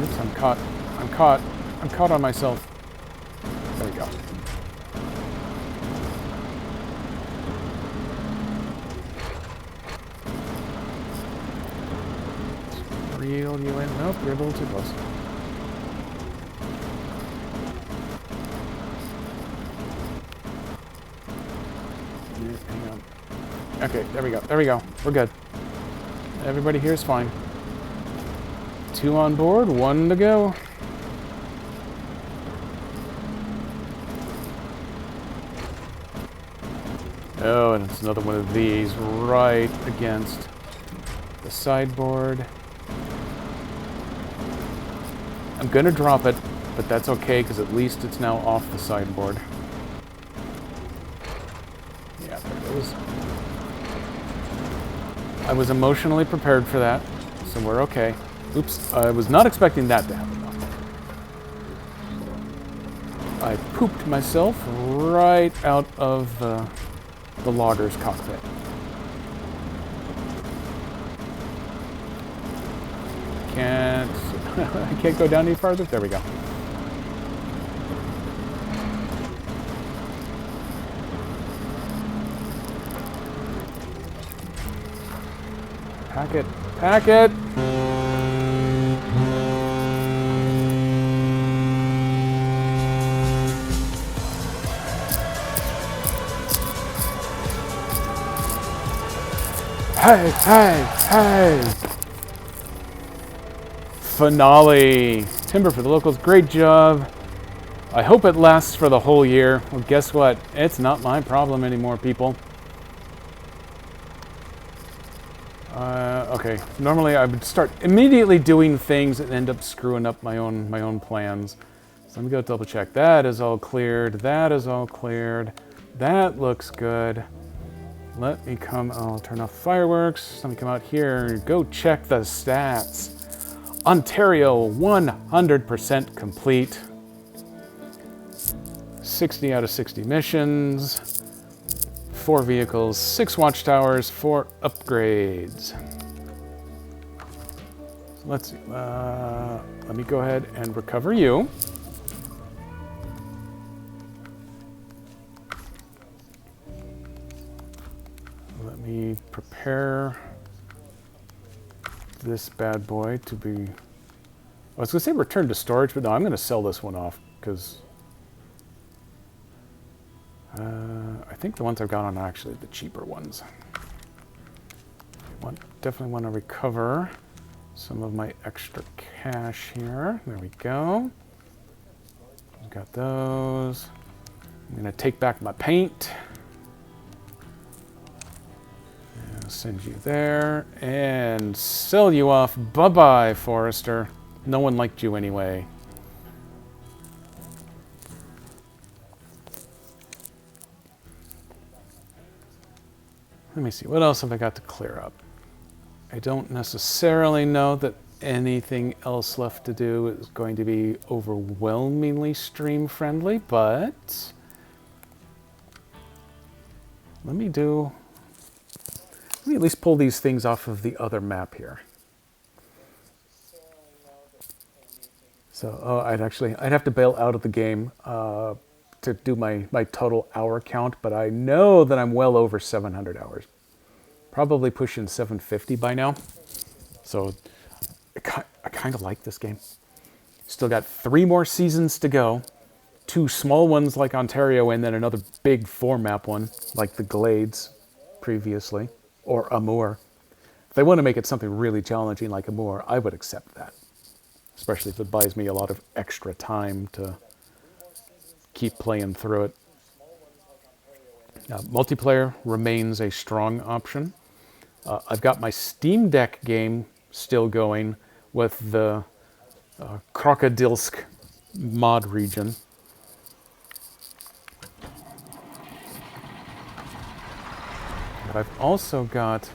Oops, I'm caught on myself. There we go. Reel you in. Nope, you're a little too close. Hang on. Okay, there we go. There we go. We're good. Everybody here is fine. 2 on board, 1 to go. Oh, and it's another one of these right against the sideboard. I'm gonna drop it, but that's okay because at least it's now off the sideboard. Yeah, there it goes. I was emotionally prepared for that, so we're okay. Oops, I was not expecting that to happen though. I pooped myself right out of the logger's cockpit. I can't go down any farther. There we go. Pack it. Pack it! Hey, hey, hey! Finale! Timber for the locals, great job. I hope it lasts for the whole year. Well, guess what? It's not my problem anymore, people. Okay, normally I would start immediately doing things and end up screwing up my own plans. So let me go double check. That is all cleared. That is all cleared. That looks good. Let me come, I'll turn off fireworks. Let me come out here and go check the stats. Ontario, 100% complete. 60 out of 60 missions. 4 vehicles, 6 watchtowers, 4 upgrades. So let's see, let me go ahead and recover you. Let me prepare this bad boy to be... I was going to say return to storage, but no, I'm going to sell this one off because I think the ones I've got on are actually the cheaper ones. Definitely want to recover some of my extra cash here. There we go. I've got those. I'm going to take back my paint. I'll send you there and sell you off. Bye-bye, Forester. No one liked you anyway. Let me see, what else have I got to clear up? I don't necessarily know that anything else left to do. It's going to be overwhelmingly stream friendly, but let me at least pull these things off of the other map here. So I'd have to bail out of the game to do my total hour count, but I know that I'm well over 700 hours. Probably pushing 750 by now. So I kind of like this game. Still got 3 more seasons to go. 2 small ones like Ontario, and then another big 4-map one like the Glades previously, or Amour. If they want to make it something really challenging like Amour, I would accept that. Especially if it buys me a lot of extra time to keep playing through it. Multiplayer remains a strong option. I've got my Steam Deck game still going with the Krokodilsk mod region. But I've also got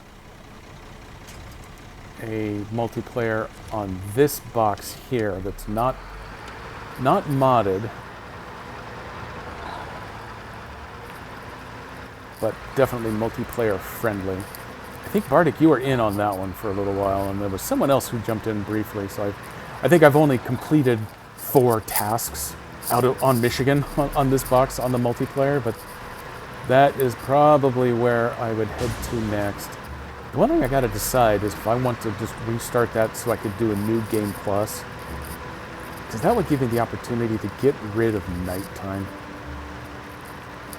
a multiplayer on this box here that's not modded, but definitely multiplayer friendly. I think, Bardic, you were in on that one for a little while, and there was someone else who jumped in briefly, so I think I've only completed 4 tasks on Michigan on this box on the multiplayer, but that is probably where I would head to next. The one thing I gotta decide is if I want to just restart that so I could do a new Game Plus, because that would give me the opportunity to get rid of nighttime.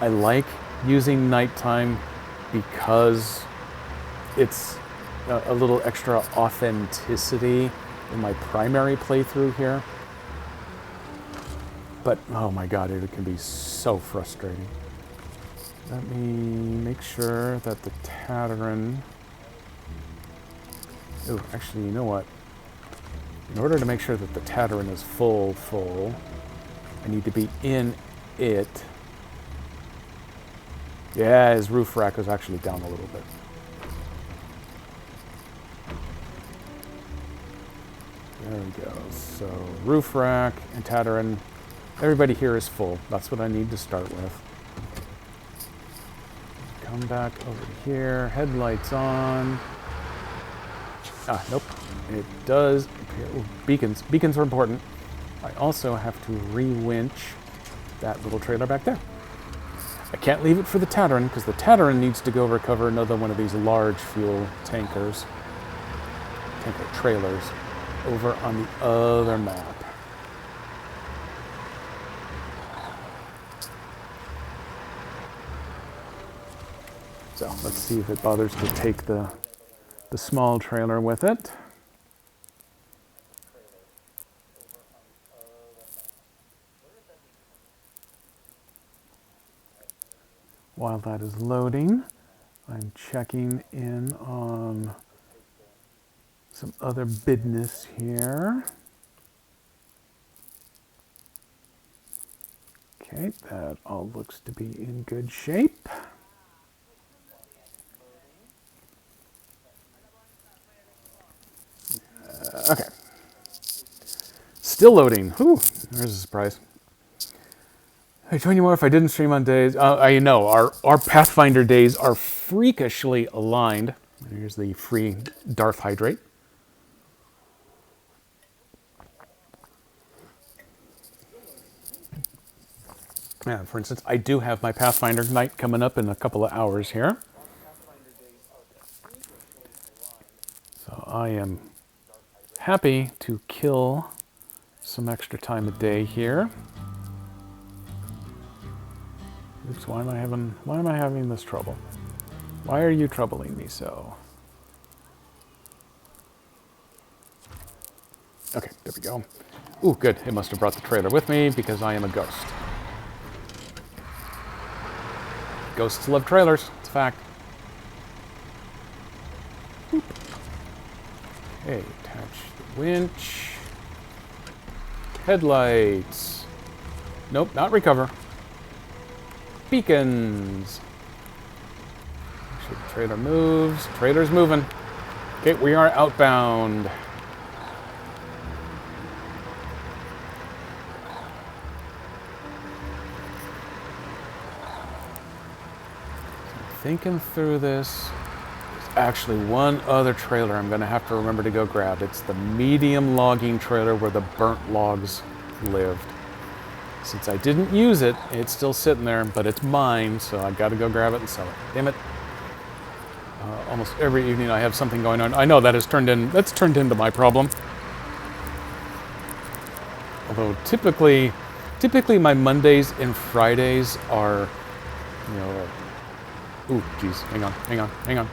I like using nighttime because it's a little extra authenticity in my primary playthrough here. But, oh my god, it can be so frustrating. Let me make sure that the Tataran... Oh, actually, you know what? In order to make sure that the Tataran is full, I need to be in it. Yeah, his roof rack is actually down a little bit. There we go. So, roof rack and Tataran. Everybody here is full. That's what I need to start with. Come back over here. Headlights on. Ah, nope. It does appear. Ooh, beacons. Beacons are important. I also have to re-winch that little trailer back there. I can't leave it for the Tataran, because the Tataran needs to go recover another one of these large fuel tanker trailers over on the other map. So let's see if it bothers to take the small trailer with it. While that is loading, I'm checking in on some other business here. Okay, that all looks to be in good shape. Okay. Still loading. Whew, there's a surprise. I'd join you more if I didn't stream on days. I know, our Pathfinder days are freakishly aligned. Here's the free Darth Hydrate. Yeah, for instance, I do have my Pathfinder night coming up in a couple of hours here. So I am happy to kill some extra time a day here. Oops, why am I having this trouble? Why are you troubling me so? Okay, there we go. Ooh, good. It must have brought the trailer with me because I am a ghost. Ghosts love trailers. It's a fact. Boop. Okay, attach the winch. Headlights. Nope, not recover. Beacons. Make sure the trailer moves. Trailer's moving. Okay, we are outbound. thinking through this, there's actually one other trailer I'm going to have to remember to go grab. It's the medium logging trailer where the burnt logs lived. Since I didn't use it, it's still sitting there, but it's mine, so I got to go grab it and sell it. Damn it. Almost every evening I have something going on. I know that's turned into my problem. Although typically my Mondays and Fridays are, ooh, geez, hang on.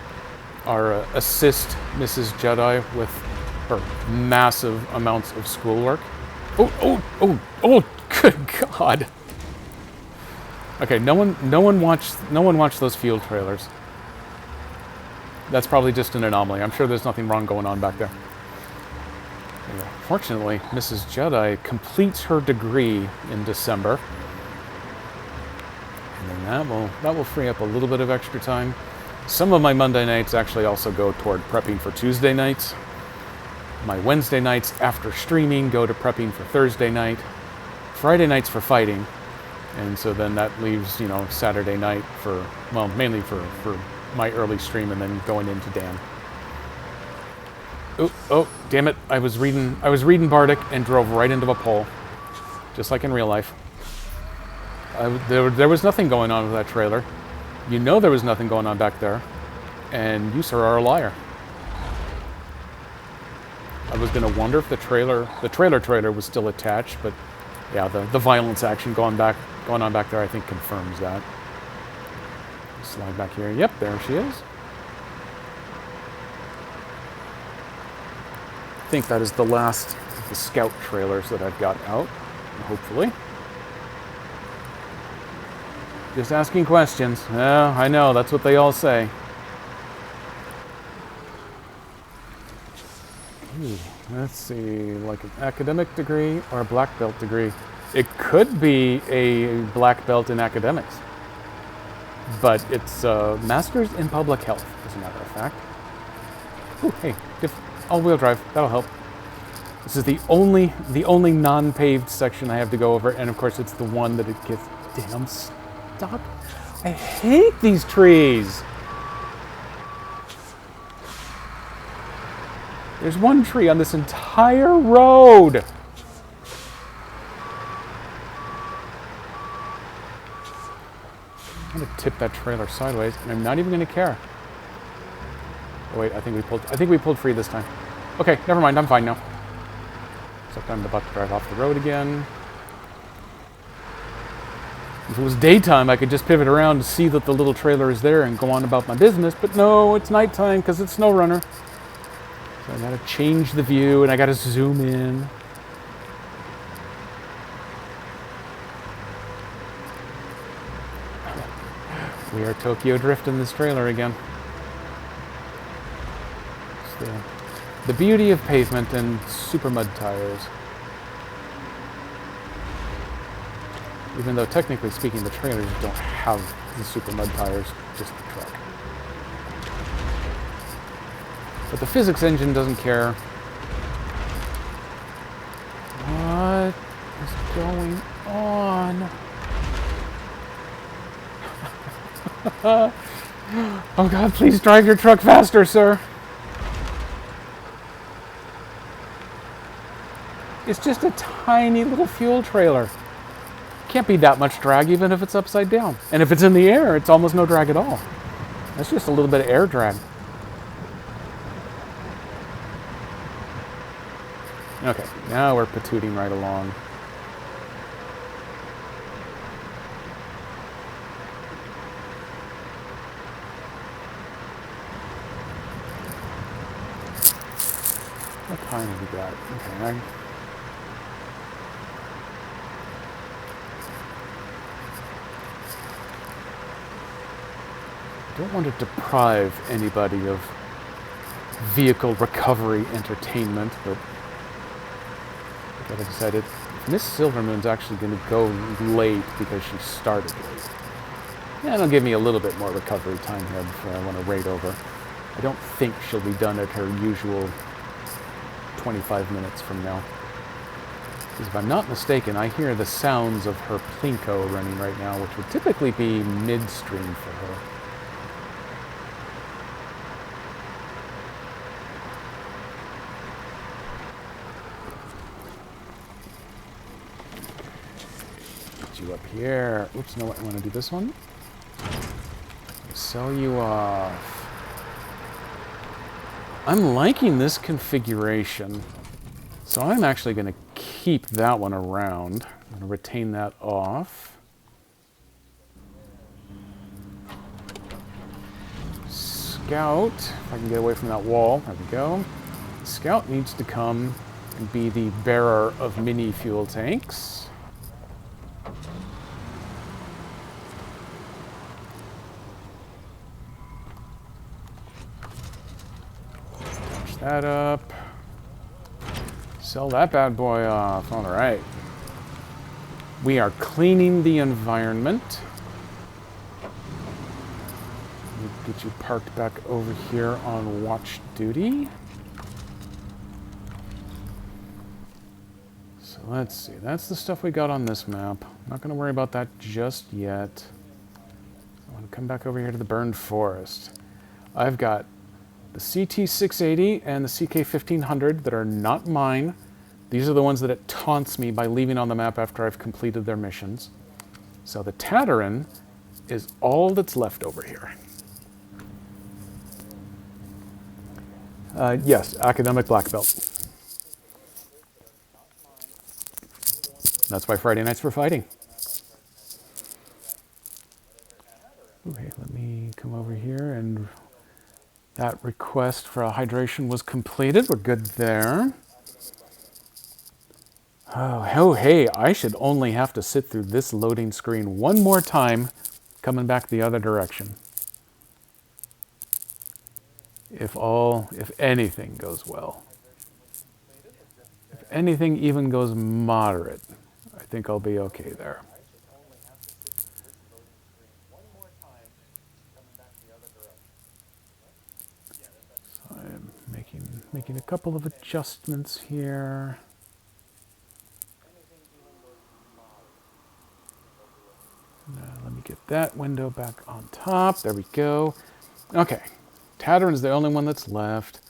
Are assist Mrs. Jedi with her massive amounts of schoolwork. Oh, good God. Okay, no one watched those field trailers. That's probably just an anomaly. I'm sure there's nothing wrong going on back there. Yeah. Fortunately, Mrs. Jedi completes her degree in December. And then that will free up a little bit of extra time. Some of my Monday nights actually also go toward prepping for Tuesday nights. My Wednesday nights after streaming go to prepping for Thursday night. Friday nights for fighting. And so then that leaves, Saturday night for, well, mainly for my early stream and then going into Dan. Oh, damn it. I was reading Bardic and drove right into a pole. Just like in real life. There was nothing going on with that trailer. You know there was nothing going on back there. And you, sir, are a liar. I was going to wonder if the trailer was still attached, but yeah, the violence action going on back there, I think confirms that. Slide back here. Yep, there she is. I think that is the last of the scout trailers that I've got out, hopefully. Just asking questions. Yeah, I know, that's what they all say. Ooh, let's see, like an academic degree or a black belt degree. It could be a black belt in academics, but it's master's in public health, as a matter of fact. Ooh, hey, all-wheel drive, that'll help. This is the only non-paved section I have to go over, and of course it's the one that it gets. Damn, stop! I hate these trees. There's one tree on this entire road. I'm gonna tip that trailer sideways, and I'm not even gonna care. Oh wait, I think we pulled free this time. Okay, never mind, I'm fine now. Except I'm about to drive off the road again. If it was daytime, I could just pivot around to see that the little trailer is there and go on about my business, but no, it's nighttime because it's SnowRunner. So I gotta change the view and I gotta zoom in. We are Tokyo drifting this trailer again. It's the beauty of pavement and super mud tires. Even though technically speaking the trailers don't have the super mud tires, just the truck. But the physics engine doesn't care. What is going on? Oh God, please drive your truck faster, sir. It's just a tiny little fuel trailer. Can't be that much drag even if it's upside down. And if it's in the air, it's almost no drag at all. That's just a little bit of air drag. Okay, now we're patooting right along. What time have we got? Okay, I don't want to deprive anybody of vehicle recovery entertainment, but I gotta decide if Miss Silvermoon's actually going to go late because she started late. Yeah, it'll give me a little bit more recovery time here before I want to raid over. I don't think she'll be done at her usual 25 minutes from now. Because if I'm not mistaken, I hear the sounds of her Plinko running right now, which would typically be midstream for her. get you up here. Oops, no, I want to do this one. Sell you off. I'm liking this configuration. So I'm actually going to keep that one around. I'm going to retain that off. Scout, if I can get away from that wall, there we go. Scout needs to come and be the bearer of mini fuel tanks. Push that up. Sell that bad boy off. All right. We are cleaning the environment. Get you parked back over here on watch duty. So let's see. That's the stuff we got on this map. Not going to worry about that just yet. I want to come back over here to the burned forest. I've got the CT-680 and the CK-1500 that are not mine. These are the ones that it taunts me by leaving on the map after I've completed their missions. So the Tatarin is all that's left over here. Yes, academic black belt. That's why Friday nights for fighting. Okay, let me come over here, and that request for a hydration was completed. We're good there. Oh, hey, I should only have to sit through this loading screen one more time, coming back the other direction. If anything goes well. If anything even goes moderate, I think I'll be okay there. So I'm making a couple of adjustments here. Let me get that window back on top. There we go. Okay. Tatarin is the only one that's left.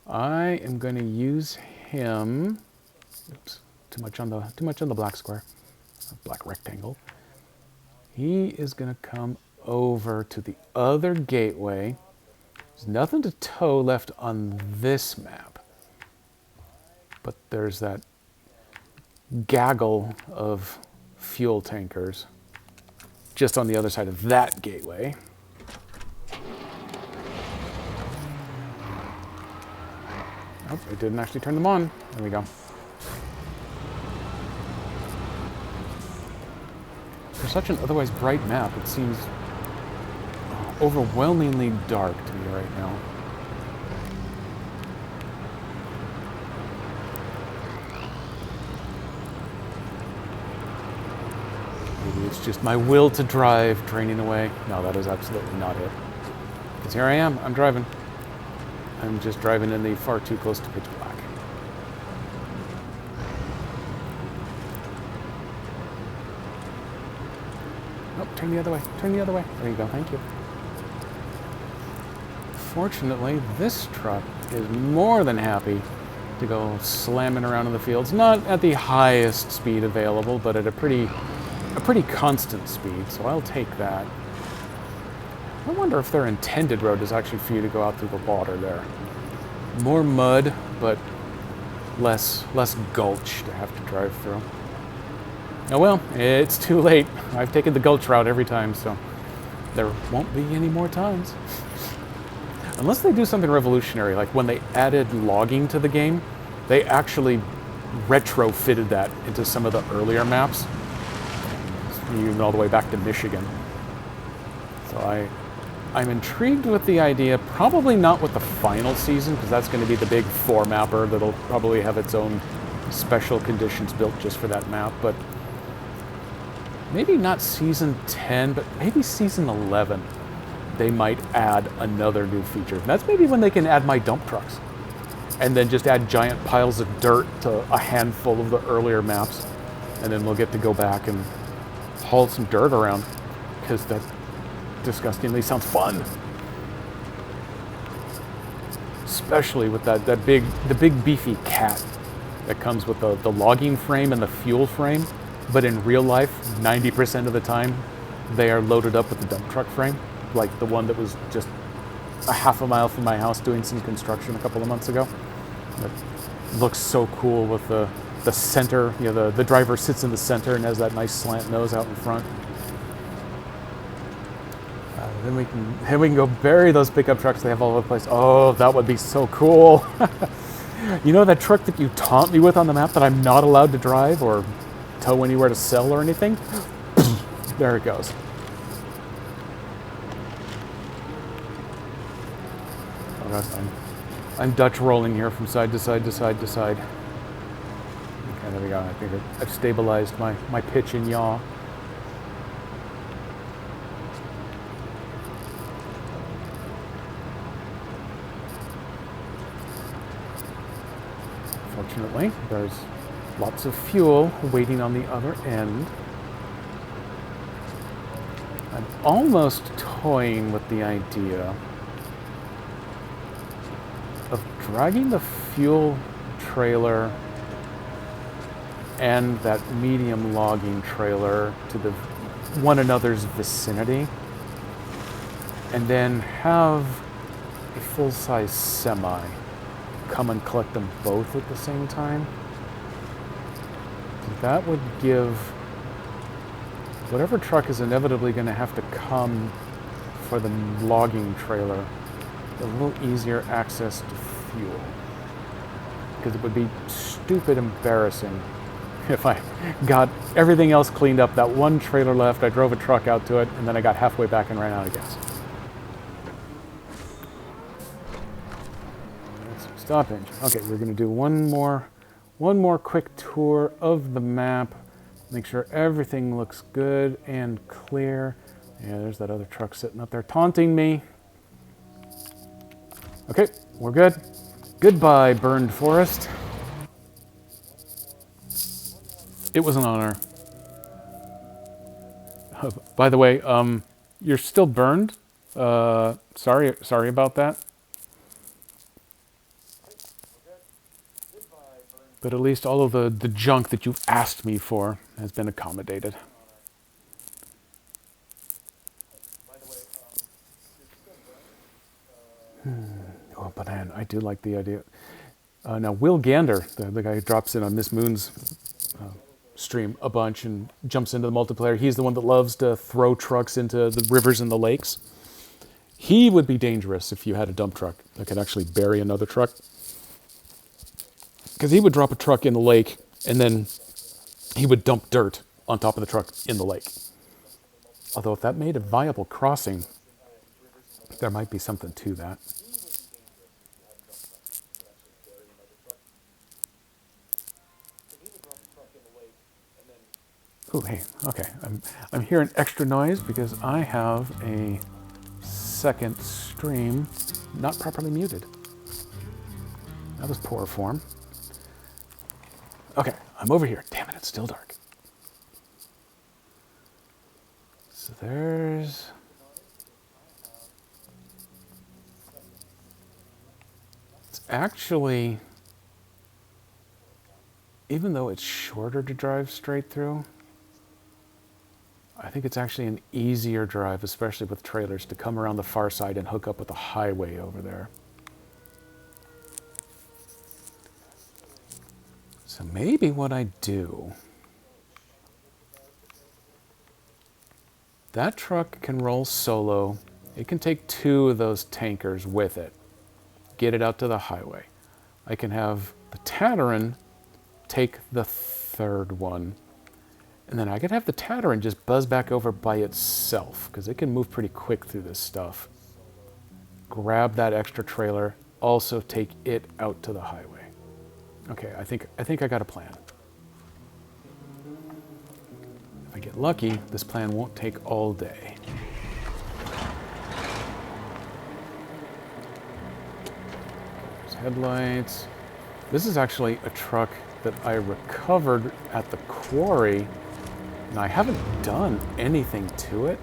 I am going to use him. Oops, too much on the black square, black rectangle. He is going to come over to the other gateway. There's nothing to tow left on this map, but there's that gaggle of fuel tankers just on the other side of that gateway. Oh, it didn't actually turn them on. There we go. For such an otherwise bright map, it seems overwhelmingly dark to me right now. Maybe it's just my will to drive draining away. No, that is absolutely not it. Because here I am, I'm driving. I'm just driving in the far too close to pitch black. Oh, turn the other way. Turn the other way. There you go. Thank you. Fortunately, this truck is more than happy to go slamming around in the fields. Not at the highest speed available, but at a pretty constant speed, so I'll take that. I wonder if their intended road is actually for you to go out through the water there. More mud, but less gulch to have to drive through. Oh well, it's too late. I've taken the gulch route every time, so there won't be any more times. Unless they do something revolutionary, like when they added logging to the game, they actually retrofitted that into some of the earlier maps, even all the way back to Michigan. So I'm intrigued with the idea, probably not with the final season, because that's going to be the big 4-mapper that'll probably have its own special conditions built just for that map, but maybe not season 10, but maybe season 11, they might add another new feature. And that's maybe when they can add my dump trucks, and then just add giant piles of dirt to a handful of the earlier maps, and then we'll get to go back and haul some dirt around, because that disgustingly sounds fun. Especially with the big beefy cat that comes with the logging frame and the fuel frame. but in real life, 90% of the time, they are loaded up with the dump truck frame, like the one that was just a half a mile from my house doing some construction a couple of months ago. It looks so cool with the center, you know, the driver sits in the center and has that nice slant nose out in front. Then we can go bury those pickup trucks they have all over the place. Oh, that would be so cool. You know that truck that you taunt me with on the map that I'm not allowed to drive or tow anywhere to sell or anything? There it goes. Oh gosh, I'm Dutch rolling here from side to side to side to side. Okay, there we go. I think I've stabilized my pitch and yaw. Fortunately, there's lots of fuel waiting on the other end. I'm almost toying with the idea of dragging the fuel trailer and that medium logging trailer to the one another's vicinity, and then have a full-size semi come and collect them both at the same time. That would give whatever truck is inevitably going to have to come for the logging trailer a little easier access to fuel. Because it would be stupid embarrassing if I got everything else cleaned up, that one trailer left, I drove a truck out to it, and then I got halfway back and ran out of gas. Stop engine. Okay, we're going to do one more quick tour of the map. Make sure everything looks good and clear. Yeah, there's that other truck sitting up there taunting me. Okay, we're good. Goodbye, burned forest. It was an honor. By the way, you're still burned. Sorry about that. But at least all of the junk that you've asked me for has been accommodated. Oh, but man, I do like the idea. Now, Will Gander, the guy who drops in on Miss Moon's stream a bunch and jumps into the multiplayer, he's the one that loves to throw trucks into the rivers and the lakes. He would be dangerous if you had a dump truck that could actually bury another truck. Because he would drop a truck in the lake, and then he would dump dirt on top of the truck in the lake. Although if that made a viable crossing, there might be something to that. Oh, hey, okay. I'm hearing extra noise because I have a second stream not properly muted. That was poor form. Okay, I'm over here. Damn it, it's still dark. So there's... It's actually... Even though it's shorter to drive straight through, I think it's actually an easier drive, especially with trailers, to come around the far side and hook up with the highway over there. So maybe what I do, that truck can roll solo. It can take 2 of those tankers with it, get it out to the highway. I can have the Tataran take the 3rd one, and then I could have the Tataran just buzz back over by itself, because it can move pretty quick through this stuff. Grab that extra trailer, also take it out to the highway. Okay, I think I got a plan. If I get lucky, this plan won't take all day. There's headlights. This is actually a truck that I recovered at the quarry, and I haven't done anything to it.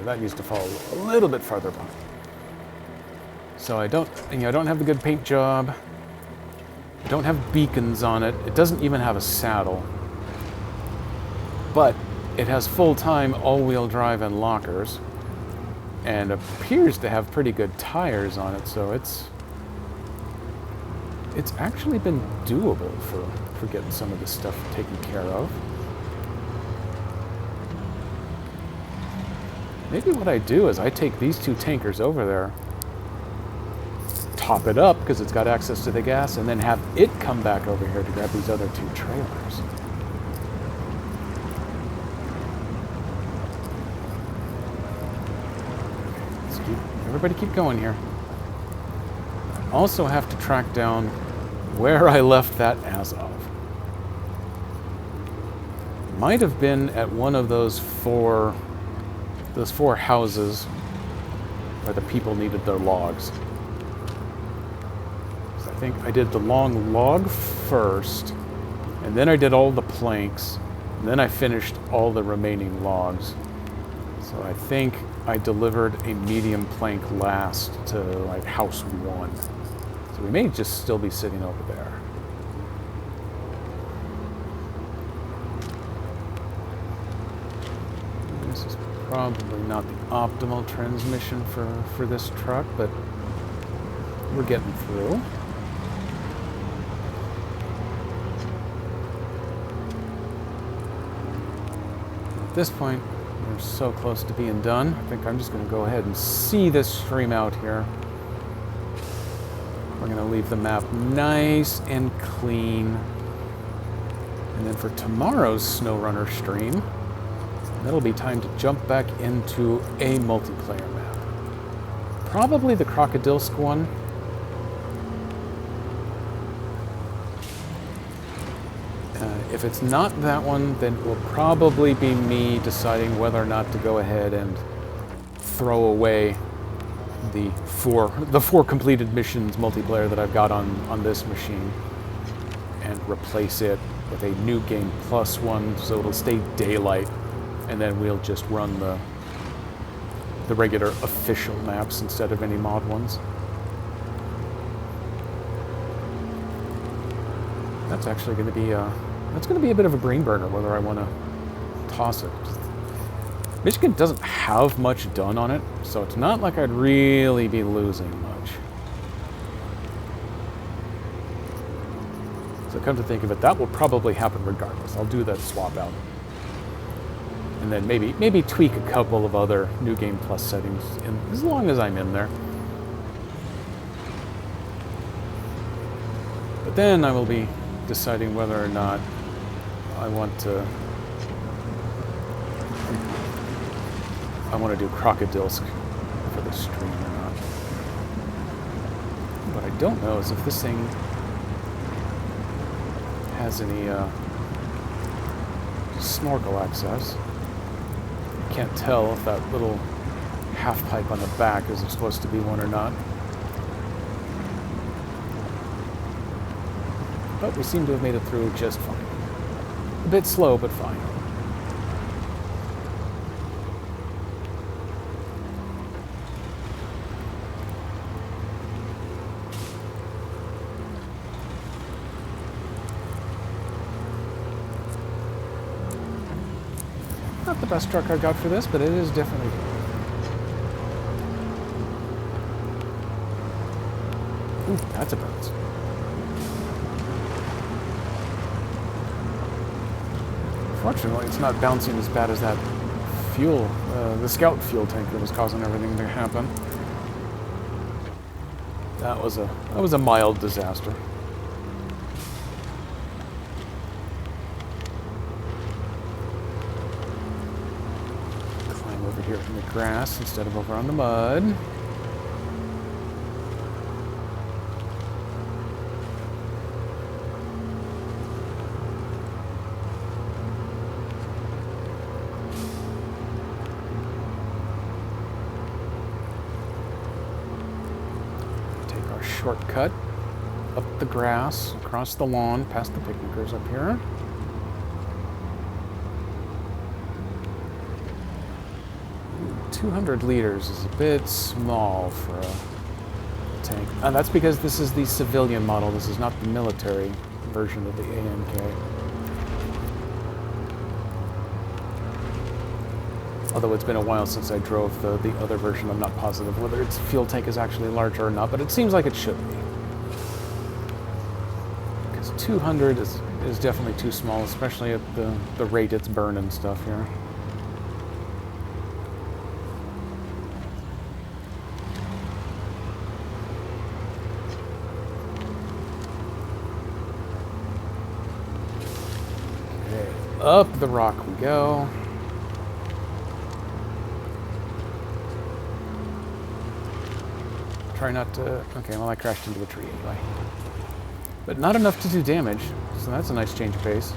That needs to fall a little bit farther behind. So I don't have the good paint job. I don't have beacons on it. It doesn't even have a saddle. but it has full-time all-wheel drive and lockers, and appears to have pretty good tires on it, so it's actually been doable for getting some of this stuff taken care of. Maybe what I do is I take these two tankers over there, top it up because it's got access to the gas, and then have it come back over here to grab these other two trailers. Everybody keep going here. I also have to track down where I left that Azov. Might have been at one of those four houses where the people needed their logs. So I think I did the long log first, and then I did all the planks, and then I finished all the remaining logs. So I think I delivered a medium plank last to like house 1. So we may just still be sitting over there. This is probably not the optimal transmission for this truck, but we're getting through. At this point, we're so close to being done. I think I'm just going to go ahead and see this stream out here. We're going to leave the map nice and clean. And then for tomorrow's SnowRunner stream, that'll be time to jump back into a multiplayer map. Probably the Krokodilsk one. If it's not that one, then it will probably be me deciding whether or not to go ahead and throw away the four completed missions multiplayer that I've got on this machine and replace it with a New Game Plus one, so it'll stay daylight, and then we'll just run the regular official maps instead of any mod ones. That's actually going to be that's going to be a bit of a brain burner whether I want to toss it. Michigan doesn't have much done on it, so it's not like I'd really be losing much. So come to think of it, that will probably happen regardless. I'll do that swap out. And then maybe tweak a couple of other New Game Plus settings, as long as I'm in there. But then I will be deciding whether or not I want to do Krokodilsk for the stream or not. What I don't know is if this thing has any snorkel access. I can't tell if that little half pipe on the back is supposed to be one or not. But we seem to have made it through just fine. A bit slow, but fine. Not the best truck I got for this, but it is definitely good. Ooh, that's a bounce. Fortunately, it's not bouncing as bad as that fuel, the Scout fuel tank that was causing everything to happen. That was a mild disaster. Climb over here in the grass instead of over on the mud. Shortcut up the grass, across the lawn, past the picnickers up here. Ooh, 200 liters is a bit small for a tank. And that's because this is the civilian model. This is not the military version of the AMK. Although it's been a while since I drove the other version, I'm not positive whether its fuel tank is actually larger or not, but it seems like it should be. Because 200 is definitely too small, especially at the rate it's burning stuff here. Okay, up the rock we go. Try not to... Okay, well I crashed into a tree anyway. But not enough to do damage, so that's a nice change of pace.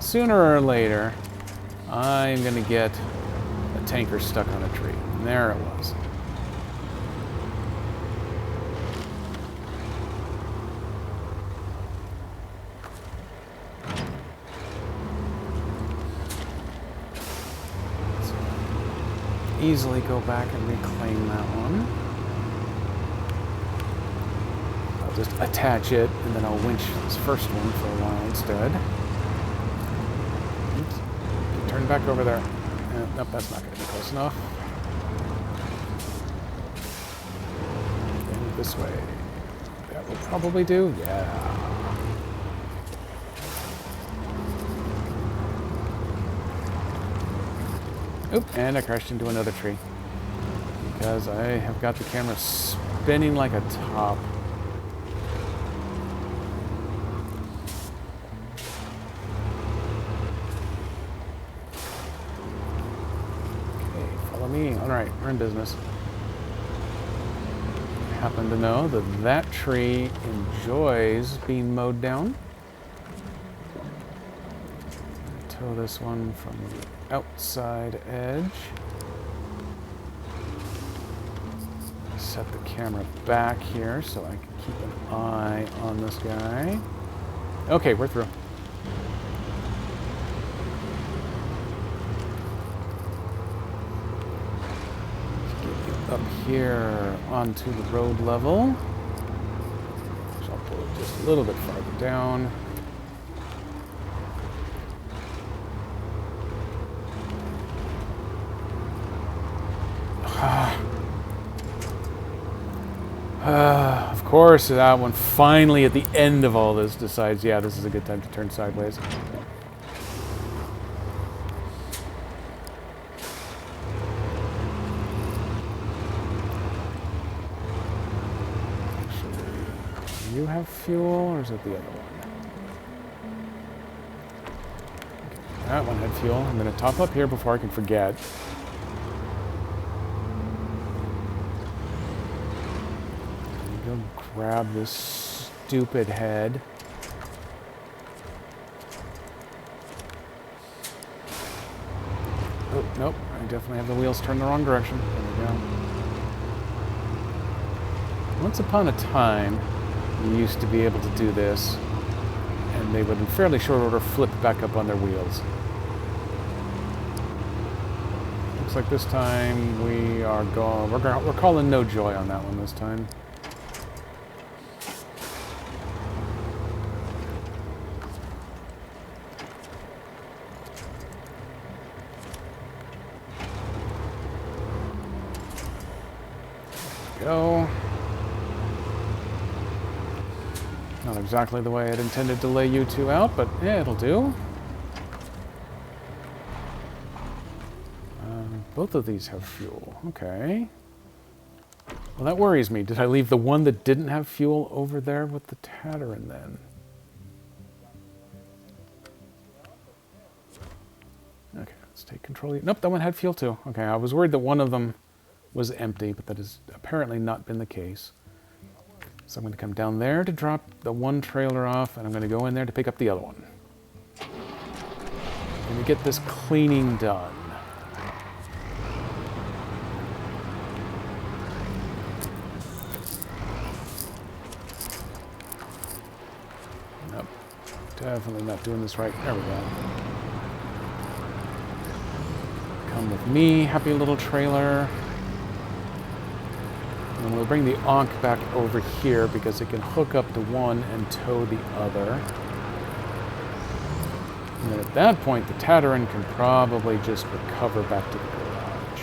Sooner or later, I'm gonna get a tanker stuck on a tree. And there it was. Easily go back and reclaim that one. I'll just attach it, and then I'll winch this first one for a while instead. Oops. Turn back over there. Nope, that's not going to be close enough. And this way. That will probably do. Yeah. Oop, and I crashed into another tree. Because I have got the camera spinning like a top. Okay, follow me. Alright, we're in business. I happen to know that that tree enjoys being mowed down. Tow this one from the outside edge. Set the camera back here so I can keep an eye on this guy. Okay, we're through. Let's get you up here onto the road level. So I'll pull it just a little bit farther down. Of course, that one finally at the end of all this decides, yeah, this is a good time to turn sideways. Actually, do you have fuel, or is it the other one? Okay, that one had fuel. I'm going to top up here before I can forget. Grab this stupid head. Oh, nope. I definitely have the wheels turned the wrong direction. There we go. Once upon a time, you used to be able to do this, and they would in fairly short order flip back up on their wheels. Looks like this time we are going. We're calling no joy on that one this time. Go. Not exactly the way I'd intended to lay you two out, but yeah, it'll do. Both of these have fuel. Okay. Well, that worries me. Did I leave the one that didn't have fuel over there with the Tataran then? Okay, let's take control. Nope, that one had fuel too. Okay, I was worried that one of them was empty, but that has apparently not been the case. So I'm going to come down there to drop the one trailer off, and I'm going to go in there to pick up the other one. And to get this cleaning done. Nope. Definitely not doing this right. There we go. Come with me, happy little trailer. And we'll bring the Ankh back over here because it can hook up to one and tow the other. And then at that point, the Tataran can probably just recover back to the garage.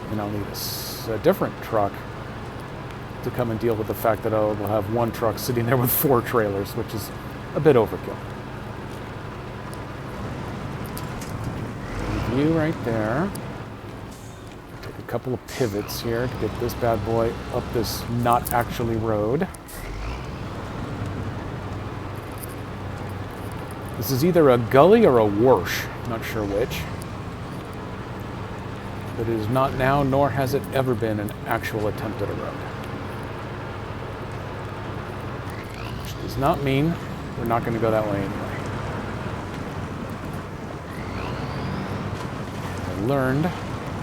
And I'll need a different truck to come and deal with the fact that we'll have one truck sitting there with 4 trailers, which is a bit overkill. View right there. Take a couple of pivots here to get this bad boy up this not actually road. This is either a gully or a warsh, not sure which. But it is not now, nor has it ever been an actual attempt at a road. Which does not mean we're not going to go that way anyway. I learned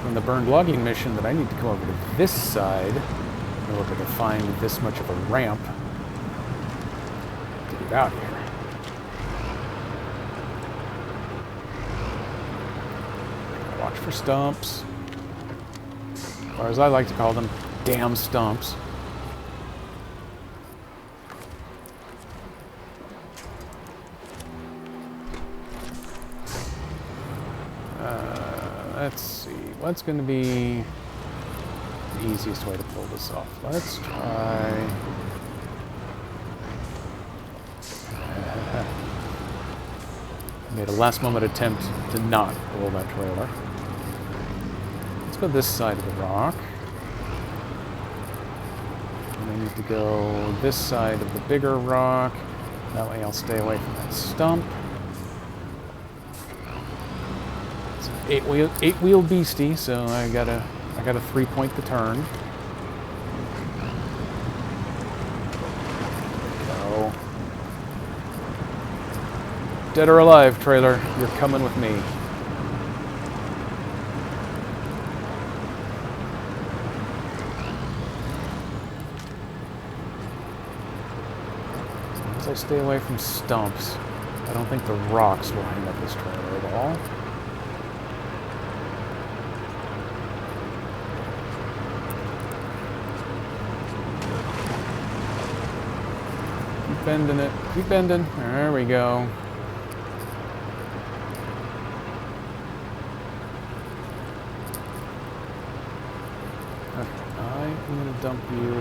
from the burned logging mission that I need to come over to this side in order to find this much of a ramp to get out here. Watch for stumps. Or as I like to call them, damn stumps. Let's see, what's going to be the easiest way to pull this off? Let's try... Made a last moment attempt to not pull that trailer. Let's go this side of the rock. And I need to go this side of the bigger rock. That way I'll stay away from that stump. It's an eight-wheel beastie, so I gotta 3-point the turn. Go. Dead or alive, trailer, you're coming with me. As I stay away from stumps, I don't think the rocks will hang up this trailer at all. Keep bending it. Keep bending. There we go. Okay, I'm going to dump you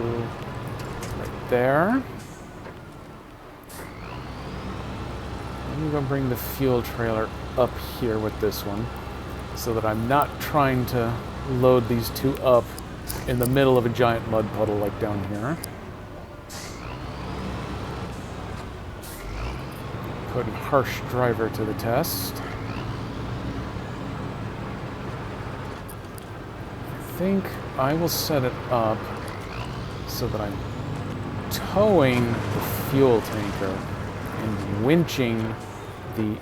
right there. I'm going to bring the fuel trailer up here with this one so that I'm not trying to load these two up in the middle of a giant mud puddle like down here. Putting Harsh Driver to the test. I think I will set it up so that I'm towing the fuel tanker and winching the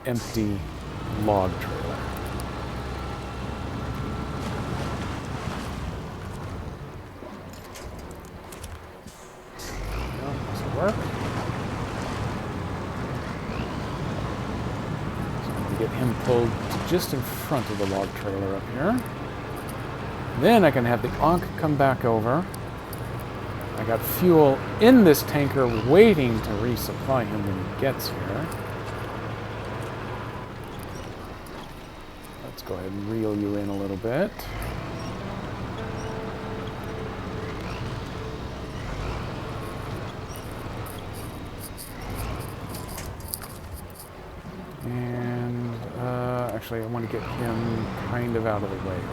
empty log trailer. No, doesn't work. So I'm going to get him pulled to just in front of the log trailer up here. Then I can have the Ankh come back over. I got fuel in this tanker waiting to resupply him when he gets here. Let's go ahead and reel you in a little bit. And actually I want to get him kind of out of the way over here.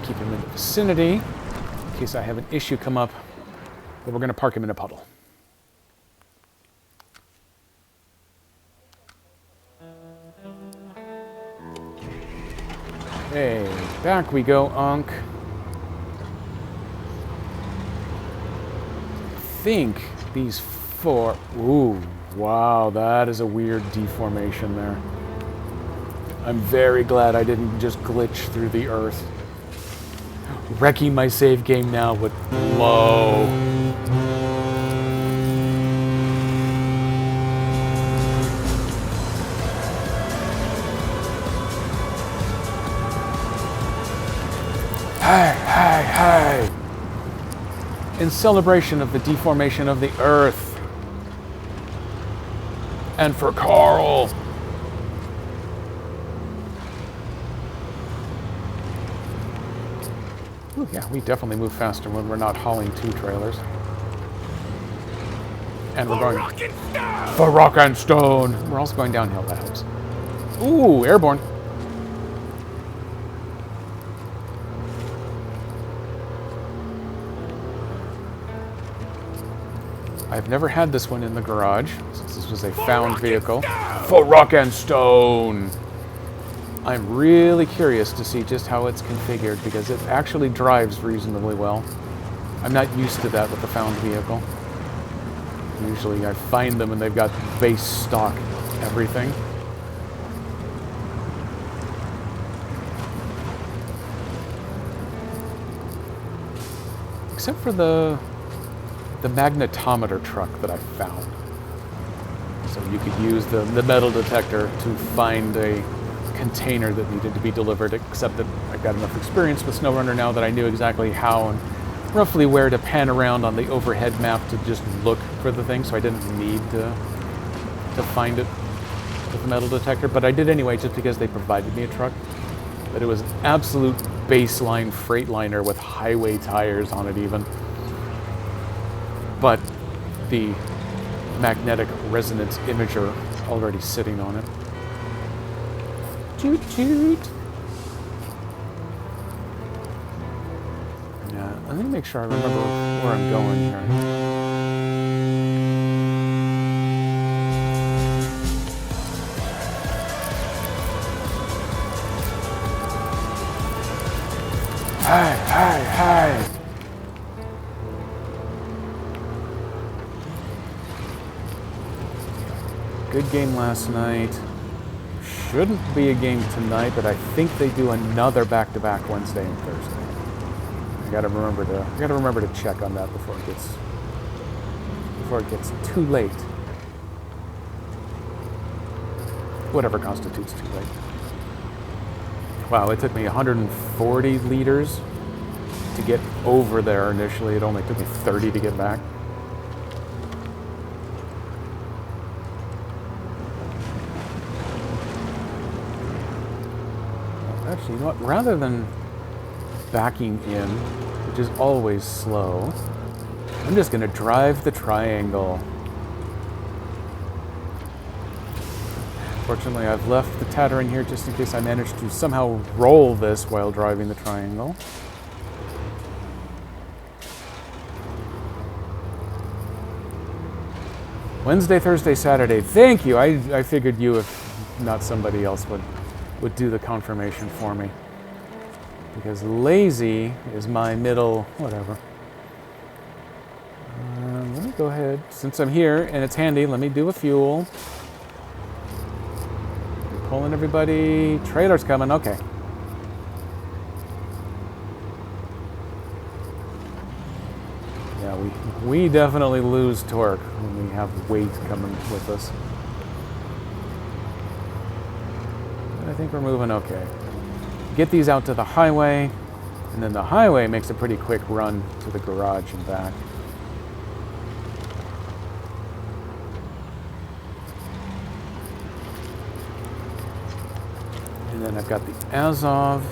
Keep him in the vicinity in case I have an issue come up, but we're going to park him in a puddle. Okay, back we go, Ankh. I think these 4... Ooh, wow, that is a weird deformation there. I'm very glad I didn't just glitch through the earth. Wrecking my save game now with low. Hey, hey! In celebration of the deformation of the Earth. And for Carl. Ooh, yeah, we definitely move faster when we're not hauling 2 trailers. And we're going for rock and stone. We're also going downhill, that helps. Ooh, airborne. I've never had this one in the garage, since this was a found vehicle. For rock and stone! I'm really curious to see just how it's configured, because it actually drives reasonably well. I'm not used to that with the found vehicle. Usually I find them and they've got base stock everything. Except for the magnetometer truck that I found. So you could use the metal detector to find a container that needed to be delivered, except that I've got enough experience with SnowRunner now that I knew exactly how and roughly where to pan around on the overhead map to just look for the thing, so I didn't need to find it with the metal detector, but I did anyway just because they provided me a truck. But it was an absolute baseline Freightliner with highway tires on it even. But the magnetic resonance imager already sitting on it. Toot toot! Yeah, let me make sure I remember where I'm going here. Hey! Good game last night. Shouldn't be a game tonight, but I think they do another back-to-back Wednesday and Thursday. I gotta remember to check on that before it gets too late. Whatever constitutes too late. Wow, it took me 140 liters to get over there initially. It only took me 30 to get back. Actually, you know what? Rather than backing in, which is always slow, I'm just going to drive the triangle. Fortunately, I've left the Tatter in here just in case I manage to somehow roll this while driving the triangle. Wednesday, Thursday, Saturday. Thank you. I figured you, if not somebody else, would do the confirmation for me. Because lazy is my middle, whatever. Let me go ahead. Since I'm here and it's handy, let me do a fuel. Pulling everybody. Trailer's coming. Okay. Yeah, we definitely lose torque when we have weight coming with us. But I think we're moving okay. Get these out to the highway, and then the highway makes a pretty quick run to the garage and back. And then I've got the Azov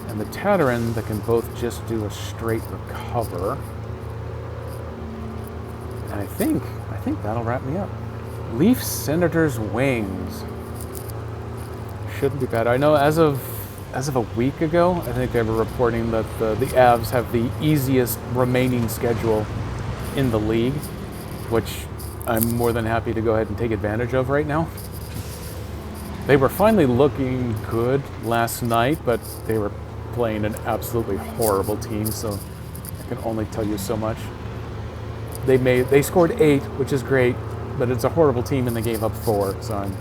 and the Tatarin that can both just do a straight recover. And I think that'll wrap me up. Leaf Senator's Wings. Shouldn't be bad. I know as of a week ago, I think they were reporting that the Avs have the easiest remaining schedule in the league, which I'm more than happy to go ahead and take advantage of right now. They were finally looking good last night, but they were playing an absolutely horrible team, so I can only tell you so much. They scored 8, which is great, but it's a horrible team and they gave up 4, so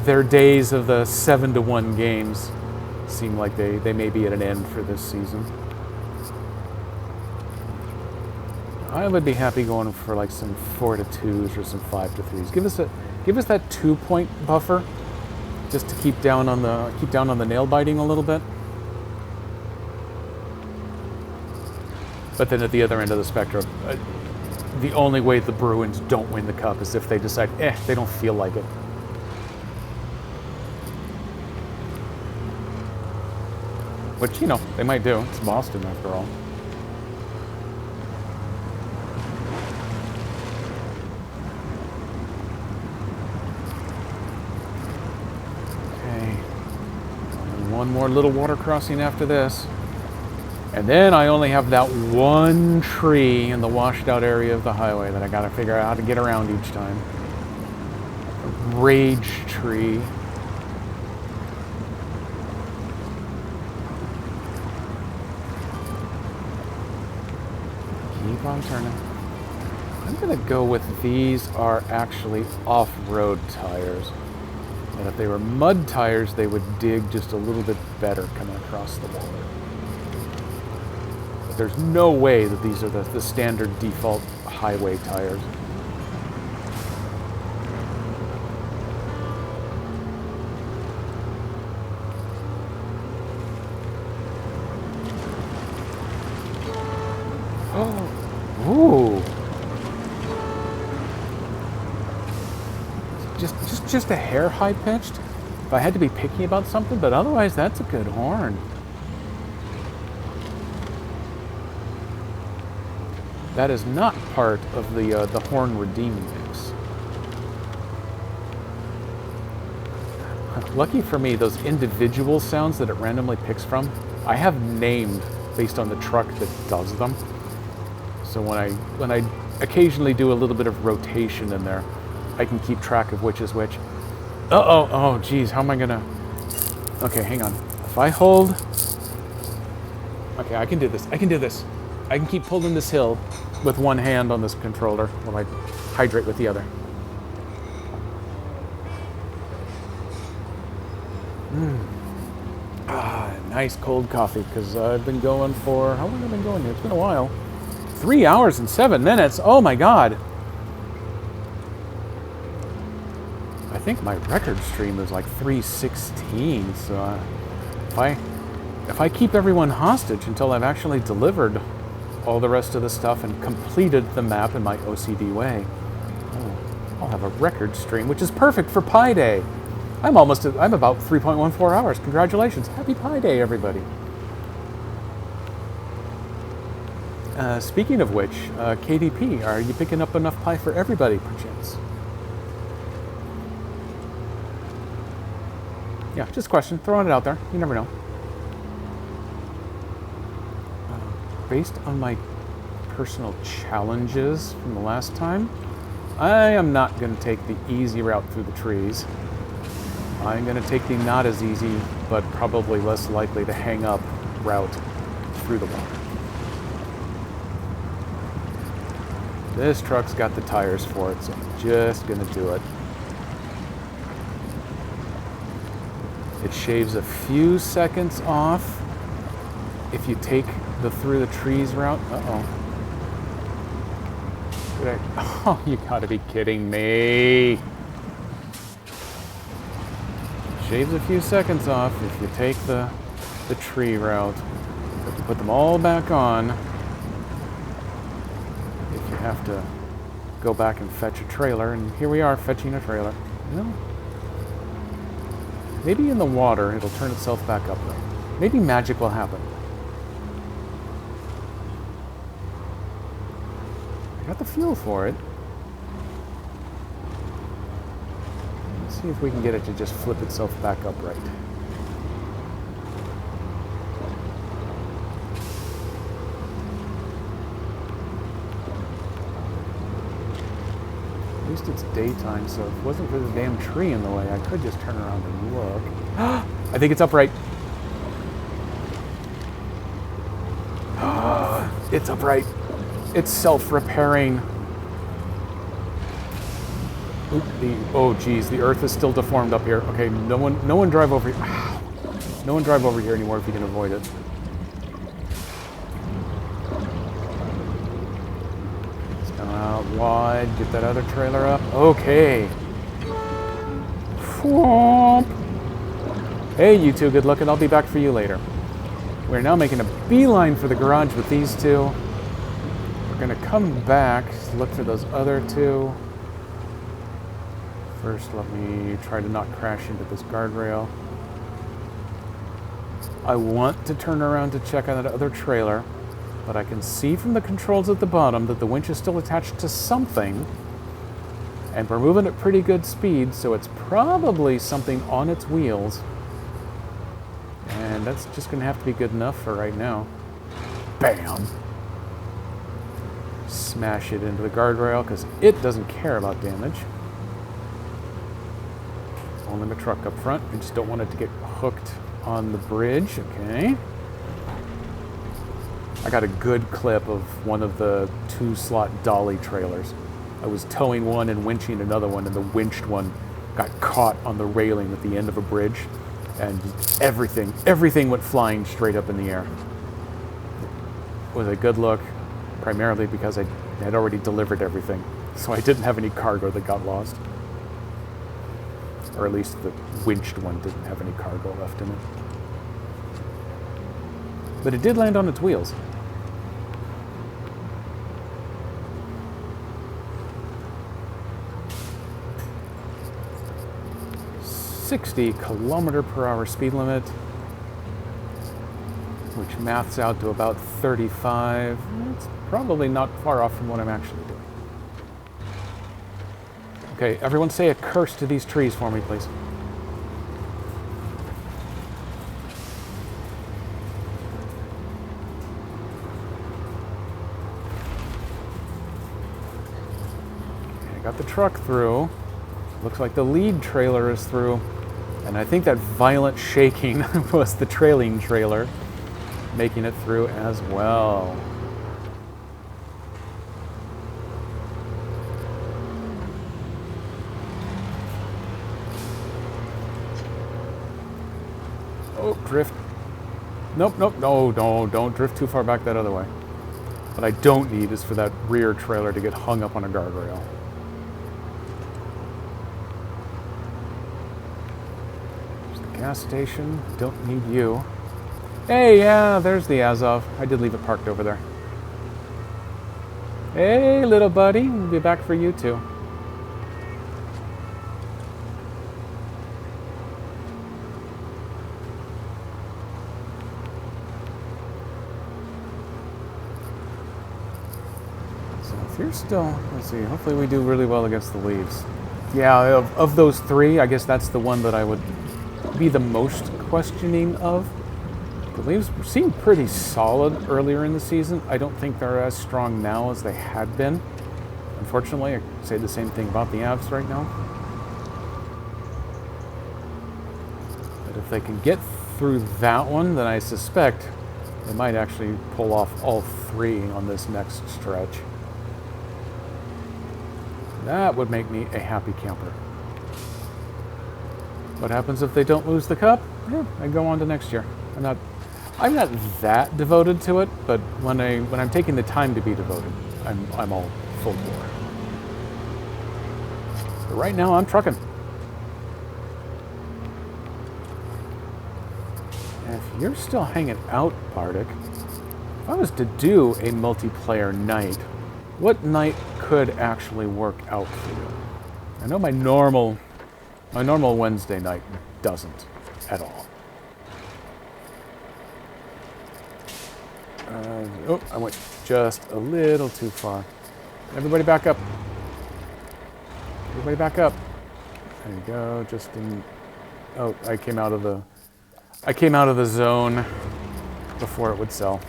their days of the 7-1 games seem like they may be at an end for this season. I would be happy going for like some 4-2s or some 5-3s. Give us that 2-point buffer, just to keep down on the nail biting a little bit. But then at the other end of the spectrum, the only way the Bruins don't win the cup is if they decide, they don't feel like it. Which, you know, they might do. It's Boston, after all. Okay. One more little water crossing after this. And then I only have that one tree in the washed out area of the highway that I gotta figure out how to get around each time. A rage tree. Keep on turning. I'm gonna go with these are actually off-road tires. And if they were mud tires, they would dig just a little bit better coming across the water. But there's no way that these are the standard default highway tires. Oh, ooh. Just a hair high pitched. If I had to be picky about something, but otherwise that's a good horn. That is not part of the horn redeem mix. Lucky for me, those individual sounds that it randomly picks from, I have named based on the truck that does them. So when I occasionally do a little bit of rotation in there, I can keep track of which is which. Uh-oh, oh geez, how am I gonna... Okay, hang on. If I hold... Okay, I can do this, I can do this. I can keep pulling this hill with one hand on this controller while I hydrate with the other. Nice cold coffee, because I've been going for... How long have I been going here? It's been a while. 3 hours and 7 minutes, oh my god! I think my record stream is like 3:16, so if I keep everyone hostage until I've actually delivered all the rest of the stuff and completed the map in my OCD way, I'll have a record stream, which is perfect for Pi Day. I'm about 3.14 hours. Congratulations. Happy Pi Day, everybody. Speaking of which, KDP, are you picking up enough pie for everybody, perchance? Yeah, just a question. Throwing it out there. You never know. Based on my personal challenges from the last time, I am not going to take the easy route through the trees. I'm going to take the not as easy, but probably less likely to hang up route through the water. This truck's got the tires for it, so I'm just going to do it. It shaves a few seconds off if you take the through the trees route. Oh, you gotta be kidding me. Shaves a few seconds off if you take the tree route. But you put them all back on if you have to go back and fetch a trailer. And here we are fetching a trailer. You know, maybe in the water it'll turn itself back up though. Maybe magic will happen. I got the fuel for it. Let's see if we can get it to just flip itself back upright. At least it's daytime, so if it wasn't for this damn tree in the way, I could just turn around and look. I think it's upright. It's upright. It's self-repairing. Oh geez, the earth is still deformed up here. Okay, no one drive over here. No one drive over here anymore if you can avoid it. Let's come out wide, get that other trailer up. Okay. Hey, you two, good looking. I'll be back for you later. We're now making a beeline for the garage with these two. We're gonna come back, look for those other two. First, let me try to not crash into this guardrail. I want to turn around to check on that other trailer, but I can see from the controls at the bottom that the winch is still attached to something, and we're moving at pretty good speed, so it's probably something on its wheels. And that's just gonna have to be good enough for right now. Bam! Smash it into the guardrail, because it doesn't care about damage. Only the truck up front. I just don't want it to get hooked on the bridge. Okay. I got a good clip of one of the 2-slot dolly trailers. I was towing one and winching another one, and the winched one got caught on the railing at the end of a bridge, and everything went flying straight up in the air. It was a good look, primarily because I had already delivered everything, so I didn't have any cargo that got lost. Or at least the winched one didn't have any cargo left in it. But it did land on its wheels. .60 km/h speed limit, which maths out to about 35. It's probably not far off from what I'm actually doing. Okay, everyone say a curse to these trees for me, please. Okay, I got the truck through. Looks like the lead trailer is through. And I think that violent shaking was the trailing trailer making it through as well. Oh, drift. Nope, no, don't drift too far back that other way. What I don't need is for that rear trailer to get hung up on a guardrail. There's the gas station. Don't need you. Hey, yeah, there's the Azov. I did leave it parked over there. Hey, little buddy. We'll be back for you too. If you're still, let's see, hopefully we do really well against the leaves. Yeah, of those three, I guess that's the one that I would be the most questioning of. The leaves seemed pretty solid earlier in the season. I don't think they're as strong now as they had been. Unfortunately, I say the same thing about the Avs right now. But if they can get through that one, then I suspect they might actually pull off all three on this next stretch. That would make me a happy camper. What happens if they don't lose the cup? Yeah, I go on to next year. I'm not that devoted to it, but when I'm taking the time to be devoted, I'm all full bore. But right now I'm trucking. And if you're still hanging out, Bardic, if I was to do a multiplayer night, what night could actually work out for you? I know my normal Wednesday night doesn't at all. Oh, I went just a little too far. Everybody back up. Everybody back up. There you go. Just in. Oh, I came out of the zone before it would sell.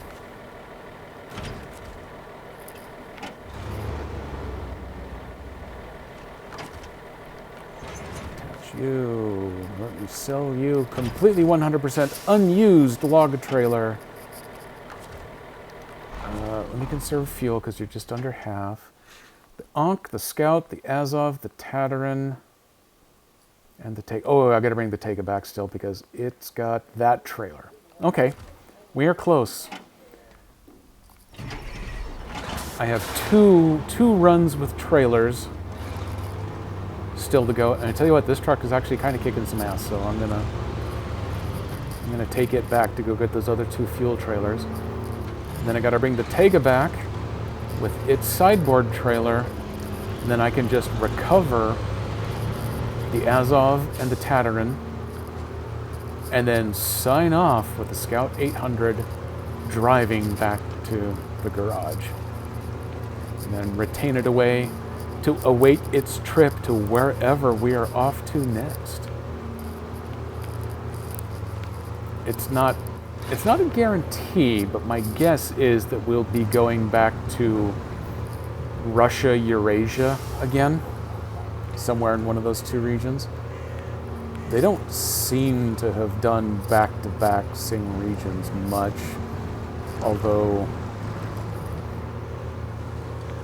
You. Let me sell you completely 100% unused log trailer. Let me conserve fuel because you're just under half. The Ankh, the Scout, the Azov, the Tatarin, and the Tega. Oh, I got to bring the Tega back still because it's got that trailer. Okay, we are close. I have two runs with trailers still to go, and I tell you what, this truck is actually kind of kicking some ass, so I'm gonna take it back to go get those other two fuel trailers. And then I got to bring the Tega back with its sideboard trailer, and then I can just recover the Azov and the Tatarin, and then sign off with the Scout 800 driving back to the garage. And then retain it away to await its trip to wherever we are off to next. It's not a guarantee, but my guess is that we'll be going back to Russia, Eurasia again, somewhere in one of those two regions. They don't seem to have done back-to-back sing regions much, although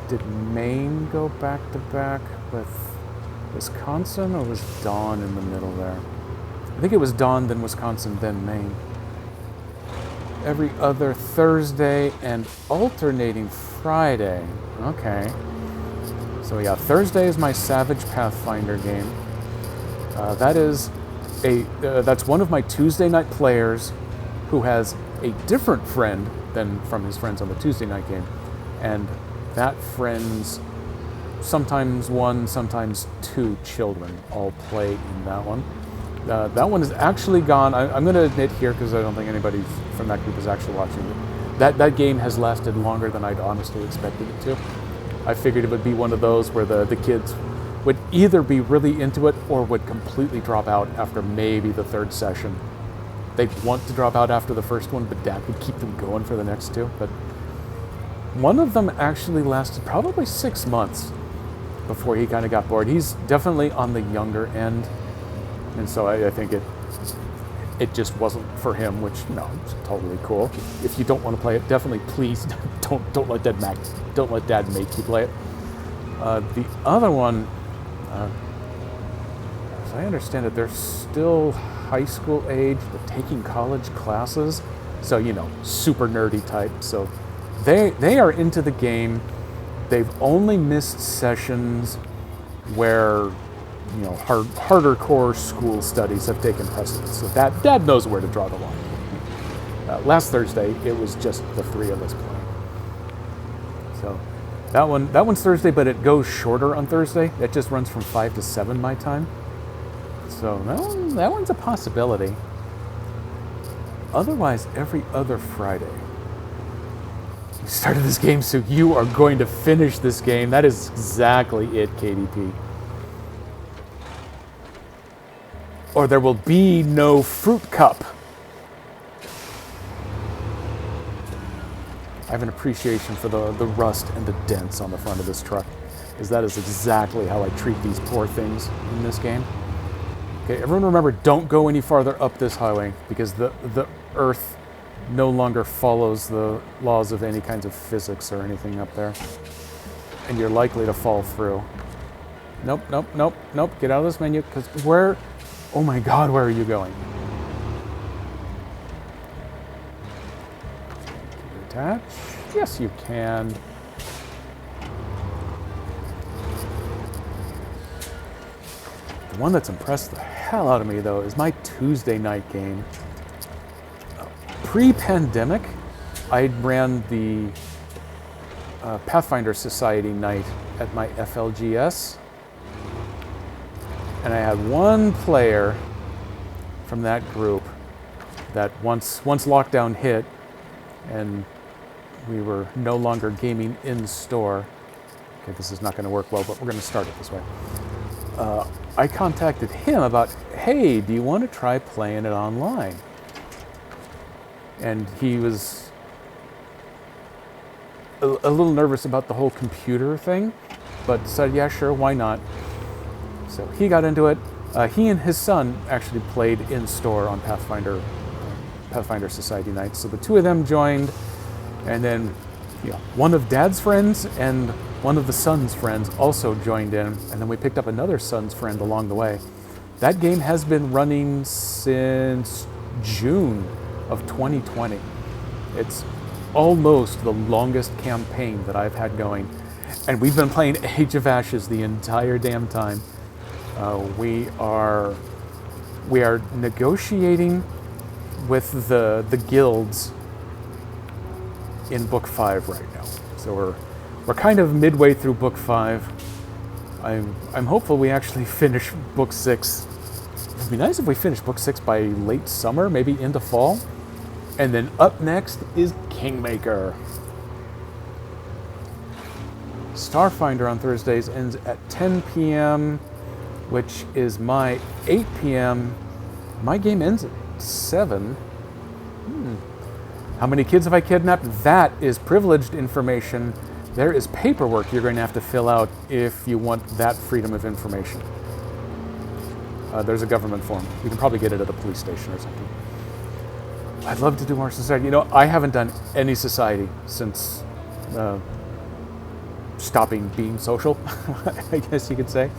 did Maine go back-to-back with Wisconsin, or was Dawn in the middle there? I think it was Dawn, then Wisconsin, then Maine. Every other Thursday and alternating Friday. Okay. So yeah, Thursday is my Savage Pathfinder game. That's one of my Tuesday night players who has a different friend than from his friends on the Tuesday night game. And that friend's sometimes one, sometimes two children all play in that one. That one is actually gone. I'm going to admit here, because I don't think anybody from that group is actually watching it, that game has lasted longer than I'd honestly expected it to. I figured it would be one of those where the kids would either be really into it or would completely drop out after maybe the third session. They'd want to drop out after the first one, but Dad would keep them going for the next two. But one of them actually lasted probably 6 months before he kind of got bored. He's definitely on the younger end. And so I think it just wasn't for him, which, it's totally cool. If you don't want to play it, definitely please don't let Dad make you play it. The other one, as I understand it, they're still high school age, but taking college classes. So, super nerdy type. So they are into the game. They've only missed sessions where harder core school studies have taken precedence. So Dad knows where to draw the line. Last Thursday, it was just the three of us playing. So that one's Thursday, but it goes shorter on Thursday. It just runs from 5 to 7 my time. So that one's a possibility. Otherwise, every other Friday. You started this game, so you are going to finish this game. That is exactly it, KDP. Or there will be no fruit cup. I have an appreciation for the rust and the dents on the front of this truck, because that is exactly how I treat these poor things in this game. Okay, everyone remember, don't go any farther up this highway, because the earth no longer follows the laws of any kinds of physics or anything up there. And you're likely to fall through. Nope. Get out of this menu, because where... Oh my God, where are you going? Attach? Yes, you can. The one that's impressed the hell out of me, though, is my Tuesday night game. Pre-pandemic, I ran the Pathfinder Society night at my FLGS. And I had one player from that group that once lockdown hit and we were no longer gaming in store. Okay, this is not going to work well, but we're going to start it this way. I contacted him about, hey, do you want to try playing it online? And he was a little nervous about the whole computer thing, but said, yeah, sure, why not? So he got into it. He and his son actually played in store on Pathfinder Society nights. So the two of them joined, and then one of Dad's friends and one of the son's friends also joined in, and then we picked up another son's friend along the way. That game has been running since June of 2020. It's almost the longest campaign that I've had going, and we've been playing Age of Ashes the entire damn time. We are negotiating with the guilds in Book 5 right now. So We're kind of midway through book 5. I'm hopeful we actually finish book 6. It'd be nice if we finish book 6 by late summer, maybe into fall. And then up next is Kingmaker. Starfinder on Thursdays ends at 10 p.m., which is my 8 p.m. My game ends at 7. How many kids have I kidnapped? That is privileged information. There is paperwork you're going to have to fill out if you want that freedom of information. There's a government form. You can probably get it at a police station or something. I'd love to do more society. You know, I haven't done any society since stopping being social, I guess you could say.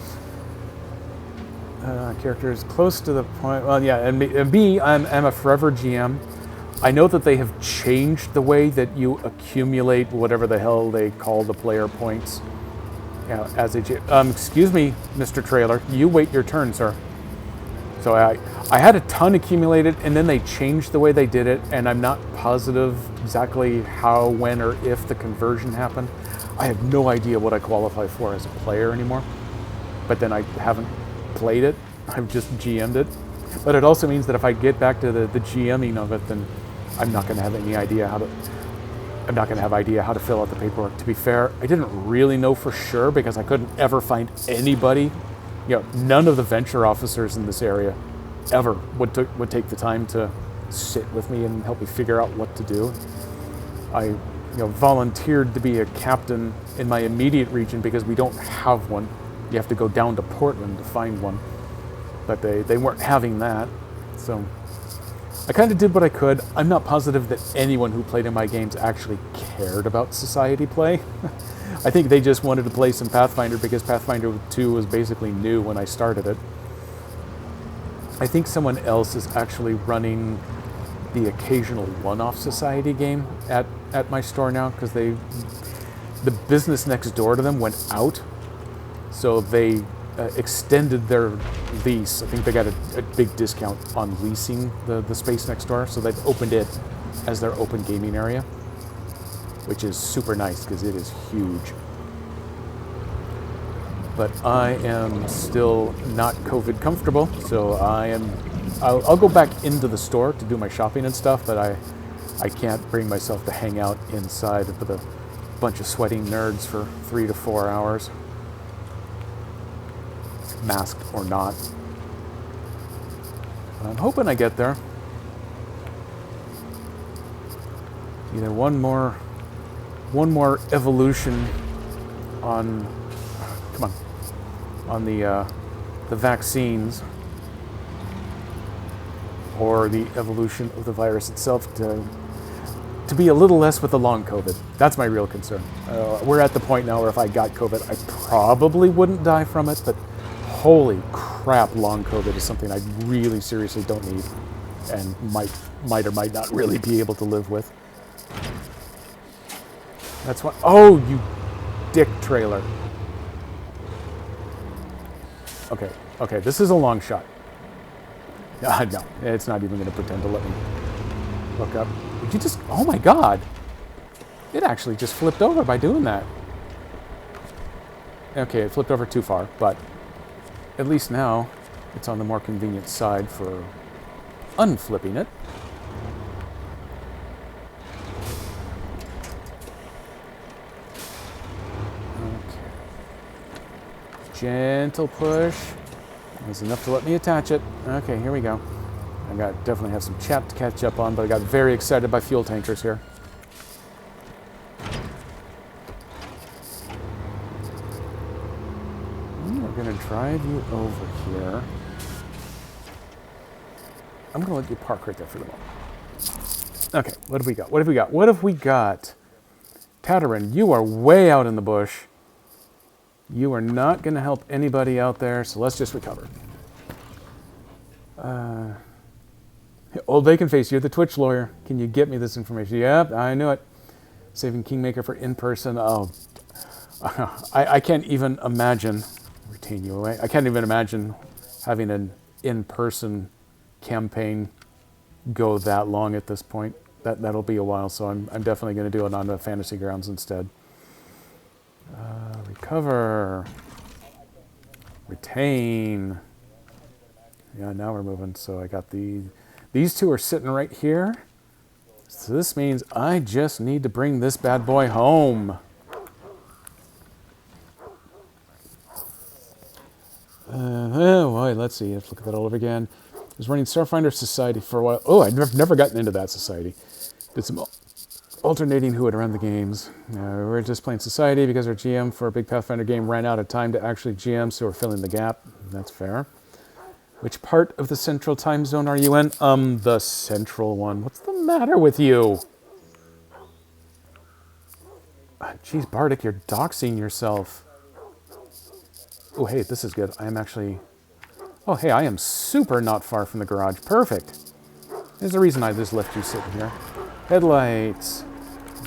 Characters close to the point. Well, yeah, and B, I'm a forever GM. I know that they have changed the way that you accumulate whatever the hell they call the player points. Yeah, as a GM. Excuse me, Mr. Trailer. You wait your turn, sir. So I had a ton accumulated, and then they changed the way they did it, and I'm not positive exactly how, when, or if the conversion happened. I have no idea what I qualify for as a player anymore. But then I haven't played it. I've just GM'd it. But it also means that if I get back to the GMing of it, then I'm not going to have any idea how to. I'm not going to have idea how to fill out the paperwork. To be fair, I didn't really know for sure because I couldn't ever find anybody. You know, none of the venture officers in this area ever would take the time to sit with me and help me figure out what to do. I volunteered to be a captain in my immediate region because we don't have one. You have to go down to Portland to find one. But they weren't having that. So I kind of did what I could. I'm not positive that anyone who played in my games actually cared about society play. I think they just wanted to play some Pathfinder because Pathfinder 2 was basically new when I started it. I think someone else is actually running the occasional one-off society game at my store now because the business next door to them went out, so they extended their lease. I think they got a big discount on leasing the space next door, so they've opened it as their open gaming area, which is super nice because it is huge. But I am still not COVID comfortable, so I'll go back into the store to do my shopping and stuff, but I can't bring myself to hang out inside with a bunch of sweating nerds for 3 to 4 hours, masked or not. But I'm hoping I get there. Either one more evolution on the vaccines, or the evolution of the virus itself to be a little less with the long COVID. That's my real concern. We're at the point now where if I got COVID, I probably wouldn't die from it, but holy crap, long COVID is something I really seriously don't need and might or might not really be able to live with. That's why. Oh, you dick trailer. Okay, this is a long shot. No, it's not even going to pretend to let me look up. Did you just, oh my god. It actually just flipped over by doing that. Okay, it flipped over too far, but at least now it's on the more convenient side for unflipping it. Gentle push. That's enough to let me attach it. Okay, here we go. I definitely have some chat to catch up on, but I got very excited by fuel tankers here. We're going to drive you over here. I'm going to let you park right there for the moment. Okay, what have we got? What have we got? Tatarin, you are way out in the bush. You are not going to help anybody out there, so let's just recover. Old Bacon Face, you're the Twitch lawyer. Can you get me this information? Yep, I knew it. Saving Kingmaker for in-person. Oh, I can't even imagine. Retain you away. I can't even imagine having an in-person campaign go that long at this point. That'll be a while, so I'm definitely going to do it on the Fantasy Grounds instead. Recover. Retain. Yeah, now we're moving. So I got these two are sitting right here. So this means I just need to bring this bad boy home. Oh boy, let's see. Let's look at that all over again. I was running Starfinder Society for a while. Oh, I've never gotten into that society. Did some alternating who would run the games. We were just playing Society because our GM for a big Pathfinder game ran out of time to actually GM, so we're filling the gap. That's fair. Which part of the central time zone are you in? The central one. What's the matter with you? Jeez, Bardic, you're doxing yourself. Oh, hey, this is good. I am actually... Oh, hey, I am super not far from the garage. Perfect. There's the reason I just left you sitting here. Headlights.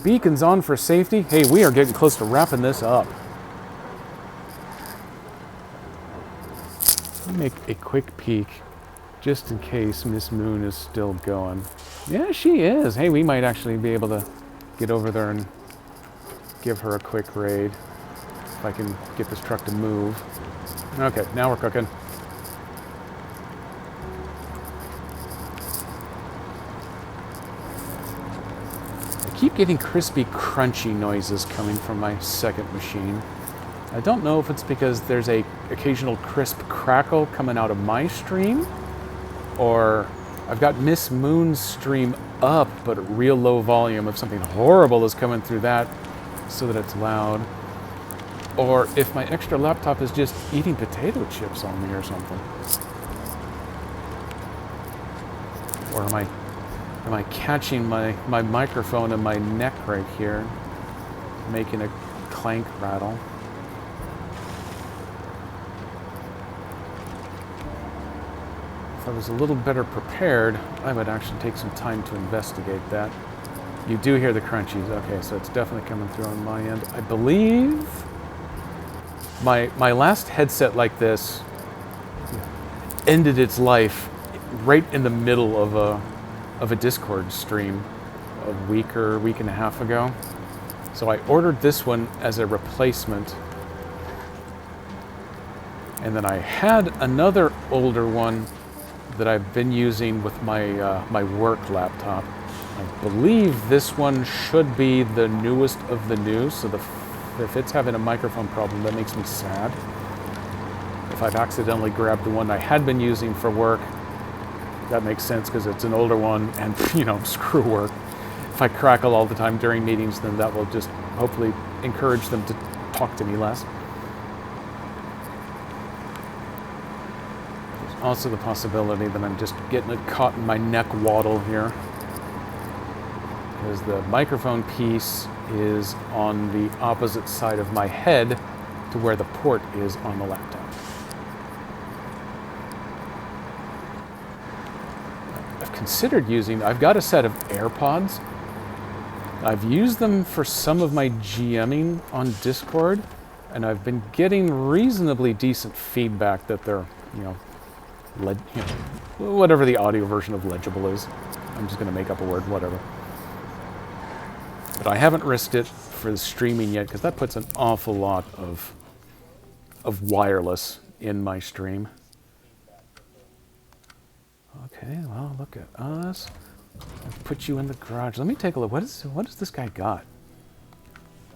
Beacons on for safety. Hey, we are getting close to wrapping this up. Let me make a quick peek, just in case Miss Moon is still going. Yeah, she is. Hey, we might actually be able to get over there and give her a quick raid. If I can get this truck to move. Okay, now we're cooking. I keep getting crispy, crunchy noises coming from my second machine. I don't know if it's because there's a occasional crisp crackle coming out of my stream, or I've got Miss Moon's stream up, but at real low volume if something horrible is coming through that so that it's loud. Or if my extra laptop is just eating potato chips on me or something. Or am I catching my microphone in my neck right here, making a clank rattle? If I was a little better prepared, I would actually take some time to investigate that. You do hear the crunchies. Okay, so it's definitely coming through on my end. I believe my last headset like this ended its life right in the middle of a Discord stream a week and a half ago. So I ordered this one as a replacement. And then I had another older one that I've been using with my work laptop. I believe this one should be the newest of the new, so if it's having a microphone problem, that makes me sad. If I've accidentally grabbed the one I had been using for work, that makes sense because it's an older one and, you know, screw work. If I crackle all the time during meetings, then that will just hopefully encourage them to talk to me less. There's also the possibility that I'm just getting it caught in my neck waddle here, because the microphone piece is on the opposite side of my head to where the port is on the laptop. I've considered I've got a set of AirPods. I've used them for some of my GMing on Discord, and I've been getting reasonably decent feedback that they're, whatever the audio version of legible is. I'm just going to make up a word, whatever. But I haven't risked it for the streaming yet, because that puts an awful lot of wireless in my stream. Okay, well, look at us. I'll put you in the garage. Let me take a look. What does this guy got?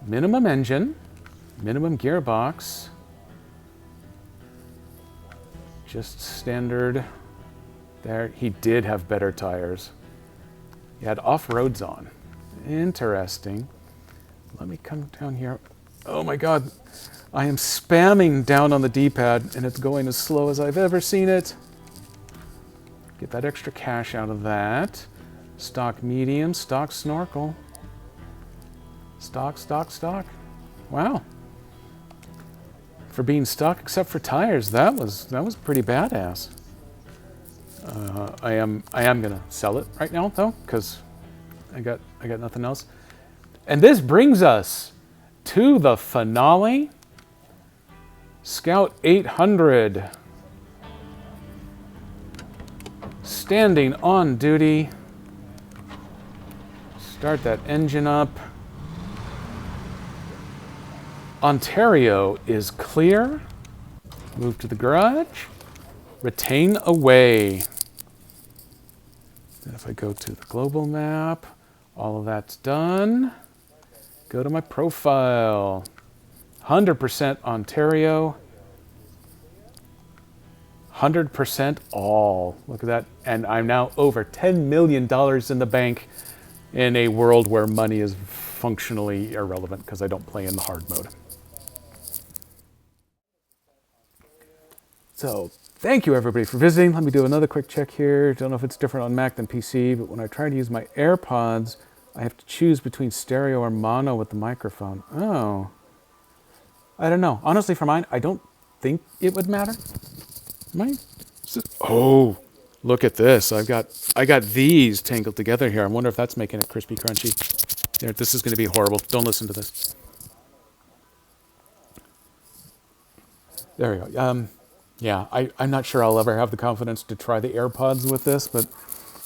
Minimum engine, minimum gearbox, just standard. There, he did have better tires. He had off-roads on. Interesting. Let me come down here. Oh my God, I am spamming down on the D-pad and it's going as slow as I've ever seen it. Get that extra cash out of that. Stock medium, stock snorkel. Stock. Wow. For being stock except for tires, that was pretty badass. I am gonna sell it right now though, because I got nothing else. And this brings us to the finale. Scout 800. Standing on duty. Start that engine up. Ontario is clear. Move to the garage. Retain away. And if I go to the global map, all of that's done. Go to my profile. 100% Ontario. 100% all. Look at that. And I'm now over $10 million in the bank in a world where money is functionally irrelevant because I don't play in the hard mode. So thank you everybody for visiting. Let me do another quick check here. Don't know if it's different on Mac than PC, but when I try to use my AirPods, I have to choose between stereo or mono with the microphone. Oh. I don't know. Honestly, for mine, I don't think it would matter. Oh, look at this. I got these tangled together here. I wonder if that's making it crispy crunchy. There, this is going to be horrible. Don't listen to this. There we go. Yeah, I'm not sure I'll ever have the confidence to try the AirPods with this, but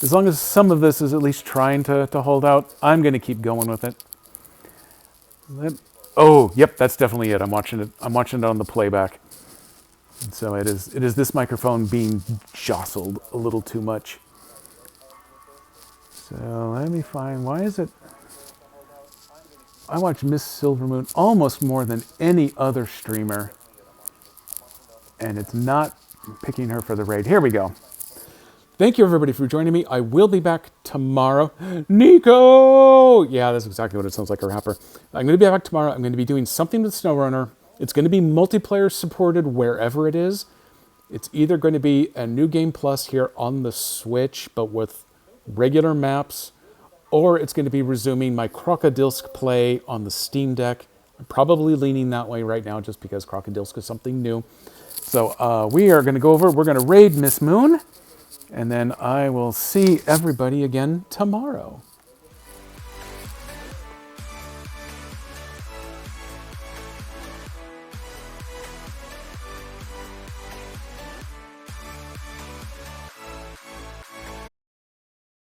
as long as some of this is at least trying to hold out, I'm going to keep going with it. Oh, yep, that's definitely it. I'm watching it on the playback. And so it is this microphone being jostled a little too much. So let me find, why is it? I watch Miss Silvermoon almost more than any other streamer. And it's not picking her for the raid. Here we go. Thank you everybody for joining me. I will be back tomorrow. Nico! Yeah, that's exactly what it sounds like, a rapper. I'm going to be back tomorrow. I'm going to be doing something with SnowRunner. It's going to be multiplayer supported wherever it is. It's either going to be a New Game Plus here on the Switch, but with regular maps, or it's going to be resuming my Krokodilsk play on the Steam Deck. I'm probably leaning that way right now just because Krokodilsk is something new. So we are going to go over, we're going to raid Miss Moon, and then I will see everybody again tomorrow.